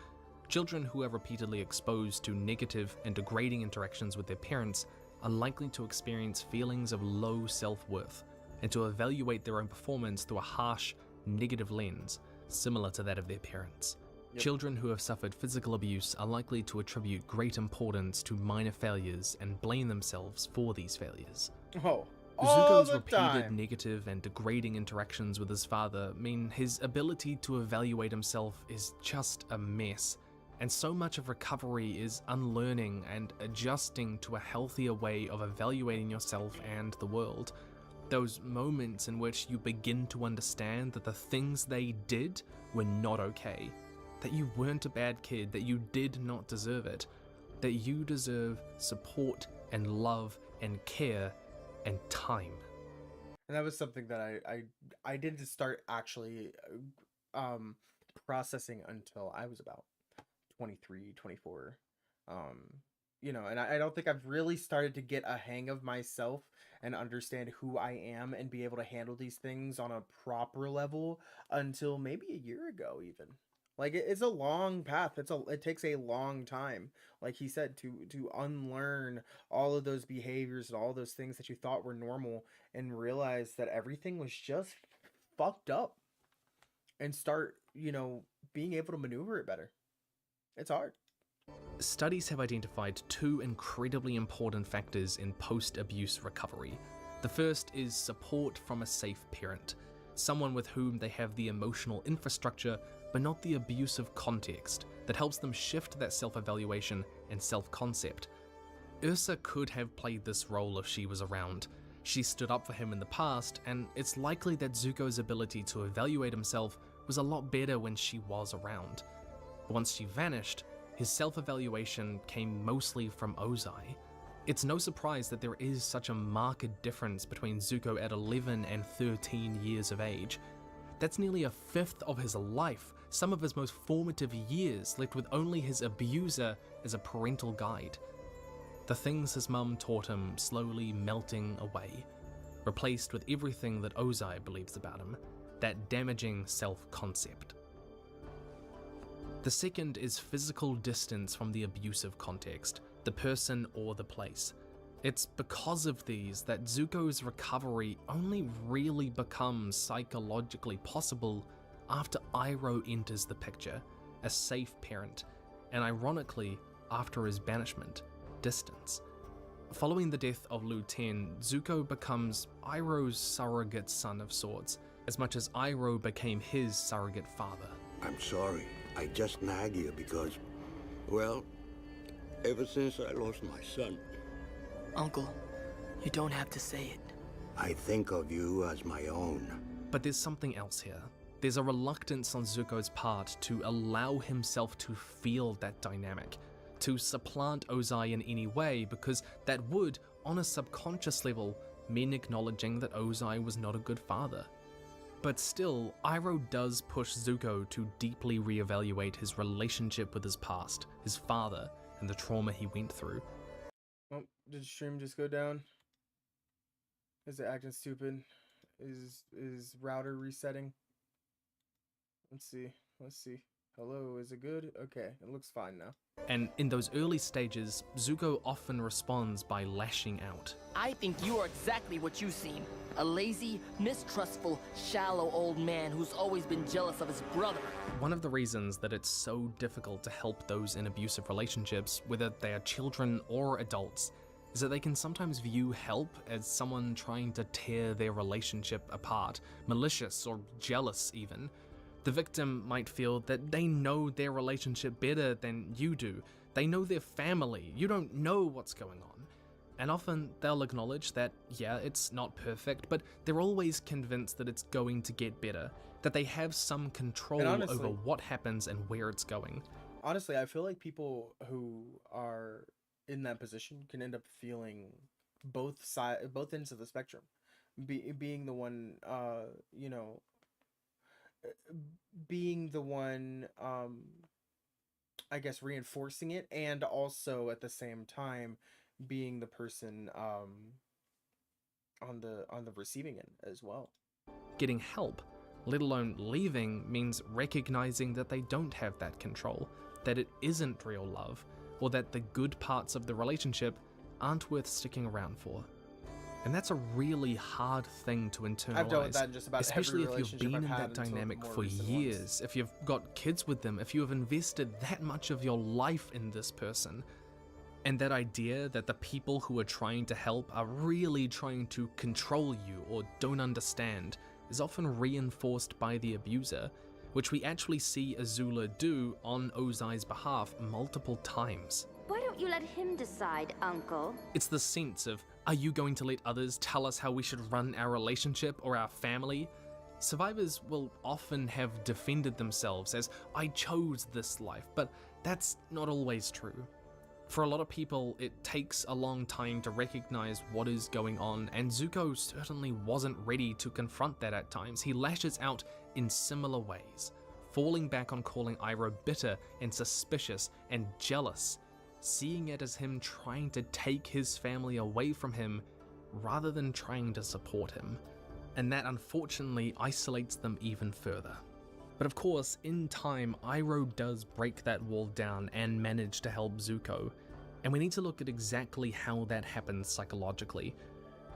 Children who are repeatedly exposed to negative and degrading interactions with their parents are likely to experience feelings of low self-worth and to evaluate their own performance through a harsh, negative lens, similar to that of their parents. Yep. Children who have suffered physical abuse are likely to attribute great importance to minor failures and blame themselves for these failures. Zuko's repeated negative and degrading interactions with his father mean his ability to evaluate himself is just a mess. And so much of recovery is unlearning and adjusting to a healthier way of evaluating yourself and the world. Those moments in which you begin to understand that the things they did were not okay, that you weren't a bad kid, that you did not deserve it, that you deserve support and love and care and time. And that was something that I didn't start actually processing until I was about 23, 24. You know, and I don't think I've really started to get a hang of myself and understand who I am and be able to handle these things on a proper level until maybe a year ago even. Like, it's a long path. It takes a long time, like he said, to unlearn all of those behaviors and all those things that you thought were normal and realize that everything was just fucked up, and start, you know, being able to maneuver it better. It's hard. Studies have identified two incredibly important factors in post-abuse recovery. The first is support from a safe parent, someone with whom they have the emotional infrastructure but not the abusive context that helps them shift that self-evaluation and self-concept. Ursa could have played this role if she was around. She stood up for him in the past, and it's likely that Zuko's ability to evaluate himself was a lot better when she was around. But once she vanished, his self-evaluation came mostly from Ozai. It's no surprise that there is such a marked difference between Zuko at 11 and 13 years of age. That's nearly a fifth of his life, some of his most formative years left with only his abuser as a parental guide. The things his mum taught him slowly melting away, replaced with everything that Ozai believes about him, that damaging self-concept. The second is physical distance from the abusive context, the person or the place. It's because of these that Zuko's recovery only really becomes psychologically possible after Iroh enters the picture, a safe parent, and ironically, after his banishment, distance. Following the death of Lu Ten, Zuko becomes Iroh's surrogate son of sorts, as much as Iroh became his surrogate father. I'm sorry, I just nag you because, well, ever since I lost my son. Uncle, you don't have to say it. I think of you as my own. But there's something else here. There's a reluctance on Zuko's part to allow himself to feel that dynamic, to supplant Ozai in any way, because that would, on a subconscious level, mean acknowledging that Ozai was not a good father. But still, Iroh does push Zuko to deeply reevaluate his relationship with his past, his father, and the trauma he went through. Oh, did stream just go down? Is it acting stupid? Is router resetting? Let's see. Hello, is it good? Okay, it looks fine now. And in those early stages, Zuko often responds by lashing out. I think you are exactly what you seem. A lazy, mistrustful, shallow old man who's always been jealous of his brother. One of the reasons that it's so difficult to help those in abusive relationships, whether they are children or adults, is that they can sometimes view help as someone trying to tear their relationship apart, malicious or jealous even. The victim might feel that they know their relationship better than you do. They know their family. You don't know what's going on. And often they'll acknowledge that, yeah, it's not perfect, but they're always convinced that it's going to get better, that they have some control over what happens and where it's going. Honestly, I feel like people who are in that position can end up feeling both ends of the spectrum. Being the one, being the one, I guess, reinforcing it, and also at the same time being the person on the receiving end as well. Getting help, let alone leaving, means recognizing that they don't have that control, that it isn't real love, or that the good parts of the relationship aren't worth sticking around for. And that's a really hard thing to internalize. I've dealt with that in just about especially every if you've been in that dynamic for years, if you've got kids with them, if you have invested that much of your life in this person. And that idea that the people who are trying to help are really trying to control you or don't understand is often reinforced by the abuser, which we actually see Azula do on Ozai's behalf multiple times. Why don't you let him decide, Uncle? It's the sense of, are you going to let others tell us how we should run our relationship or our family? Survivors will often have defended themselves as, I chose this life, but that's not always true. For a lot of people, it takes a long time to recognize what is going on, and Zuko certainly wasn't ready to confront that at times. He lashes out in similar ways, falling back on calling Iroh bitter and suspicious and jealous, seeing it as him trying to take his family away from him rather than trying to support him. And that unfortunately isolates them even further. But of course, in time, Iroh does break that wall down and manage to help Zuko, and we need to look at exactly how that happens psychologically.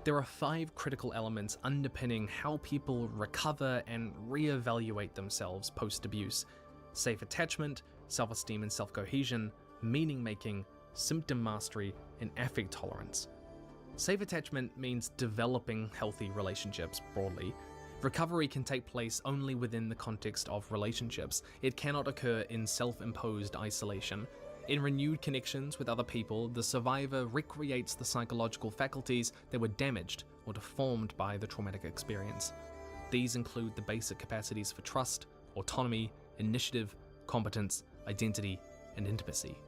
There are 5 critical elements underpinning how people recover and reevaluate themselves post-abuse: safe attachment, self-esteem and self-cohesion, meaning-making, symptom mastery, and affect tolerance. Safe attachment means developing healthy relationships broadly. Recovery can take place only within the context of relationships. It cannot occur in self-imposed isolation. In renewed connections with other people, the survivor recreates the psychological faculties that were damaged or deformed by the traumatic experience. These include the basic capacities for trust, autonomy, initiative, competence, identity, and intimacy.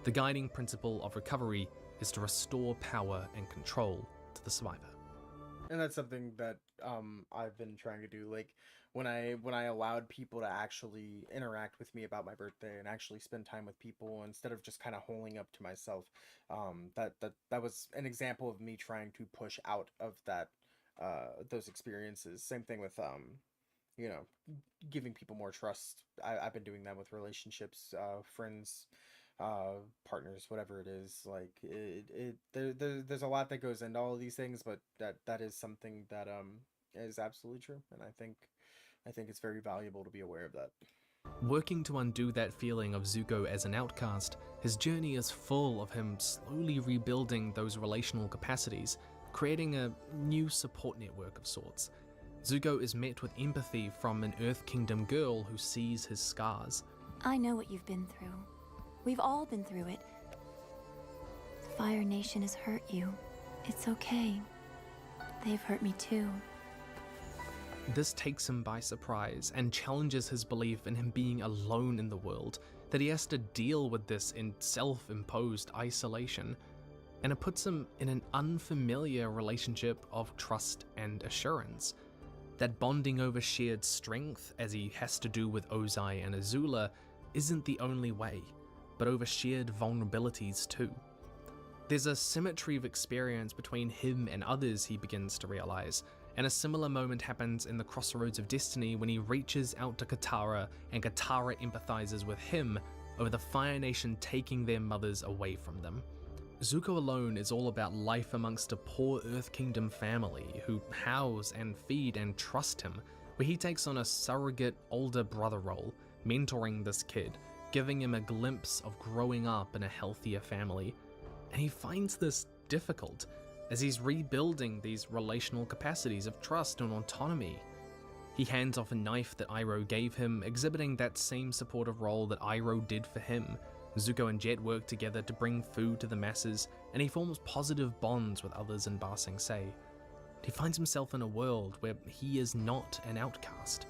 The guiding principle of recovery is to restore power and control to the survivor. And that's something that I've been trying to do. Like when I allowed people to actually interact with me about my birthday and actually spend time with people instead of just kind of holding up to myself, that was an example of me trying to push out of that those experiences. Same thing with giving people more trust. I've been doing that with relationships, friends, partners, whatever it is. Like there's a lot that goes into all of these things, but that is something that is absolutely true, and I think it's very valuable to be aware of that. Working to undo that feeling of Zuko as an outcast, his journey is full of him slowly rebuilding those relational capacities, creating a new support network of sorts. Zuko is met with empathy from an Earth Kingdom girl who sees his scars. I know what you've been through. We've all been through it. The Fire Nation has hurt you. It's okay. They've hurt me too. This takes him by surprise and challenges his belief in him being alone in the world, that he has to deal with this in self-imposed isolation, and it puts him in an unfamiliar relationship of trust and assurance. That bonding over shared strength, as he has to do with Ozai and Azula, isn't the only way, but over shared vulnerabilities too. There's a symmetry of experience between him and others, he begins to realize, and a similar moment happens in the Crossroads of Destiny when he reaches out to Katara and Katara empathizes with him over the Fire Nation taking their mothers away from them. Zuko Alone is all about life amongst a poor Earth Kingdom family who house and feed and trust him, where he takes on a surrogate older brother role, mentoring this kid, giving him a glimpse of growing up in a healthier family. And he finds this difficult, as he's rebuilding these relational capacities of trust and autonomy. He hands off a knife that Iroh gave him, exhibiting that same supportive role that Iroh did for him. Zuko and Jet work together to bring food to the masses, and he forms positive bonds with others in Ba Sing Se. He finds himself in a world where he is not an outcast.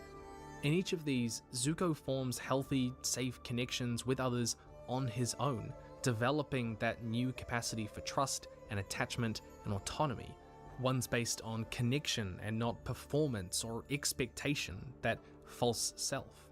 In each of these, Zuko forms healthy, safe connections with others on his own, developing that new capacity for trust and attachment and autonomy, ones based on connection and not performance or expectation, that false self.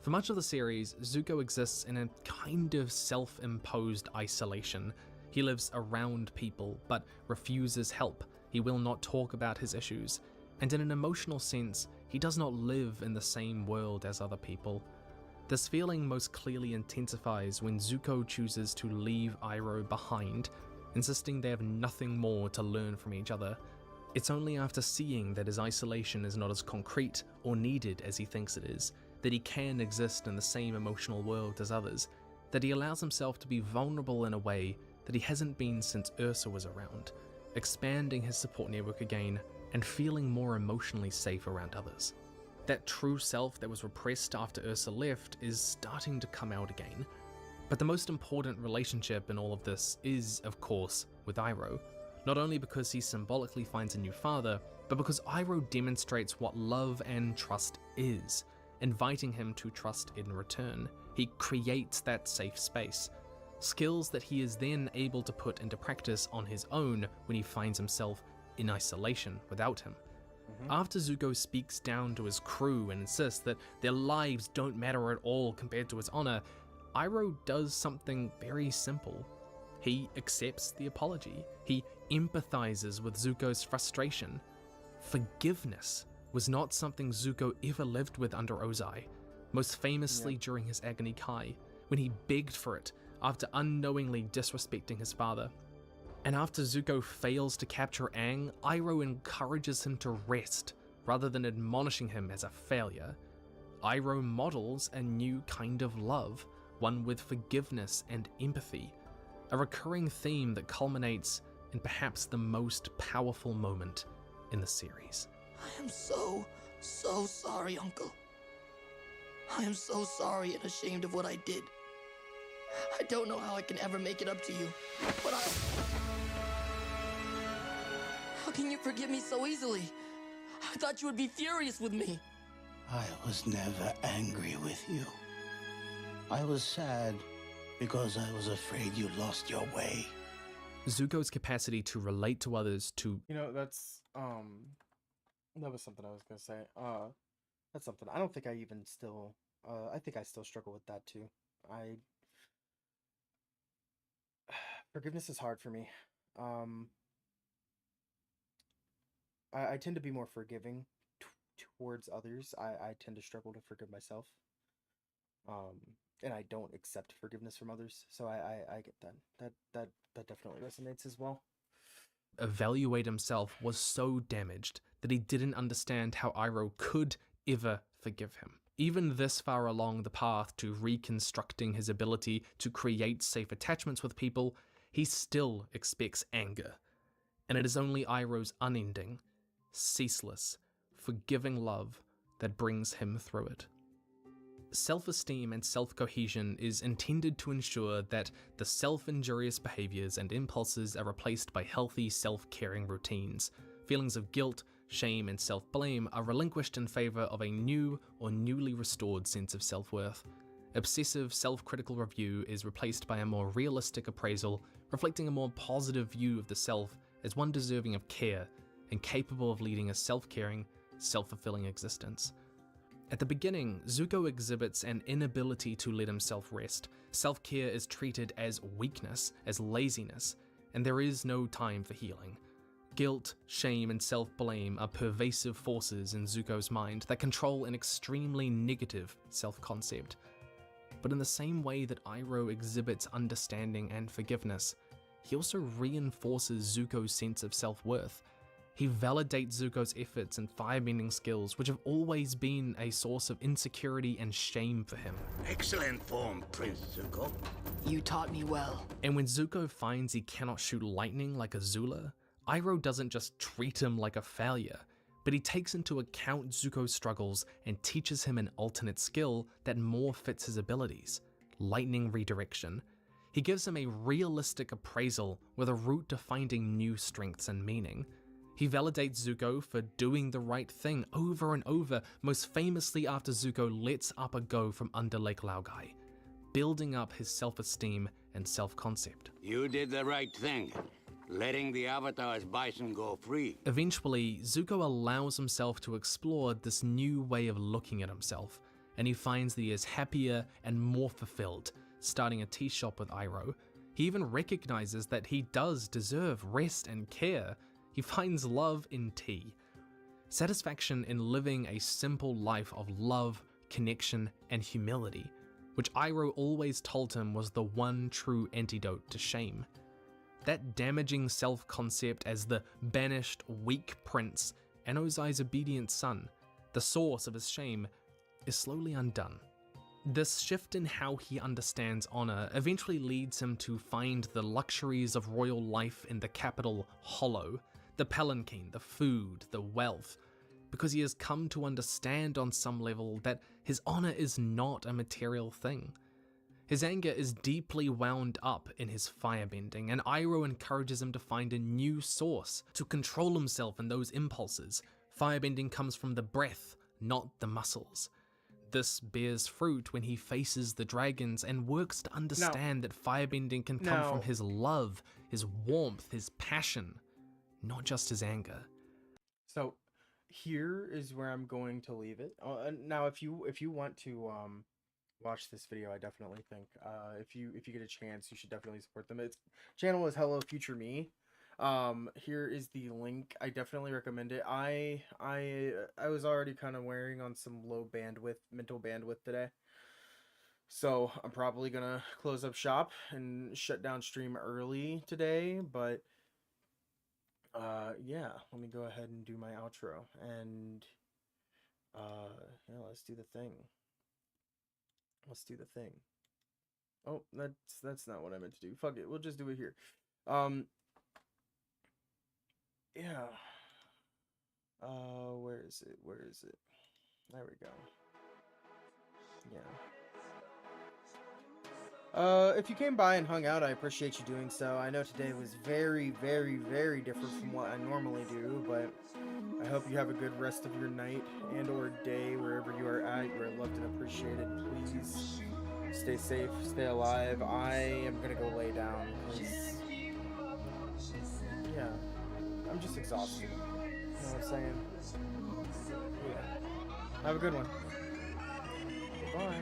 For much of the series, Zuko exists in a kind of self-imposed isolation. He lives around people, but refuses help. He will not talk about his issues, and in an emotional sense, he does not live in the same world as other people. This feeling most clearly intensifies when Zuko chooses to leave Iroh behind, insisting they have nothing more to learn from each other. It's only after seeing that his isolation is not as concrete or needed as he thinks it is, that he can exist in the same emotional world as others, that he allows himself to be vulnerable in a way that he hasn't been since Ursa was around, expanding his support network again and feeling more emotionally safe around others. That true self that was repressed after Ursa left is starting to come out again. But the most important relationship in all of this is, of course, with Iroh, not only because he symbolically finds a new father, but because Iroh demonstrates what love and trust is, inviting him to trust in return. He creates that safe space, skills that he is then able to put into practice on his own when he finds himself in isolation without him. After Zuko speaks down to his crew and insists that their lives don't matter at all compared to his honor, Iroh does something very simple. He accepts the apology. He empathizes with Zuko's frustration. Forgiveness was not something Zuko ever lived with under Ozai, most famously during his Agni Kai, when he begged for it after unknowingly disrespecting his father. And after Zuko fails to capture Aang, Iroh encourages him to rest, rather than admonishing him as a failure. Iroh models a new kind of love, one with forgiveness and empathy, a recurring theme that culminates in perhaps the most powerful moment in the series. I am so sorry, Uncle. I am so sorry and ashamed of what I did. I don't know how I can ever make it up to you, but How can you forgive me so easily? I thought you would be furious with me. I was never angry with you. I was sad because I was afraid you lost your way. Zuko's capacity to relate to others, to... You know, that's, that was something I was gonna say. That's something I don't think I even still, I think I still struggle with that too. Forgiveness is hard for me. I tend to be more forgiving towards others. I tend to struggle to forgive myself. And I don't accept forgiveness from others. So I get that. That definitely resonates as well. Evaluate himself was so damaged that he didn't understand how Iroh could ever forgive him. Even this far along the path to reconstructing his ability to create safe attachments with people, he still expects anger. And it is only Iroh's unending, ceaseless, forgiving love that brings him through it. Self-esteem and self-cohesion is intended to ensure that the self-injurious behaviors and impulses are replaced by healthy self-caring routines. Feelings of guilt, shame, and self-blame are relinquished in favor of a new or newly restored sense of self-worth. Obsessive self-critical review is replaced by a more realistic appraisal, reflecting a more positive view of the self as one deserving of care and capable of leading a self-caring, self-fulfilling existence. At the beginning, Zuko exhibits an inability to let himself rest. Self-care is treated as weakness, as laziness, and there is no time for healing. Guilt, shame, and self-blame are pervasive forces in Zuko's mind that control an extremely negative self-concept. But in the same way that Iroh exhibits understanding and forgiveness, he also reinforces Zuko's sense of self-worth. He validates Zuko's efforts and firebending skills, which have always been a source of insecurity and shame for him. Excellent form, Prince Zuko. You taught me well. And when Zuko finds he cannot shoot lightning like Azula, Iroh doesn't just treat him like a failure, but he takes into account Zuko's struggles and teaches him an alternate skill that more fits his abilities: lightning redirection. He gives him a realistic appraisal with a route to finding new strengths and meaning. He validates Zuko for doing the right thing over and over, most famously after Zuko lets Appa go from under Lake Laogai, building up his self-esteem and self-concept. You did the right thing, letting the Avatar's bison go free. Eventually, Zuko allows himself to explore this new way of looking at himself, and he finds that he is happier and more fulfilled, starting a tea shop with Iroh. He even recognizes that he does deserve rest and care. He finds love in tea, satisfaction in living a simple life of love, connection, and humility, which Iroh always told him was the one true antidote to shame. That damaging self-concept as the banished, weak prince and Ozai's obedient son, the source of his shame, is slowly undone. This shift in how he understands honor eventually leads him to find the luxuries of royal life in the capital hollow, the palanquin, the food, the wealth, because he has come to understand on some level that his honor is not a material thing. His anger is deeply wound up in his firebending, and Iroh encourages him to find a new source to control himself in those impulses. Firebending comes from the breath, not the muscles. This bears fruit when he faces the dragons and works to understand that firebending can come from his love, his warmth, his passion, not just his anger. So here is where I'm going to leave it. Now, if you want to watch this video, I definitely think if you get a chance, you should definitely support them. Its channel is Hello Future Me. Here is the link. I definitely recommend it. I was already kind of wearing on some low mental bandwidth today, so I'm probably gonna close up shop and shut down stream early today. But yeah, let me go ahead and do my outro, and yeah, let's do the thing. Oh, that's not what I meant to do. Fuck it, we'll just do it here. Yeah. Where is it? There we go. Yeah. If you came by and hung out, I appreciate you doing so. I know today was very, very, very different from what I normally do, but I hope you have a good rest of your night and or day wherever you are at. You are loved and appreciated. Please stay safe, stay alive. I am gonna go lay down because, yeah, I'm just exhausted. You know what I'm saying? Yeah. Have a good one. Bye.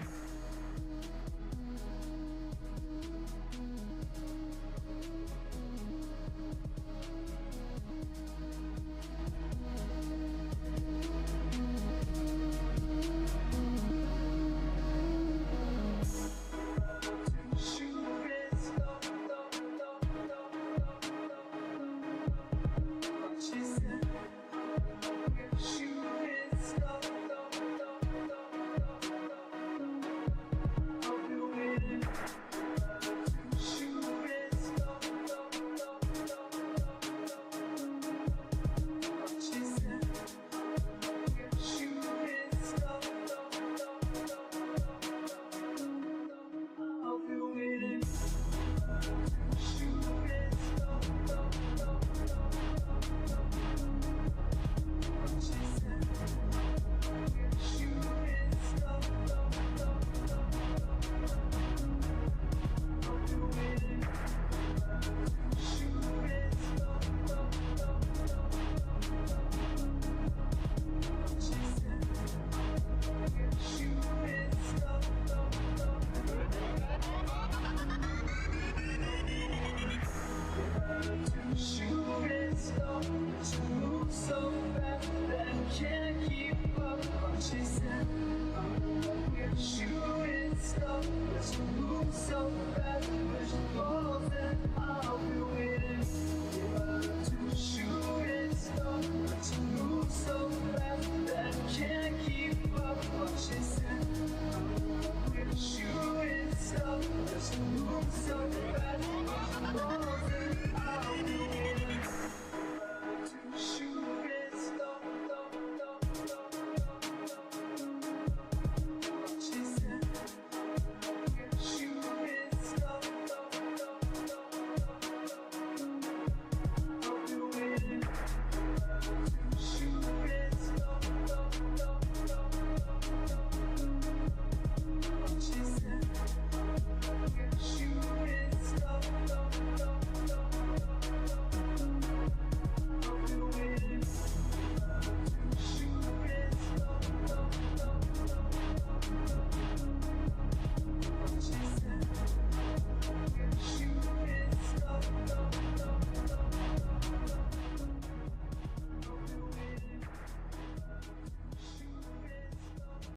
she said, we're shooting stuff, but she moves so fast, when she falls, then I'll be